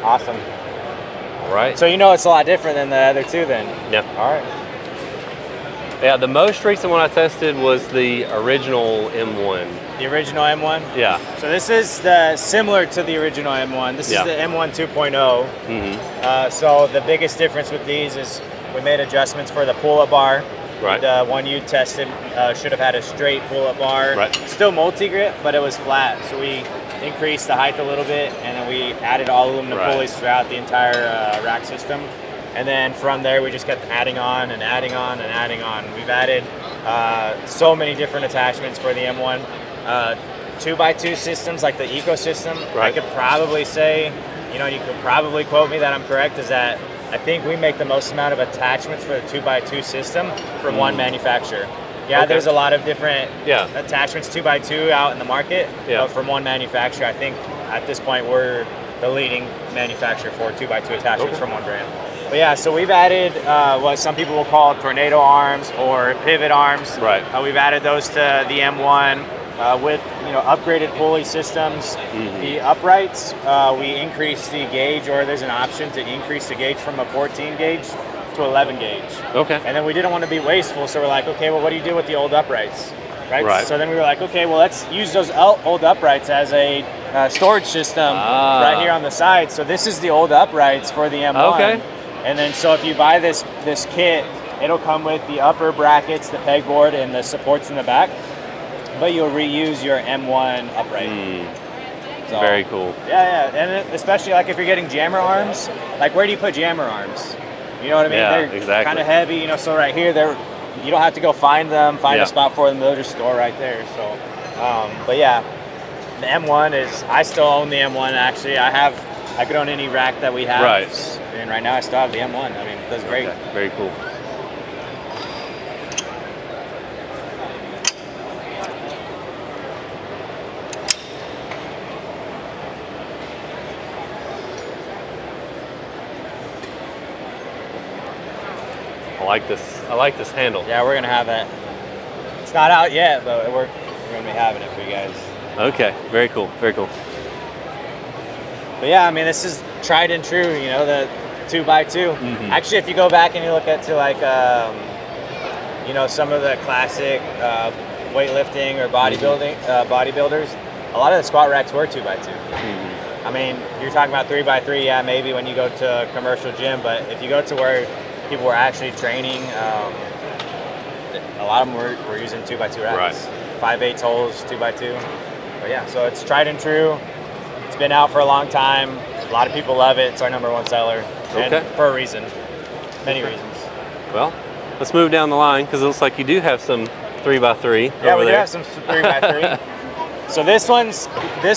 Awesome. All right. So you know it's a lot different than the other two then? Yeah. All right. Yeah, the most recent one I tested was the original M1. The original M1? Yeah. So this is similar to the original M1. This is the M1 2.0. So the biggest difference with these is we made adjustments for the pull-up bar. Right. The one you tested should have had a straight pull-up bar. Right. Still multi-grip, but it was flat. So we increased the height a little bit, and then we added all aluminum pulleys throughout the entire rack system. And then from there, we just kept adding on and adding on and adding on. We've added so many different attachments for the M1. 2x2 systems like the ecosystem, I could probably say, you could probably quote me that I'm correct, is that I think we make the most amount of attachments for the 2x2 system from one manufacturer. Yeah, there's a lot of different attachments 2x2 out in the market, but from one manufacturer, I think at this point we're the leading manufacturer for 2x2 attachments from one brand. But yeah, so we've added what some people will call tornado arms or pivot arms. Right. We've added those to the M1 with upgraded pulley systems. The uprights, we increased the gauge, or there's an option to increase the gauge from a 14 gauge to 11 gauge. Okay. And then we didn't want to be wasteful, so we're like, okay, well, what do you do with the old uprights? Right. So then we were like, okay, well, let's use those old uprights as a storage system right here on the side. So this is the old uprights for the M1. Okay. And then so if you buy this kit, it'll come with the upper brackets, the pegboard, and the supports in the back. But you'll reuse your M1 upright. So, very cool. Yeah, and especially like if you're getting jammer arms, like where do you put jammer arms? You know what I mean? Yeah, They're kind of heavy, so right here, you don't have to go find them, find a spot for them, they'll just store right there. So, but yeah, the M1 I still own the M1 actually. I could own any rack that we have. Right. And right now I still have the M1. I mean, it does great. Okay. Very cool. I like this handle. Yeah, we're gonna have that. It's not out yet, but we're gonna be having it for you guys. Okay, very cool, very cool. But yeah, I mean, this is tried and true, the 2x2. Actually, if you go back and you look at some of the classic weightlifting or bodybuilders, a lot of the squat racks were 2x2. I mean, you're talking about 3x3, yeah, maybe when you go to a commercial gym, but if you go to where people were actually training, a lot of them were using 2x2 racks. 5/8 holes, 2x2. But yeah, so it's tried and true. It's been out for a long time. A lot of people love it. It's our #1 seller. And for a reason. Many reasons. Well, let's move down the line because it looks like you do have some 3x3 Yeah, over we do there. have some 3x3. So this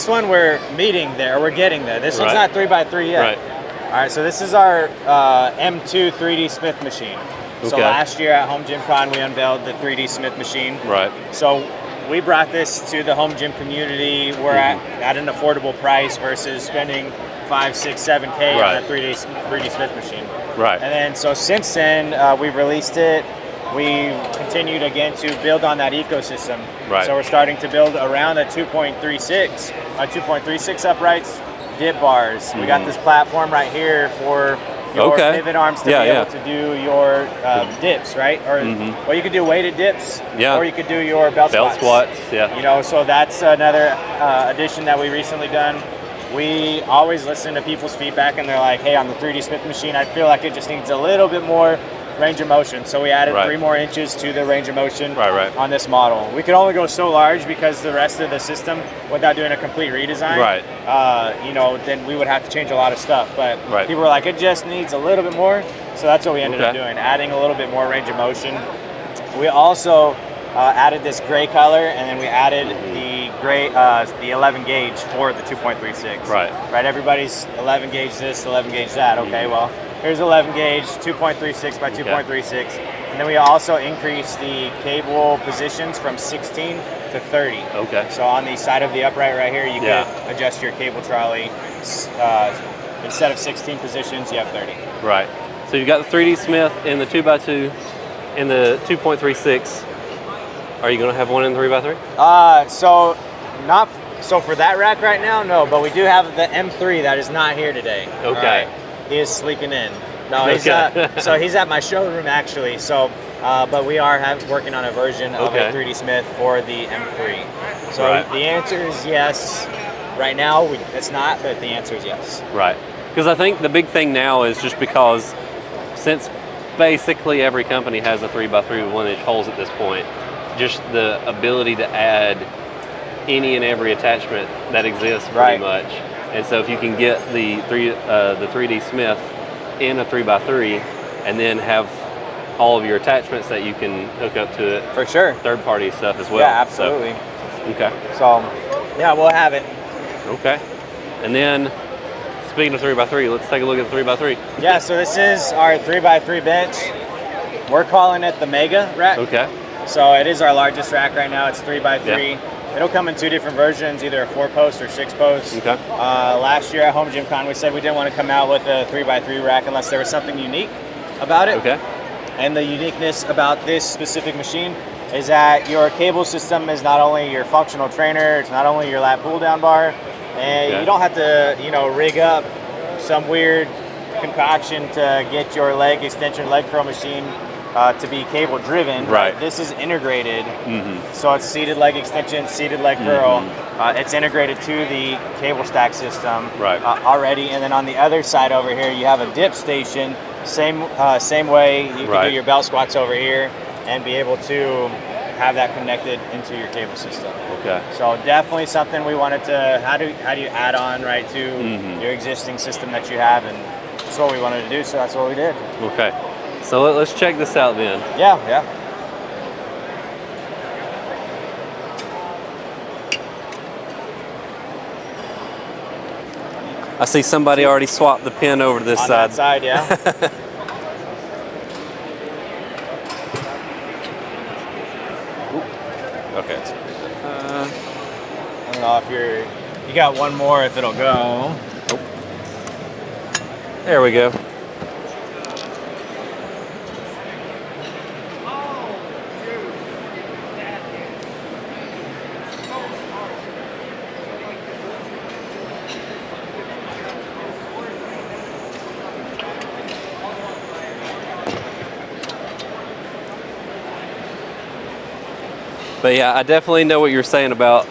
one we're meeting there, or we're getting there. This one's not 3x3 yet. Right. All right, so this is our M2 3D Smith machine. So last year at HomeGymCon, we unveiled the 3D Smith machine. Right. So we brought this to the home gym community. We're at an affordable price versus spending $5, $6, $7K on a 3D Smith machine. Right. And then so since then, we've released it. We continued again to build on that ecosystem. Right. So we're starting to build around a 2.36 uprights, dip bars. We got this platform right here for your pivot arms to be able to do your dips, right? Or well, you could do weighted dips, or you could do your belt squats. So that's another addition that we recently done. We always listen to people's feedback, and they're like, "Hey, on the 3D Smith machine, I feel like it just needs a little bit more range of motion." So we added 3 more inches to the range of motion on this model. We could only go so large because the rest of the system, without doing a complete redesign, then we would have to change a lot of stuff. But people were like, it just needs a little bit more. So that's what we ended up doing, adding a little bit more range of motion. We also added this gray color, and then we added the gray, the 11 gauge for the 2.36. Right. Everybody's 11 gauge this, 11 gauge that. Okay, well, here's 11 gauge, 2.36 by 2.36. And then we also increased the cable positions from 16 to 30. Okay. So on the side of the upright right here, you can adjust your cable trolley. Instead of 16 positions, you have 30. Right. So you've got the 3D Smith in the 2x2, in the 2.36. Are you going to have one in the 3x3? So for that rack right now, no, but we do have the M3 that is not here today. Okay. He is sleeping in. No, he's so he's at my showroom actually. So, but we are working on a version of a 3D Smith for the M3. So the answer is yes. Right now, it's not, but the answer is yes. Right. Because I think the big thing now is just because since basically every company has a 3x3 with 1-inch holes at this point, just the ability to add any and every attachment that exists pretty much. And so if you can get the 3D Smith in a 3x3 and then have all of your attachments that you can hook up to it. For sure. Third-party stuff as well. Yeah, absolutely. So, okay. So, yeah, we'll have it. Okay. And then, speaking of 3x3, let's take a look at the 3x3. Yeah, so this is our 3x3 bench. We're calling it the Mega rack. Okay. So it is our largest rack right now. It's 3x3. Yeah. It'll come in 2 different versions, either a 4-post or 6-post. Okay. Last year at HomeGymCon, we said we didn't want to come out with a 3x3 rack unless there was something unique about it. Okay. And the uniqueness about this specific machine is that your cable system is not only your functional trainer, it's not only your lat pull down bar, and you don't have to, rig up some weird concoction to get your leg extension, leg curl machine to be cable driven. Right. This is integrated, so it's seated leg extension, seated leg curl. It's integrated to the cable stack system already, and then on the other side over here, you have a dip station. Same way you can do your belt squats over here and be able to have that connected into your cable system. Okay. So definitely something we wanted to, how do you add on to your existing system that you have, and that's what we wanted to do, so that's what we did. Okay. So let's check this out then. Yeah. I see somebody already swapped the pin over to this on side. On that side, yeah. Okay. I don't know if you got one more, if it'll go. There we go. But yeah, I definitely know what you're saying about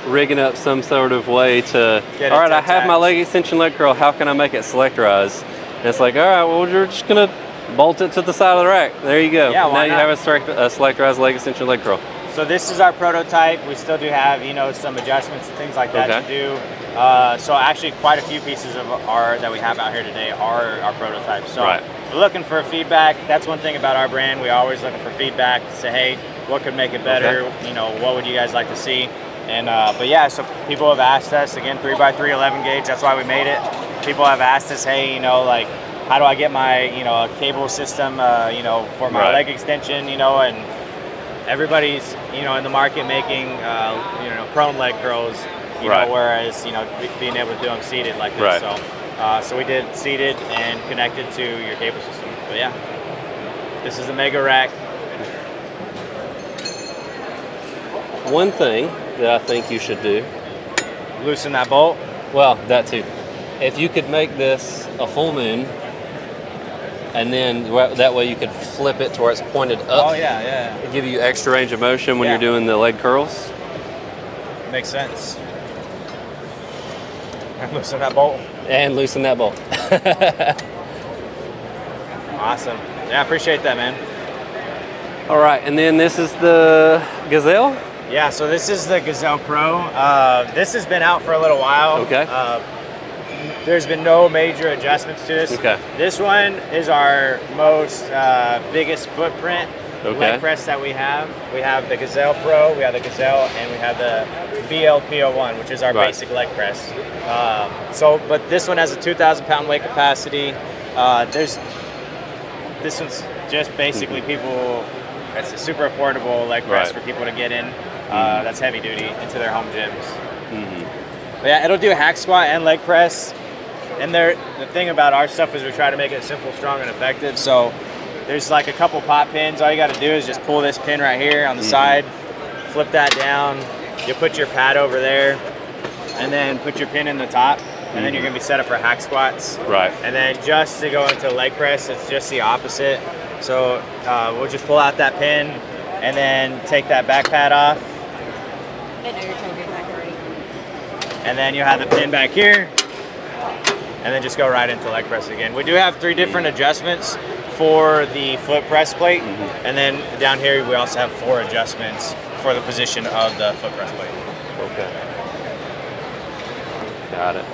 rigging up some sort of way to, all right, I have my leg extension, leg curl, how can I make it selectorized? And it's like, all right, well, you're just gonna bolt it to the side of the rack. There you go. Yeah, now you have a selectorized leg extension, leg curl. So this is our prototype. We still do have, some adjustments and things like that to do. So actually quite a few pieces of that we have out here today are our prototypes. So we're looking for feedback. That's one thing about our brand. We're always looking for feedback to say, hey, what could make it better? What would you guys like to see? And but yeah, so people have asked us, again, 3x3 11 gauge, that's why we made it. People have asked us, hey, like, how do I get my, cable system, for my leg extension, and everybody's, in the market making, prone leg curls, whereas, being able to do them seated like this. So we did seated and connected to your cable system. But yeah, this is the Mega Rack. One thing that I think you should do. Loosen that bolt? Well, that too. If you could make this a full moon, and then that way you could flip it to where it's pointed up. Oh yeah. It'd give you extra range of motion when you're doing the leg curls. Makes sense. And loosen that bolt. And loosen that bolt. Awesome. Yeah, I appreciate that, man. All right, and then this is the Gazelle? Yeah, so this is the Gazelle Pro. This has been out for a little while. Okay. There's been no major adjustments to this. Okay. This one is our most biggest footprint leg press that we have. We have the Gazelle Pro, we have the Gazelle, and we have the VLP01, which is our basic leg press. But this one has a 2,000 pound weight capacity. This one's just basically people. It's a super affordable leg press for people to get in. That's heavy duty into their home gyms. But yeah, it'll do hack squat and leg press. And the thing about our stuff is we try to make it simple, strong, and effective. So there's like a couple pop pins. All you got to do is just pull this pin right here on the side, flip that down. You put your pad over there, and then put your pin in the top. And then you're gonna be set up for hack squats. Right. And then just to go into leg press, it's just the opposite. So we'll just pull out that pin and then take that back pad off. And then you have the pin back here. And then just go right into leg press again. We do have 3 different adjustments for the foot press plate. And then down here, we also have 4 adjustments for the position of the foot press plate. Okay. Got it.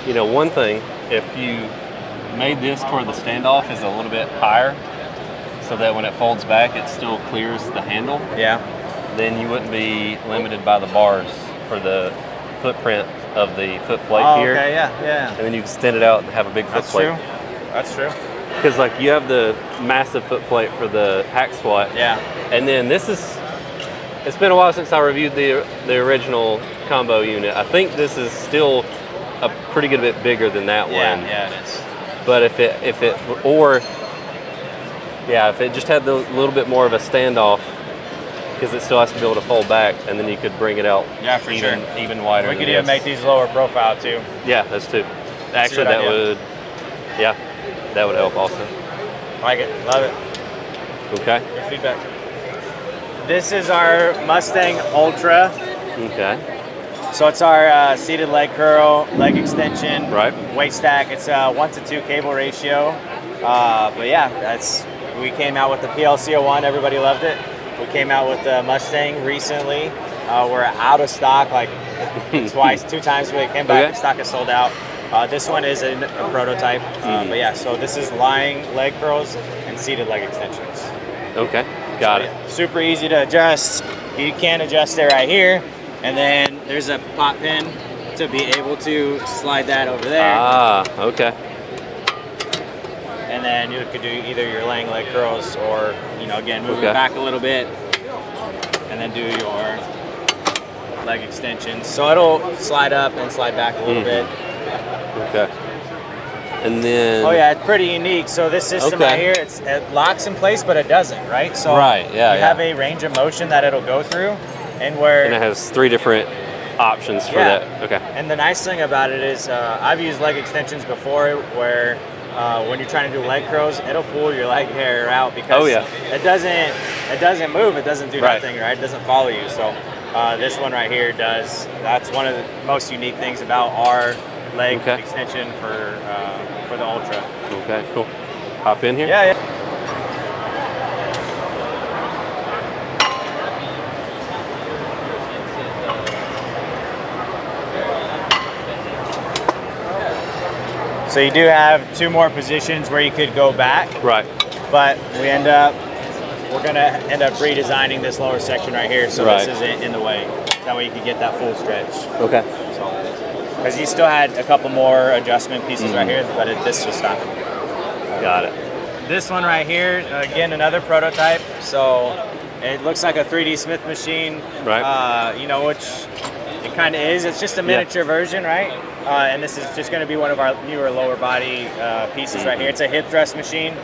You know, one thing, if you made this to where the standoff is a little bit higher, so that when it folds back, it still clears the handle. Yeah. Then you wouldn't be limited by the bars for the footprint of the foot plate here. Okay, yeah. And then you extend it out and have a big foot plate. That's true. Because like you have the massive foot plate for the hack squat. Yeah. And then this is, it's been a while since I reviewed the original combo unit. I think this is still a pretty good bit bigger than that one. Yeah, it is. But if it just had the little bit more of a standoff, because it still has to be able to fold back, and then you could bring it out even wider. We could even make these lower profile too. Yeah, that's too. Actually, that would help also. Like it, love it. Okay. Good feedback. This is our Mustang Ultra. Okay. So it's our seated leg curl, leg extension, right? Weight stack. It's a 1-to-2 cable ratio. But yeah, we came out with the PLC01. Everybody loved it. We came out with the Mustang recently. We're out of stock like 2 times. We came back. The stock is sold out. This one is a prototype. But yeah, so this is lying leg curls and seated leg extensions. Okay, got it. Super easy to adjust. You can adjust it right here. And then there's a pop pin to be able to slide that over there. Okay. And then you could do either your laying leg curls or, again, move it back a little bit and then do your leg extensions. So it'll slide up and slide back a little bit. Okay. And then... Oh yeah, it's pretty unique. So this system right here, it locks in place, but it doesn't, right? So you have a range of motion that it'll go through. And it has 3 different options for that. Okay. And the nice thing about it is I've used leg extensions before where when you're trying to do leg curls, it'll pull your leg hair out because it doesn't move, it doesn't do nothing, right? It doesn't follow you. So this one right here does. That's one of the most unique things about our leg extension for the Ultra. Okay, cool. Hop in here? Yeah. So you do have 2 more positions where you could go back. Right. But we're gonna end up redesigning this lower section right here so this isn't in the way. That way you can get that full stretch. Okay. So, because you still had a couple more adjustment pieces right here, but this was stopping. Got it. This one right here, again, another prototype. So it looks like a 3D Smith machine. Right. Which it kind of is. It's just a miniature version, right? And this is just going to be one of our newer lower body pieces right here. It's a hip thrust machine.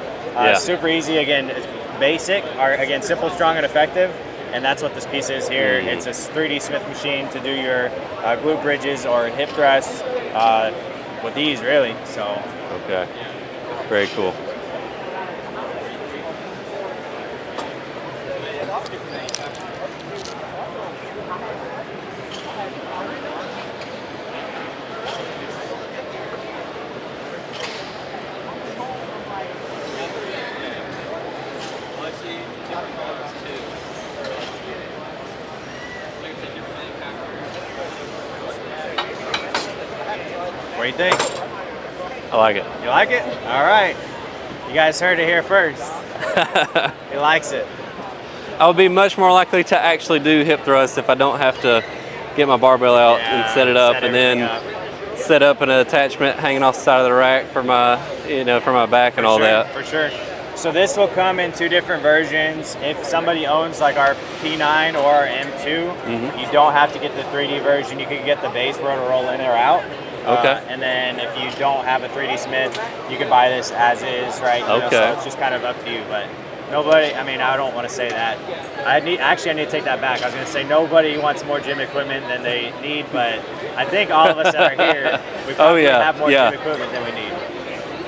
Super easy. Again, it's basic. Again, simple, strong, and effective. And that's what this piece is here. It's a 3D Smith machine to do your glute bridges or hip thrusts with ease, really. So. Okay. Very cool. What do you think? I like it. You like it? All right. You guys heard it here first. He likes it. I would be much more likely to actually do hip thrusts if I don't have to get my barbell out and set it up and then set up an attachment hanging off the side of the rack for my, for my back and all that. For sure. So this will come in 2 different versions. If somebody owns like our P9 or our M2, you don't have to get the 3D version. You can get the base where it'll roll in or out. Okay. And then if you don't have a 3D Smith, you can buy this as is, right? So it's just kind of up to you. But nobody, I mean, I don't want to say that. I need to take that back. I was going to say nobody wants more gym equipment than they need, but I think all of us that are here, we probably have more gym equipment than we need.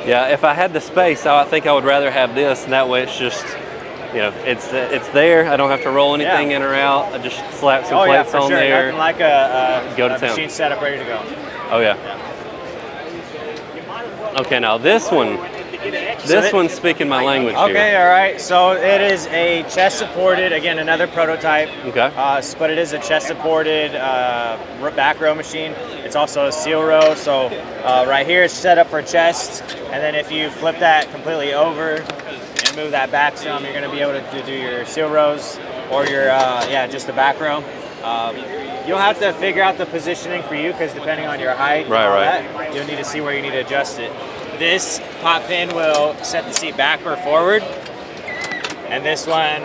Yeah, if I had the space, I think I would rather have this, and that way it's just, it's there. I don't have to roll anything in or out. I just slap some plates on there. Nothing like a machine setup ready to go. Oh yeah. Okay, now this one. This one's speaking my language here. Okay, all right. So it is a chest-supported, again, another prototype. Okay. But it is a chest-supported back row machine. It's also a seal row. So right here it's set up for chest. And then if you flip that completely over and move that back some, you're going to be able to do your seal rows or your, just the back row. You'll have to figure out the positioning for you because depending on your height, you'll need to see where you need to adjust it. This pop pin will set the seat back or forward, and this one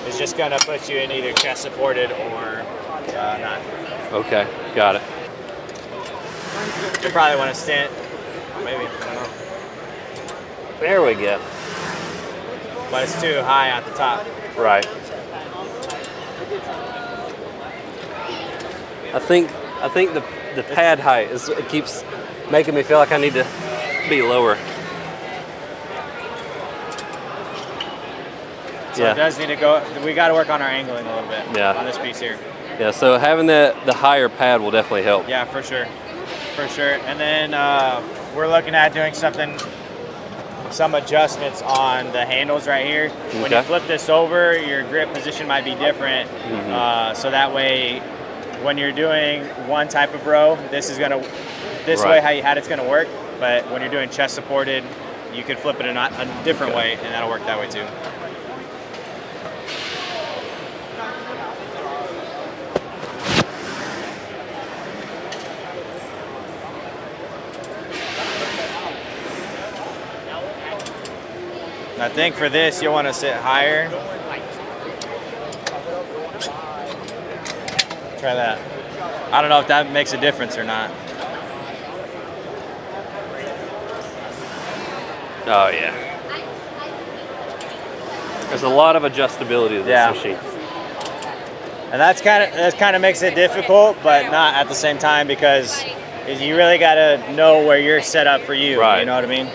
is just going to put you in either chest supported or not. Okay, got it. You probably want to stand, maybe, I don't know. There we go. But it's too high at the top. Right. I think the pad height it keeps making me feel like I need to be lower. So it does need to go. We got to work on our angling a little bit. On this piece here. Yeah. So having the higher pad will definitely help. Yeah, for sure, for sure. And then we're looking at doing some adjustments on the handles right here. When you flip this over, your grip position might be different. So that way, when you're doing one type of row, this way how you had it's gonna work. But when you're doing chest supported, you can flip it in a different way, and that'll work that way too. I think for this, you'll want to sit higher. Try that. I don't know if that makes a difference or not. Oh yeah. There's a lot of adjustability to this machine. And that kind of makes it difficult, but not at the same time because you really got to know where you're set up for you. Right. You know what I mean?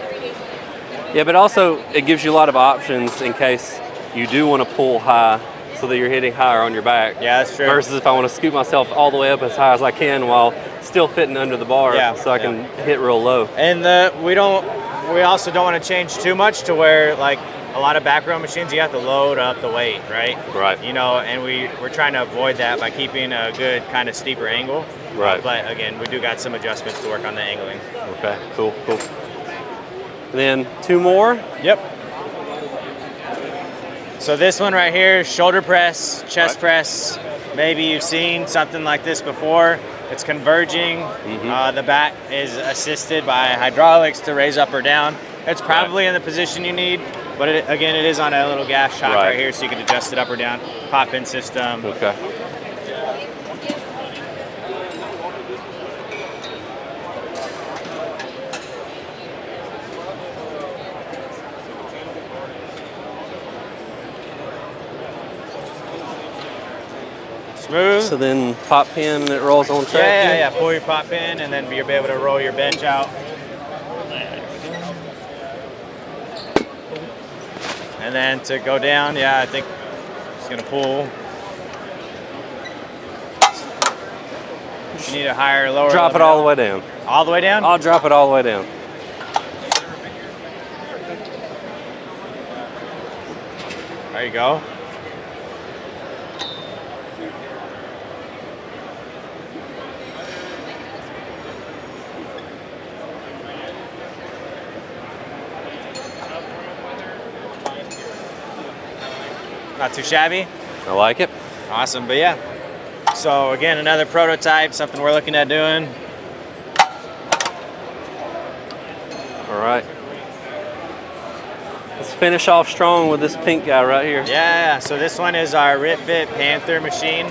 Yeah, but also it gives you a lot of options in case you do want to pull high so that you're hitting higher on your back. Yeah, that's true. Versus if I want to scoop myself all the way up as high as I can while still fitting under the bar so I can hit real low. And we also don't want to change too much to where like a lot of back row machines, you have to load up the weight, right? Right. You know, and we're trying to avoid that by keeping a good kind of steeper angle. Right. But again, we do got some adjustments to work on the angling. Okay, cool. Then 2 more. Yep. So this one right here, shoulder press, chest press. Maybe you've seen something like this before. It's converging. The back is assisted by hydraulics to raise up or down. It's probably in the position you need, but again, it is on a little gas shock right here, so you can adjust it up or down. Pop-in system. Okay. Smooth. So then pop pin and it rolls on track? Yeah. Pull your pop pin and then you'll be able to roll your bench out. And then to go down, I think it's gonna pull. You need a higher or lower? Drop it all the way down. All the way down? I'll drop it all the way down. There you go. Not too shabby. I like it. Awesome, but yeah. So again, another prototype, something we're looking at doing. All right. Let's finish off strong with this pink guy right here. Yeah, so this one is our RITFIT Panther machine.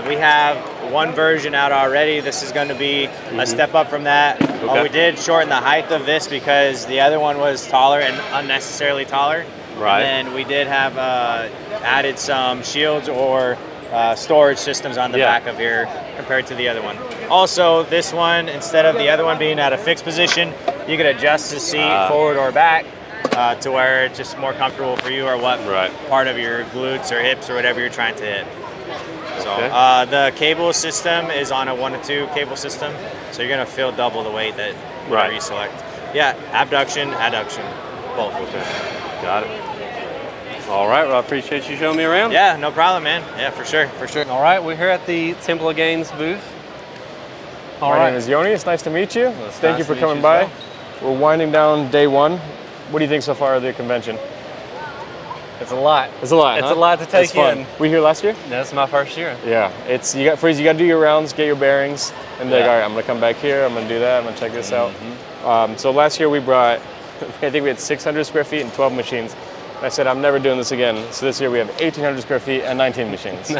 We have one version out already. This is going to be a step up from that. Okay. We did shorten the height of this because the other one was taller and unnecessarily taller. Right. And then we did have added some shields or storage systems on the back of here compared to the other one. Also, this one, instead of the other one being at a fixed position, you can adjust the seat forward or back to where it's just more comfortable for you or what part of your glutes or hips or whatever you're trying to hit. So the cable system is on a 1 to 2 cable system, so you're gonna feel double the weight that whatever you select. Yeah, abduction, adduction, both. Okay, got it. All right, well, I appreciate you showing me around. Yeah, no problem, man. Yeah, for sure, for sure. All right, we're here at the Temple of Gainz booth. My name is Yoni. It's nice to meet you. Thank you for coming by. We're winding down day one. What do you think so far of the convention? It's a lot. It's a lot. It's a lot to take in. Were you here last year? That's my first year. Yeah, it's you got to do your rounds, get your bearings, and be like, all right, I'm gonna come back here. I'm gonna do that. I'm gonna check this out. So last year we brought, I think we had 600 square feet and 12 machines. I said, I'm never doing this again. So this year we have 1,800 square feet and 19 machines.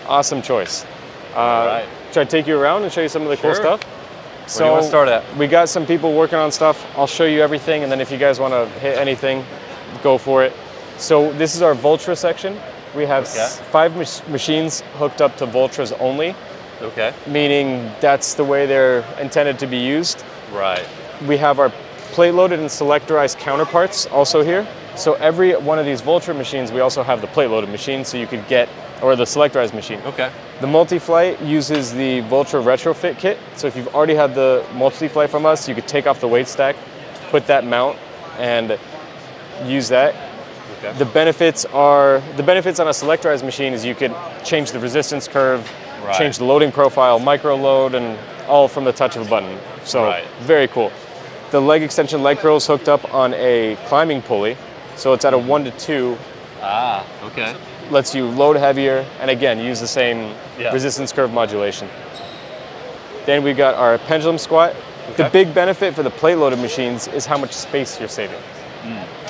Awesome choice. Should I take you around and show you some of the cool stuff? So where do you want to start at? We got some people working on stuff. I'll show you everything, and then if you guys want to hit anything, go for it. So this is our Voltra section. We have 5 machines hooked up to Voltras only. Okay. Meaning that's the way they're intended to be used. Right. We have our plate-loaded and selectorized counterparts also here. So every one of these Voltra machines, we also have the plate-loaded machine, so you could get, or the selectorized machine. Okay. The multi-flight uses the Voltra retrofit kit. So if you've already had the multi-flight from us, you could take off the weight stack, put that mount, and use that. Okay. The benefits on a selectorized machine is you could change the resistance curve, change the loading profile, micro load, and all from the touch of a button. So very cool. The leg extension leg curl is hooked up on a climbing pulley. So it's at a 1 to 2. Okay. Lets you load heavier and again use the same resistance curve modulation. Then we got our pendulum squat. The big benefit for the plate loaded machines is how much space you're saving.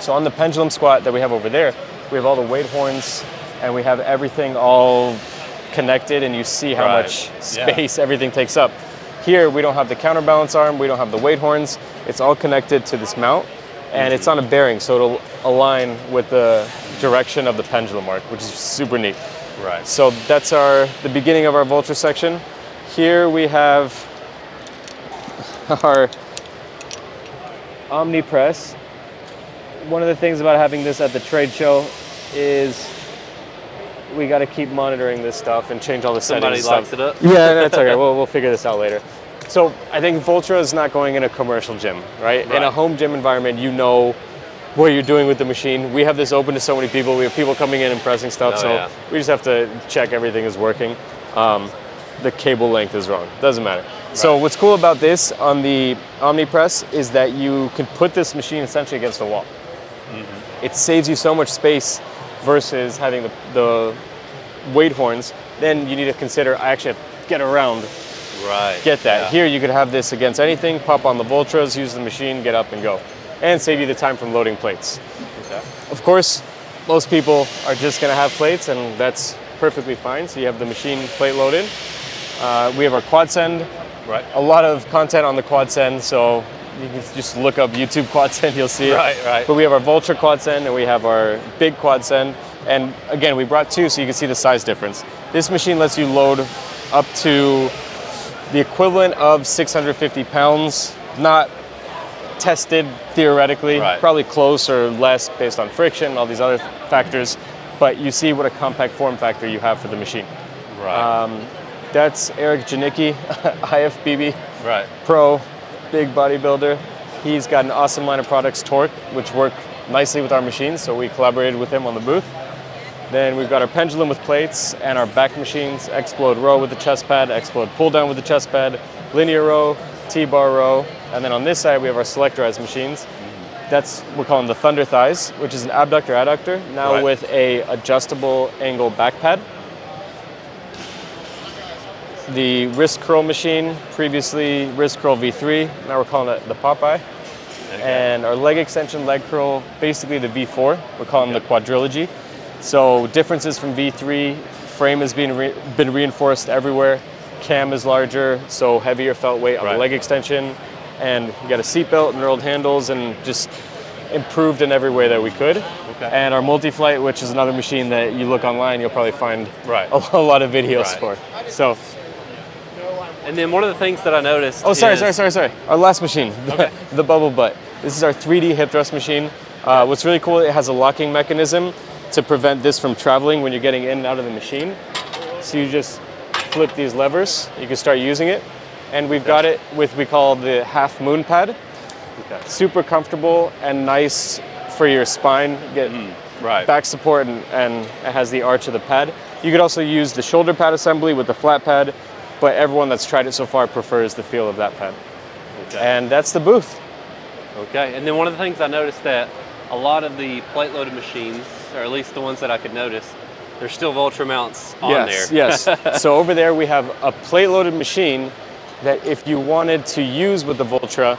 So on the pendulum squat that we have over there, we have all the weight horns and we have everything all connected, and you see how much space everything takes up. Here we don't have the counterbalance arm, we don't have the weight horns. It's all connected to this mount, and it's on a bearing, so it'll align with the direction of the pendulum arc, which is super neat. Right. So that's the beginning of our Voltra section. Here we have our Omni Press. One of the things about having this at the trade show is we got to keep monitoring this stuff and change all the settings. Somebody locks it up? Yeah, that's okay. We'll figure this out later. So I think Voltra is not going in a commercial gym, right? In a home gym environment, you know what you're doing with the machine. We have this open to so many people. We have people coming in and pressing stuff, we just have to check everything is working. The cable length is wrong. Doesn't matter. So what's cool about this on the Omni Press is that you can put this machine essentially against the wall. It saves you so much space versus having the weight horns. Then you need to consider, I actually have to get around, get that. Here you could have this against anything, pop on the Voltras, use the machine, get up and go. And save you the time from loading plates. Of course, most people are just gonna have plates, and that's perfectly fine. So you have the machine plate loaded. We have our quad send. A lot of content on the quad send, so you can just look up YouTube quad send, you'll see it. But we have our Voltra quad send and we have our big quad send. And again, we brought 2 so you can see the size difference. This machine lets you load up to the equivalent of 650 pounds, not tested theoretically, probably close or less based on friction, all these other factors. But you see what a compact form factor you have for the machine. That's Eric Janicki, IFBB Pro, big bodybuilder. He's got an awesome line of products, Torque, which work nicely with our machines, so we collaborated with him on the booth. Then we've got our pendulum with plates and our back machines, Explode row with the chest pad, Explode pull down with the chest pad, linear row, T-bar row, and then on this side we have our selectorized machines. We're calling the Thunder Thighs, which is an abductor adductor, now with a adjustable angle back pad. The wrist curl machine, previously wrist curl V3, now we're calling it the Popeye. And our leg extension, leg curl, basically the V4. We're calling the quadrilogy. So differences from V3, frame has been reinforced everywhere. Cam is larger, so heavier felt weight on the leg extension. And we got a seat belt, knurled handles, and just improved in every way that we could. And our multi-flight, which is another machine that you look online, you'll probably find a lot of videos for. So. And then one of the things that I noticed. Oh, sorry. Our last machine, the bubble butt. This is our 3D hip thrust machine. What's really cool, it has a locking mechanism to prevent this from traveling when you're getting in and out of the machine. So you just flip these levers, you can start using it. And we've got it with, we call the half moon pad. Super comfortable and nice for your spine. Get back support and it has the arch of the pad. You could also use the shoulder pad assembly with the flat pad, but everyone that's tried it so far prefers the feel of that pad. And that's the booth. And then one of the things I noticed that a lot of the plate loaded machines, or at least the ones that I could notice, there's still Vultra mounts on there. Yes. So over there we have a plate loaded machine that if you wanted to use with the Vultra.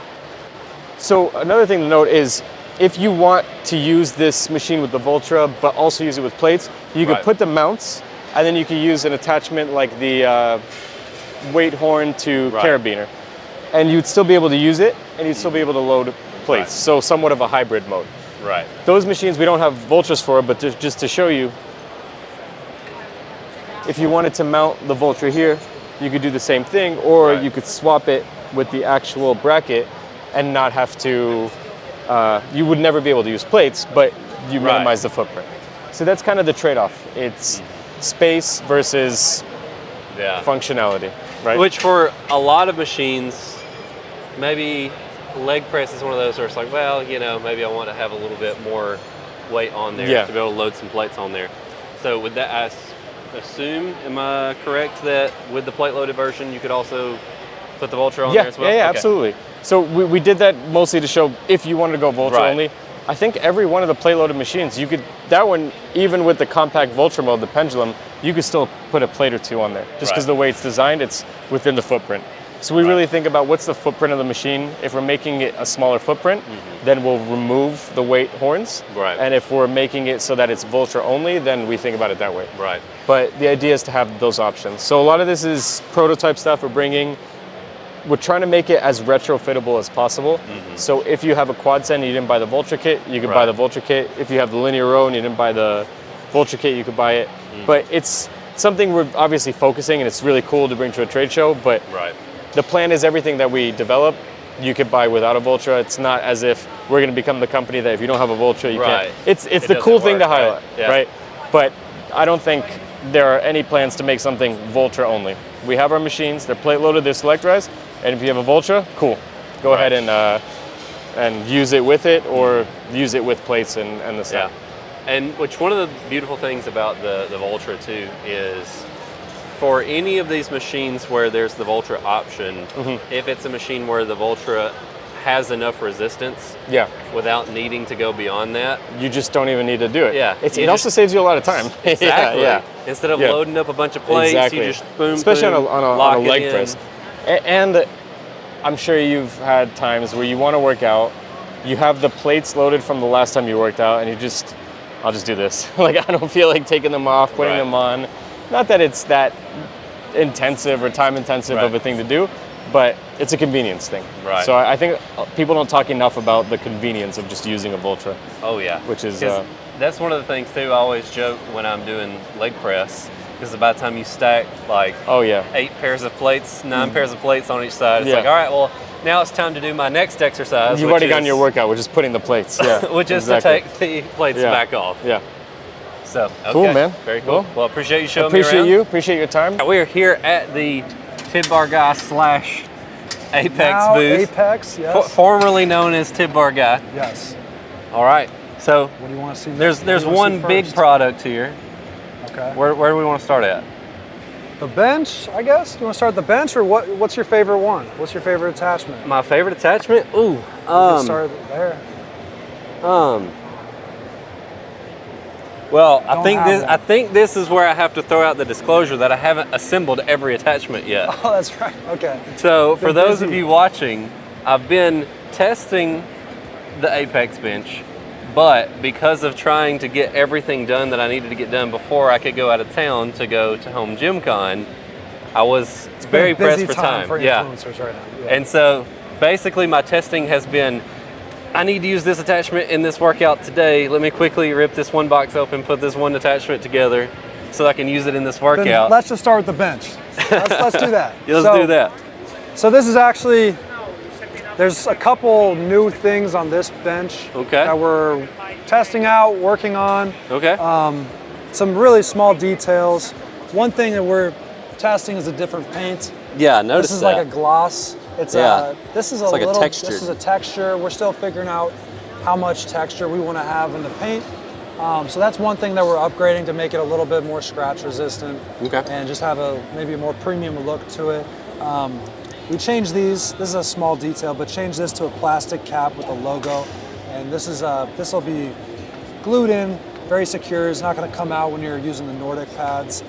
So another thing to note is if you want to use this machine with the Vultra but also use it with plates, you could put the mounts and then you could use an attachment like the weight horn to carabiner. And you'd still be able to use it and you'd still be able to load plates. So somewhat of a hybrid mode. Those machines we don't have Vultras for, but just to show you, if you wanted to mount the Vultra here, you could do the same thing, or you could swap it with the actual bracket and not have to, you would never be able to use plates, but you minimize the footprint. So that's kind of the trade-off. It's space versus functionality, right? Which for a lot of machines, maybe leg press is one of those where it's like, well, you know, maybe I want to have a little bit more weight on there to be able to load some plates on there. So with that, I assume, am I correct that with the plate loaded version, you could also put the Vultra on there as well? Yeah, absolutely. So we did that mostly to show if you wanted to go Vultra only. I think every one of the plate loaded machines, you could, that one, even with the compact Vultra mode, the pendulum, you could still put a plate or two on there. Just because the way it's designed, it's within the footprint. So we really think about what's the footprint of the machine. If we're making it a smaller footprint, then we'll remove the weight horns. And if we're making it so that it's Vultra only, then we think about it that way. But the idea is to have those options. So a lot of this is prototype stuff we're bringing. We're trying to make it as retrofittable as possible. So if you have a quad send and you didn't buy the Vultra kit, you could buy the Vultra kit. If you have the linear row and you didn't buy the Vultra kit, you could buy it. But it's something we're obviously focusing, and it's really cool to bring to a trade show. But the plan is everything that we develop, you could buy without a Vultra. It's not as if we're going to become the company that if you don't have a Vultra, you can't. It's the cool thing to highlight, right? But I don't think there are any plans to make something Vultra only. We have our machines, they're plate loaded, they're selectorized, and if you have a Vultra, cool. Go ahead and use it with it, or use it with plates and the stuff. And which one of the beautiful things about the Vultra too is, for any of these machines where there's the Vultra option, if it's a machine where the Vultra has enough resistance without needing to go beyond that, you just don't even need to do it. It also just saves you a lot of time. Instead of loading up a bunch of plates, you just boom, especially boom, on a leg press. And I'm sure you've had times where you want to work out, you have the plates loaded from the last time you worked out, and you just, I'll just do this. Like, I don't feel like taking them off, putting them on. Not that it's that intensive or time intensive of a thing to do, but it's a convenience thing. So I think people don't talk enough about the convenience of just using a Vultra. Which is that's one of the things too. I always joke when I'm doing leg press, because by the time you stack like 8 pairs of plates, 9 pairs of plates on each side, it's like, all right, well, now it's time to do my next exercise. You've already gotten your workout, which is putting the plates. Which is to take the plates back off. So cool, man. Very cool. Well, appreciate you showing me around. Appreciate you. Appreciate your time. We're here at the TIBBARGUY / Apex now booth. Apex, yes. Formerly known as TIBBARGUY. Yes. All right. So what do you want to see? There's one big product here. Okay. Where do we want to start at? The bench, I guess. Do you want to start at the bench, or what's your favorite one? What's your favorite attachment? My favorite attachment? Ooh. We can start there. Well, I think this is where I have to throw out the disclosure that I haven't assembled every attachment yet. Oh, that's right. Okay. So for those of you watching, I've been testing the Apex bench, but because of trying to get everything done that I needed to get done before I could go out of town to go to HomeGymCon, I was very pressed for time. For influencers right now. Yeah. And so basically my testing has been, I need to use this attachment in this workout today. Let me quickly rip this one box open, put this one attachment together so I can use it in this workout. Then let's just start with the bench. Let's do that. Let's do that. So this is actually, there's a couple new things on this bench that we're testing out, working on. Okay. Some really small details. One thing that we're testing is a different paint. Yeah, I noticed This is that. like a gloss. It's this is like a texture. This is a texture. We're still figuring out how much texture we want to have in the paint. So that's one thing that we're upgrading to make it a little bit more scratch resistant. Okay. And just have maybe a more premium look to it. We changed these. This is a small detail, but changed this to a plastic cap with a logo. And this will be glued in, very secure. It's not going to come out when you're using the Nordic pads.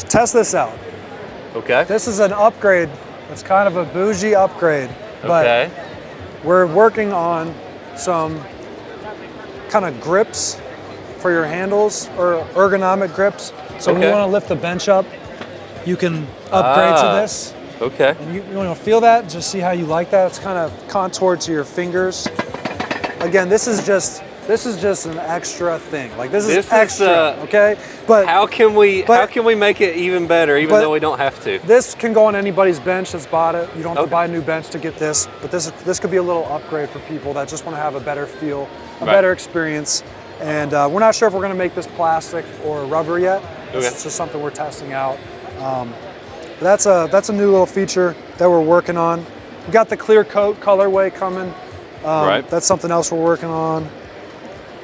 Test this out. Okay. This is an upgrade. It's kind of a bougie upgrade, but we're working on some kind of grips for your handles, or ergonomic grips. So when you want to lift the bench up, you can upgrade to this. Okay. And you want to feel that, just see how you like that. It's kind of contoured to your fingers. Again, this is just an extra thing. Like this is extra, okay? But how can we make it even better, even though we don't have to? This can go on anybody's bench that's bought it. You don't have to buy a new bench to get this, but this could be a little upgrade for people that just want to have a better feel, a better experience. And we're not sure if we're going to make this plastic or rubber yet. It's just something we're testing out. But that's a new little feature that we're working on. We got the clear coat colorway coming. That's something else we're working on.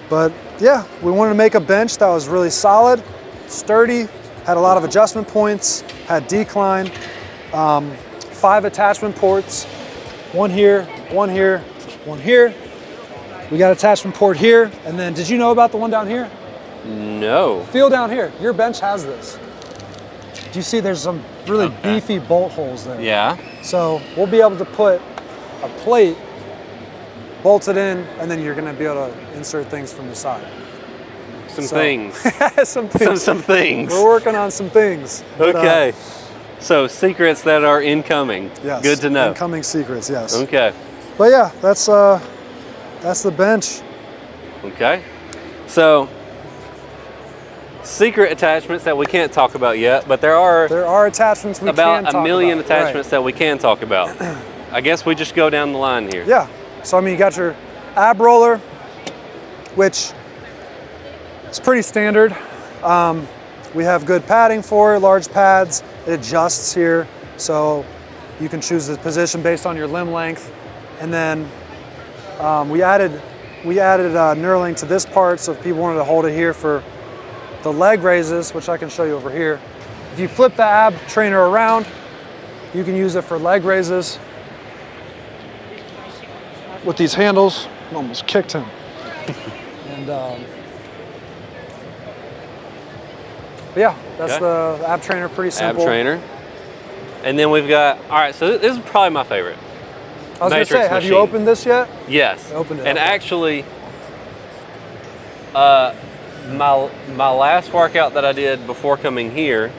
But yeah, we wanted to make a bench that was really solid, sturdy, had a lot of adjustment points, had decline, 5 attachment ports, one here, one here, one here. We got attachment port here, and then did you know about the one down here? No. Feel down here, your bench has this. Do you see there's some really beefy bolt holes there? Yeah. So we'll be able to put a plate, bolt it in, and then you're gonna be able to insert things from the side. Some things. Some things. Some things. We're working on some things. Okay. So secrets that are incoming. Yes. Good to know. Incoming secrets, yes. Okay. But yeah, that's the bench. Okay. So secret attachments that we can't talk about yet, but there are attachments we about can talk a million about. attachments that we can talk about. I guess we just go down the line here. Yeah. So I mean, you got your ab roller, which is pretty standard. We have good padding for it, large pads. It adjusts here, so you can choose the position based on your limb length. And then we added knurling to this part, so if people wanted to hold it here for the leg raises, which I can show you over here. If you flip the ab trainer around, you can use it for leg raises. With these handles, I almost kicked him. And yeah, that's the ab trainer, pretty simple. Ab trainer. And then we've got, all right, so this is probably my favorite. I was gonna say, have you opened this yet? Yes. I opened it. And actually, my last workout that I did before coming here,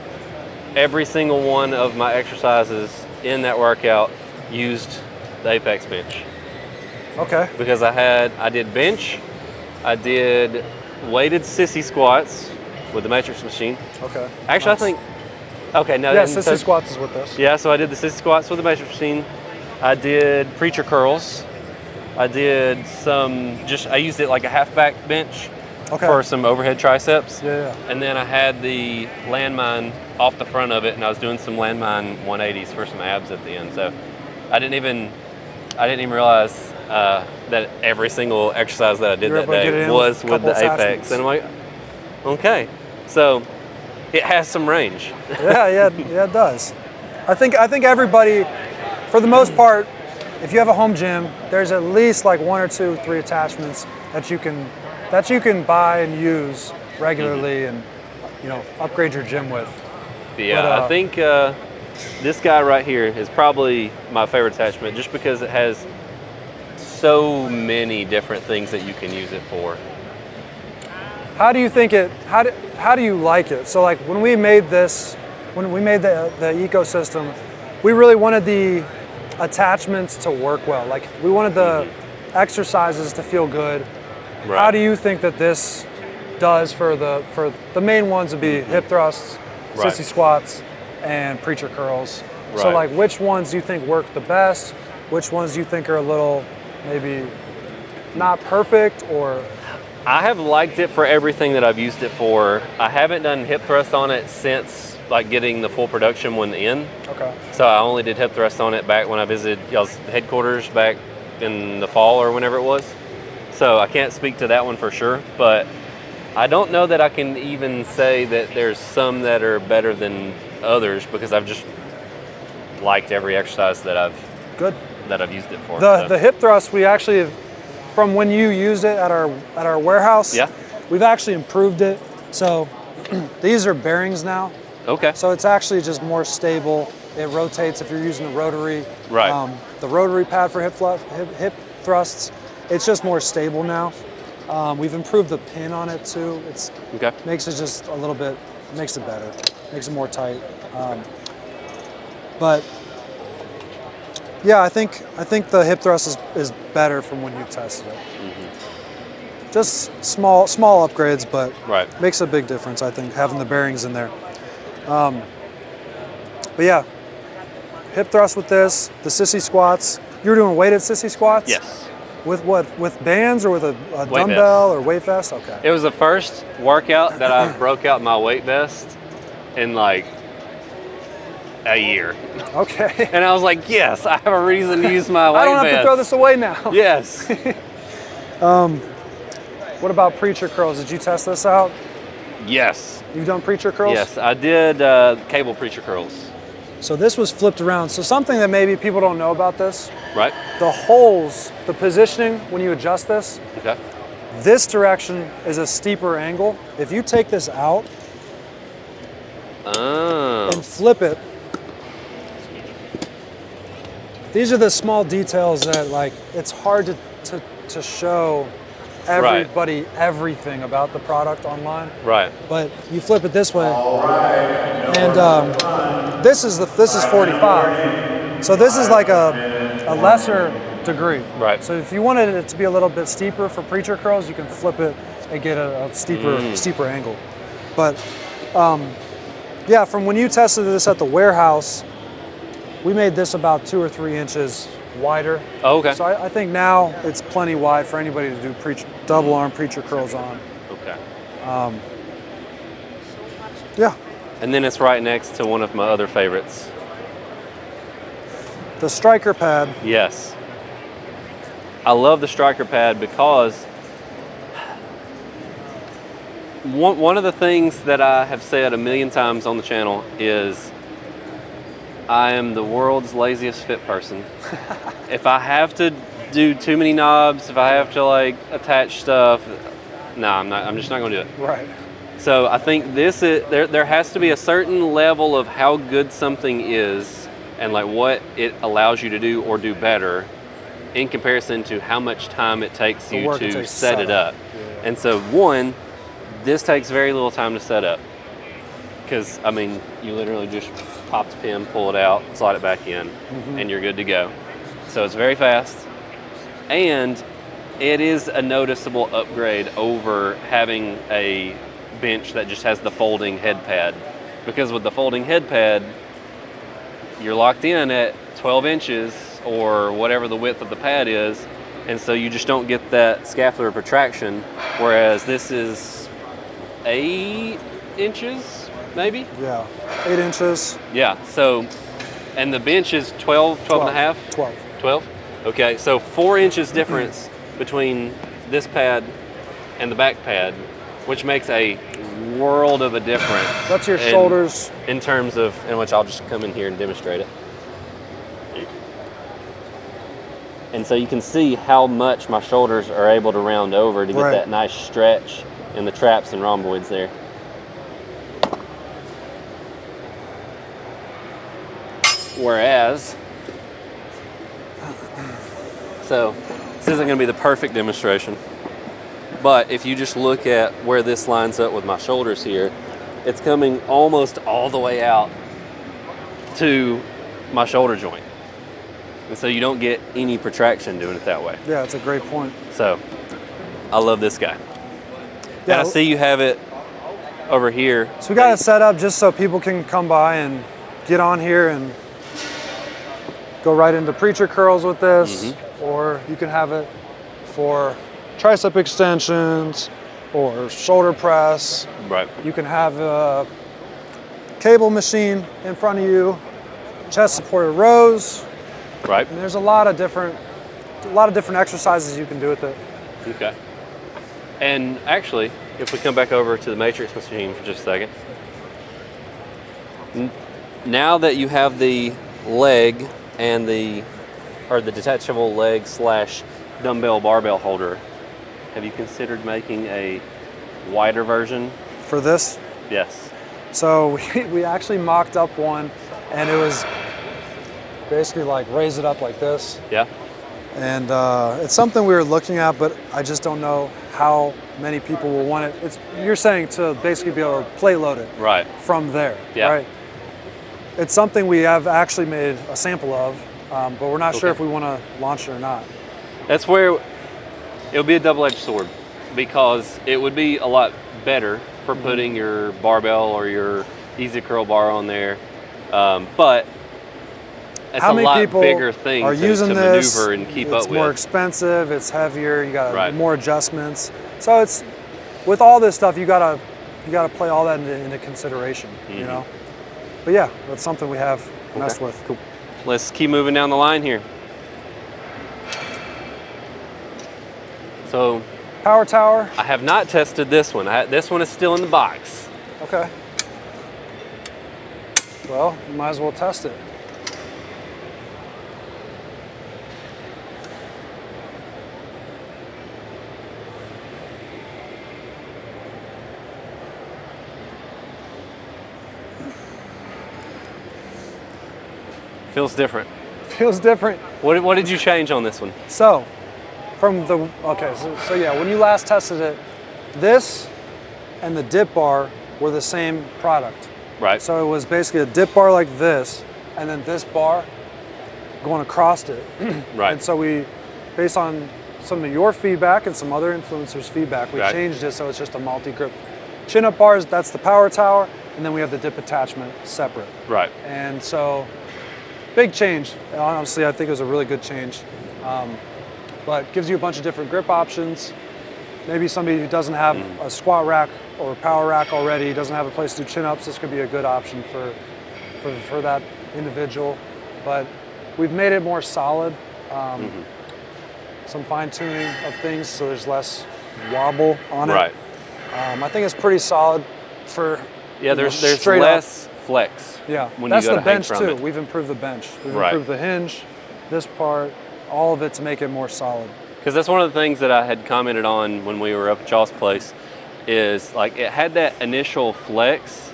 every single one of my exercises in that workout used the Apex bench. Okay. Because I did bench, I did weighted sissy squats with the matrix machine. Okay. Actually, nice. I think, okay, no. Yeah, sissy squats is with this. Yeah, so I did the sissy squats with the matrix machine. I did preacher curls. I did I used it like a halfback bench for some overhead triceps. Yeah. And then I had the landmine off the front of it, and I was doing some landmine 180s for some abs at the end. So I didn't even realize that every single exercise that I did that day was with the Apex. And I'm like, okay, so it has some range. yeah, it does. I think everybody, for the most part, if you have a home gym, there's at least like 1 or 2, 3 attachments that you can buy and use regularly and upgrade your gym with. Yeah, but, I think this guy right here is probably my favorite attachment just because it has so many different things that you can use it for. How do you think how do you like it? So like when we made this, when we made the ecosystem, we really wanted the attachments to work well. Like we wanted the exercises to feel good. Right. How do you think that this does for the main ones would be hip thrusts, sissy squats, and preacher curls. Right. So like which ones do you think work the best? Which ones do you think are a little maybe not perfect or? I have liked it for everything that I've used it for. I haven't done hip thrust on it since like getting the full production one in. Okay. So I only did hip thrust on it back when I visited y'all's headquarters back in the fall or whenever it was. So I can't speak to that one for sure, but I don't know that I can even say that there's some that are better than others because I've just liked every exercise that I've used it for. The hip thrust, we actually, from when you used it at our warehouse, we've actually improved it. So these are bearings now. Okay. So it's actually just more stable. It rotates if you're using the rotary. Right. The rotary pad for hip thrusts, it's just more stable now. We've improved the pin on it too. It's makes it just a little bit, makes it better, makes it more tight. But yeah, I think the hip thrust is better from when you tested it. Mm-hmm. Just small upgrades, but makes a big difference. I think having the bearings in there. But yeah, hip thrust with this, the sissy squats. You were doing weighted sissy squats? Yes. With what? With bands or with a dumbbell or weight vest? Okay. It was the first workout that I broke out my weight vest in like a year. Okay. And I was like, yes, I have a reason to use my weight vest. I don't have to throw this away now. Yes. What about preacher curls? Did you test this out? Yes. You've done preacher curls? Yes, I did cable preacher curls. So this was flipped around. So something that maybe people don't know about this. Right. The holes, the positioning when you adjust this. Okay. This direction is a steeper angle. If you take this out and flip it, these are the small details that like it's hard to show everybody everything about the product online. Right. But you flip it this way, and this is 45. So this is like a lesser degree. Right. So if you wanted it to be a little bit steeper for preacher curls, you can flip it and get a steeper angle. But yeah, from when you tested this at the warehouse, we made this about 2 or 3 inches wider. Oh, okay. So I think now it's plenty wide for anybody to do double arm preacher curls on. Okay. Yeah. And then it's right next to one of my other favorites. The striker pad. Yes. I love the striker pad because one of the things that I have said a million times on the channel is I am the world's laziest fit person. If I have to do too many knobs, if I have to like attach stuff, no, I'm just not gonna do it. Right. So I think this is, there has to be a certain level of how good something is and like what it allows you to do or do better in comparison to how much time it takes you to set it up. Yeah. And so one, this takes very little time to set up. Because, I mean, you literally just pop the pin, pull it out, slide it back in, and you're good to go. So it's very fast. And it is a noticeable upgrade over having a bench that just has the folding head pad. Because with the folding head pad, you're locked in at 12 inches or whatever the width of the pad is. And so you just don't get that scapular protraction. Whereas this is 8 inches. Maybe? Yeah, 8 inches. Yeah, so, and the bench is 12 and a half? 12? Okay, so 4 inches difference between this pad and the back pad, which makes a world of a difference. That's your shoulders. In terms of, in which I'll just come in here and demonstrate it. And so you can see how much my shoulders are able to round over to get that nice stretch in the traps and rhomboids there. Whereas, so this isn't going to be the perfect demonstration, but if you just look at where this lines up with my shoulders here, it's coming almost all the way out to my shoulder joint. And so you don't get any protraction doing it that way. Yeah, it's a great point. So I love this guy. Yeah, and I see you have it over here. So we got it set up just so people can come by and get on here and go right into preacher curls with this, or you can have it for tricep extensions or shoulder press. Right. You can have a cable machine in front of you, chest supported rows. Right. And there's a lot of different exercises you can do with it. Okay. And actually, if we come back over to the matrix machine for just a second, now that you have the leg and the detachable leg / dumbbell barbell holder, have you considered making a wider version? For this? Yes. So we actually mocked up one, and it was basically like raise it up like this. Yeah. And it's something we were looking at, but I just don't know how many people will want it. You're saying to basically be able to plate load it from there, right? It's something we have actually made a sample of, but we're not sure if we want to launch it or not. That's where it would be a double-edged sword, because it would be a lot better for putting your barbell or your easy curl bar on there, but it's how many people bigger thing are using to this? Maneuver and keep up with. It's more expensive, it's heavier, you got more adjustments. So it's, with all this stuff, you gotta play all that into consideration, you know? But yeah, that's something we have messed with. Cool. Let's keep moving down the line here. So, power tower. I have not tested this one. This one is still in the box. Okay. Well, you might as well test it. Feels different. Feels different. What did you change on this one? So, from the, so yeah, when you last tested it, this and the dip bar were the same product. Right. So it was basically a dip bar like this, and then this bar going across it. Right. And so we, based on some of your feedback and some other influencers' feedback, we changed it so it's just a multi-grip. Chin-up bars, that's the power tower, and then we have the dip attachment separate. Right. And so, big change. Honestly, I think it was a really good change. But gives you a bunch of different grip options. Maybe somebody who doesn't have a squat rack or a power rack already, doesn't have a place to do chin-ups, this could be a good option for that individual. But we've made it more solid. Some fine-tuning of things so there's less wobble on it. Right. I think it's pretty solid for there's straight less up flex. Yeah, when that's you go the to hang bench from too. it. We've improved the bench. We've Right. improved the hinge, this part, all of it to make it more solid. Because that's one of the things that I had commented on when we were up at y'all's place, is like it had that initial flex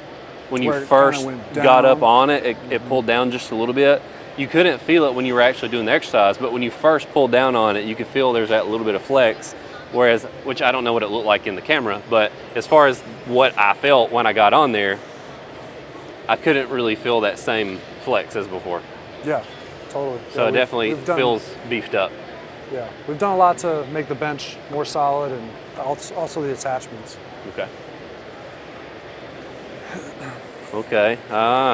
when you first got up on it, it pulled down just a little bit. You couldn't feel it when you were actually doing the exercise, but when you first pulled down on it, you could feel there's that little bit of flex. Whereas, which I don't know what it looked like in the camera, but as far as what I felt when I got on there, I couldn't really feel that same flex as before. Yeah, totally. So it definitely feels beefed up. Yeah, we've done a lot to make the bench more solid and also the attachments. Okay. Okay.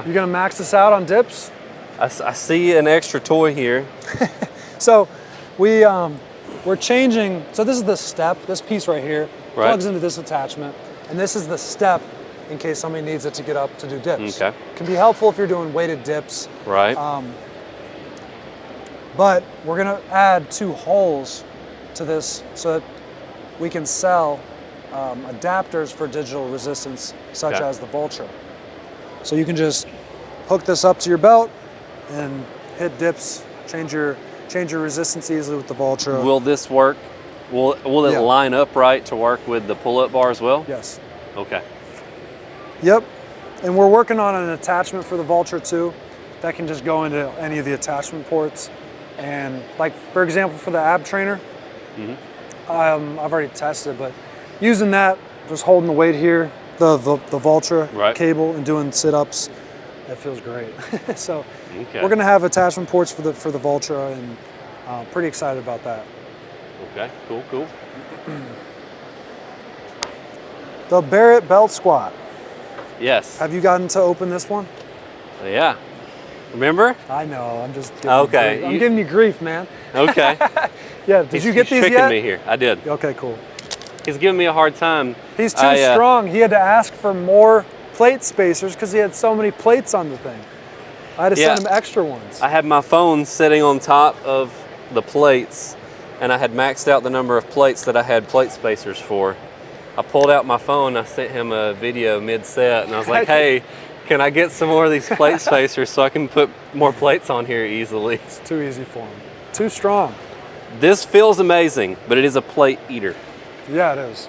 You gonna max this out on dips? I see an extra toy here. So we're changing, so this is the step, this piece right here plugs into this attachment, and this is the step in case somebody needs it to get up to do dips. Okay. Can be helpful if you're doing weighted dips. Right. But we're gonna add 2 holes to this so that we can sell adapters for digital resistance, such as the Vulture. So you can just hook this up to your belt and hit dips, change your resistance easily with the Vulture. Will this work? Will it line up right to work with the pull-up bar as well? Yes. Okay. Yep. And we're working on an attachment for the Vulture too. that can just go into any of the attachment ports. And like, for example, for the ab trainer, I've already tested it, but using that, just holding the weight here, the Vultra cable and doing sit-ups, that feels great. So we're gonna have attachment ports for the Vultra, and pretty excited about that. Okay, cool, cool. The Barrett belt squat. Yes. Have you gotten to open this one? Yeah. Remember? I know. I'm just giving you grief. I'm giving you grief, man. Okay. Yeah. Did you get these yet? He's tricking me here. I did. Okay, cool. He's giving me a hard time. He's too strong. He had to ask for more plate spacers because he had so many plates on the thing. I had to send him extra ones. I had my phone sitting on top of the plates, and I had maxed out the number of plates that I had plate spacers for. I pulled out my phone. I sent him a video mid-set, and I was like, "Hey, can I get some more of these plate spacers so I can put more plates on here easily?" It's too easy for him. Too strong. This feels amazing, but it is a plate eater. Yeah, it is.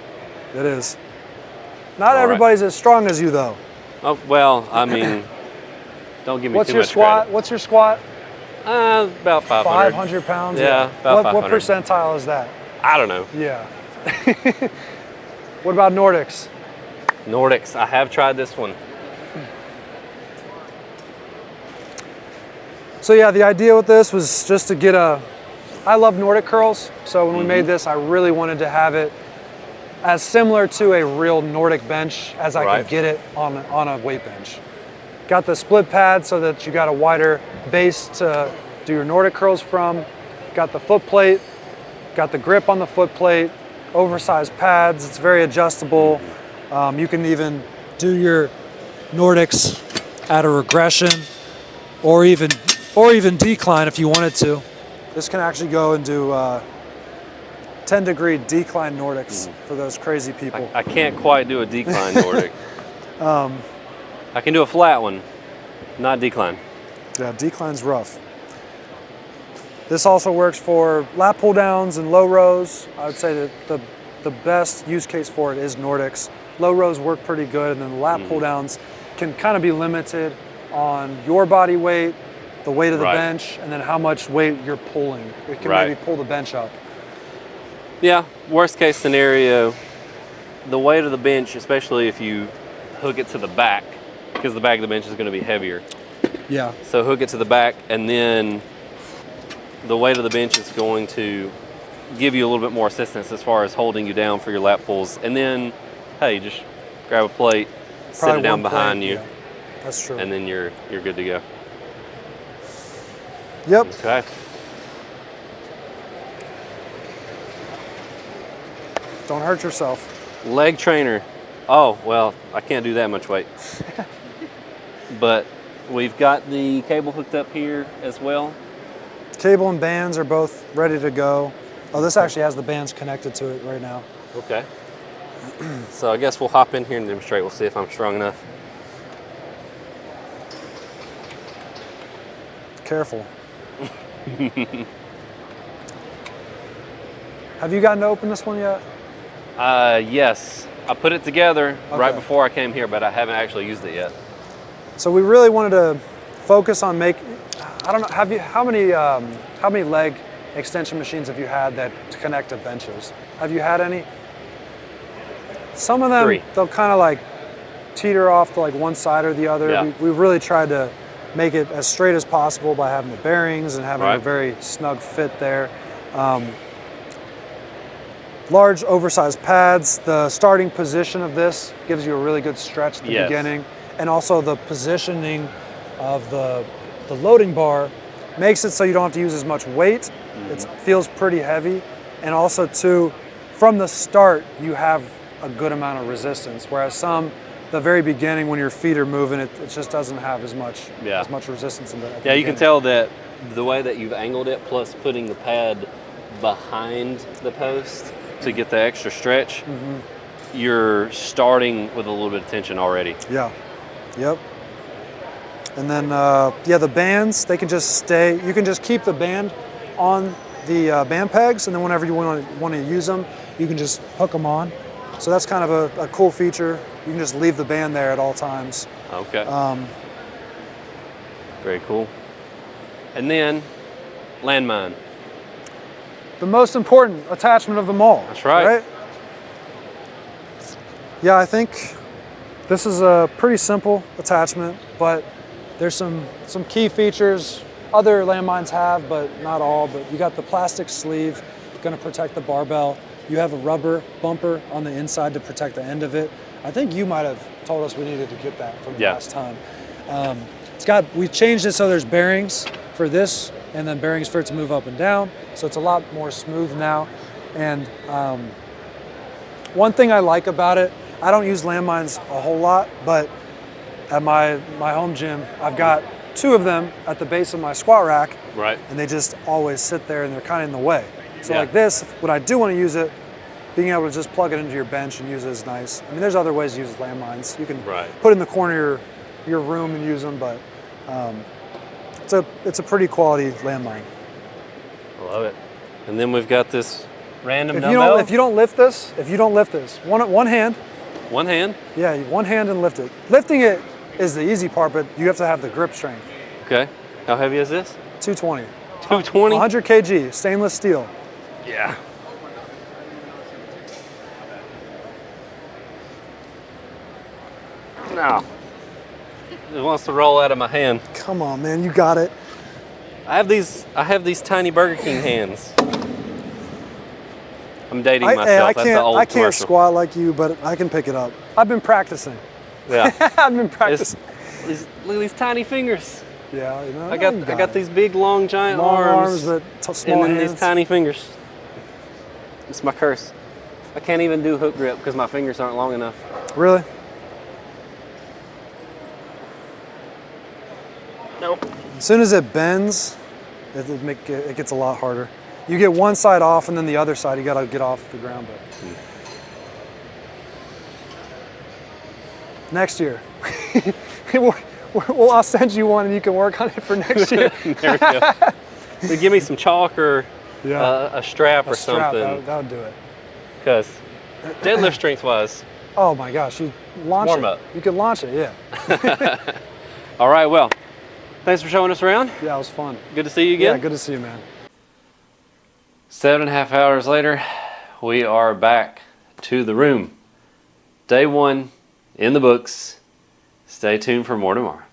It is. Not everybody's as strong as you, though. Oh, well, I mean, don't give me What's too your much squat? credit. What's your squat? About 500. 500 pounds? Yeah, about 500. What percentile is that? I don't know. Yeah. What about Nordics? Nordics, I have tried this one. So yeah, the idea with this was just to get I love Nordic curls, so when we made this, I really wanted to have it as similar to a real Nordic bench as I could get it on a weight bench. Got the split pad so that you got a wider base to do your Nordic curls from. Got the foot plate, got the grip on the foot plate, oversized pads, it's very adjustable. You can even do your Nordics at a regression or even decline if you wanted to. This can actually go and do 10-degree decline Nordics for those crazy people. I can't quite do a decline Nordic. I can do a flat one, not decline. Yeah, decline's rough. This also works for lat pull downs and low rows. I would say that the best use case for it is Nordics. Low rows work pretty good, and then the lat pull downs can kind of be limited on your body weight, the weight of the bench, and then how much weight you're pulling. It can maybe pull the bench up. Yeah, worst case scenario, the weight of the bench, especially if you hook it to the back, because the back of the bench is going to be heavier. Yeah. So hook it to the back, and then the weight of the bench is going to give you a little bit more assistance as far as holding you down for your lat pulls. And then, hey, just grab a plate, sit it down behind you. Yeah. That's true. And then you're good to go. Yep. Okay. Don't hurt yourself. Leg trainer. Oh, well, I can't do that much weight. But we've got the cable hooked up here as well. Cable and bands are both ready to go. Oh, this actually has the bands connected to it right now. Okay. So I guess we'll hop in here and demonstrate. We'll see if I'm strong enough. Careful. Have you gotten to open this one yet? Yes. I put it together right before I came here, but I haven't actually used it yet. So we really wanted to focus on I don't know, how many leg extension machines have you had that connect to benches? Have you had any? Some of them, 3. they'll kind of like teeter off to like one side or the other. Yeah. We really tried to make it as straight as possible by having the bearings and having a very snug fit there. Large oversized pads. The starting position of this gives you a really good stretch at the beginning. And also the positioning of the loading bar makes it so you don't have to use as much weight. It feels pretty heavy. And also too, from the start, you have a good amount of resistance. Whereas the very beginning when your feet are moving, it just doesn't have as much resistance in the you can tell that the way that you've angled it, plus putting the pad behind the post to get the extra stretch, you're starting with a little bit of tension already. Yeah. Yep. And then, the bands, they can just stay. You can just keep the band on the band pegs, and then whenever you want to use them, you can just hook them on. So that's kind of a cool feature. You can just leave the band there at all times. Okay. Very cool. And then, landmine. The most important attachment of them all. That's right. Yeah, I think this is a pretty simple attachment, but there's some key features other landmines have, but not all. But you got the plastic sleeve, going to protect the barbell. You have a rubber bumper on the inside to protect the end of it. I think you might have told us we needed to get that from the last time. We changed it so there's bearings for this and then bearings for it to move up and down. So it's a lot more smooth now. And one thing I like about it, I don't use landmines a whole lot, but at my home gym, I've got 2 of them at the base of my squat rack. Right. And they just always sit there and they're kind of in the way. So like this, when I do want to use it, being able to just plug it into your bench and use it is nice. I mean, there's other ways to use landmines. You can put it in the corner of your room and use them, but it's a pretty quality landmine. I love it. And then we've got this random dumbbell. If you don't lift this, one hand. One hand? Yeah, one hand and lift it. Lifting it is the easy part, but you have to have the grip strength. Okay. How heavy is this? 220. 220? 100 kg, stainless steel. Yeah. No. It wants to roll out of my hand. Come on, man, you got it. I have these tiny Burger King hands. I'm dating myself. That's an old I can't commercial. squat like you, but I can pick it up. I've been practicing. Yeah. I've been practicing. Look at these tiny fingers. Yeah, you know. I got these big, long, giant arms, but small and then hands. these tiny fingers. It's my curse. I can't even do hook grip because my fingers aren't long enough. Really? Nope. As soon as it bends, it gets a lot harder. You get one side off, and then the other side, you got to get off the ground. But next year, I'll send you one, and you can work on it for next year. There we go. But give me some chalk or a strap or something. That would do it. Because deadlift strength-wise. Oh my gosh, you launch warm it. up. You can launch it, yeah. All right, well, thanks for showing us around. Yeah, it was fun. Good to see you again. Yeah, good to see you, man. 7.5 hours later, we are back to the room. Day 1 in the books. Stay tuned for more tomorrow.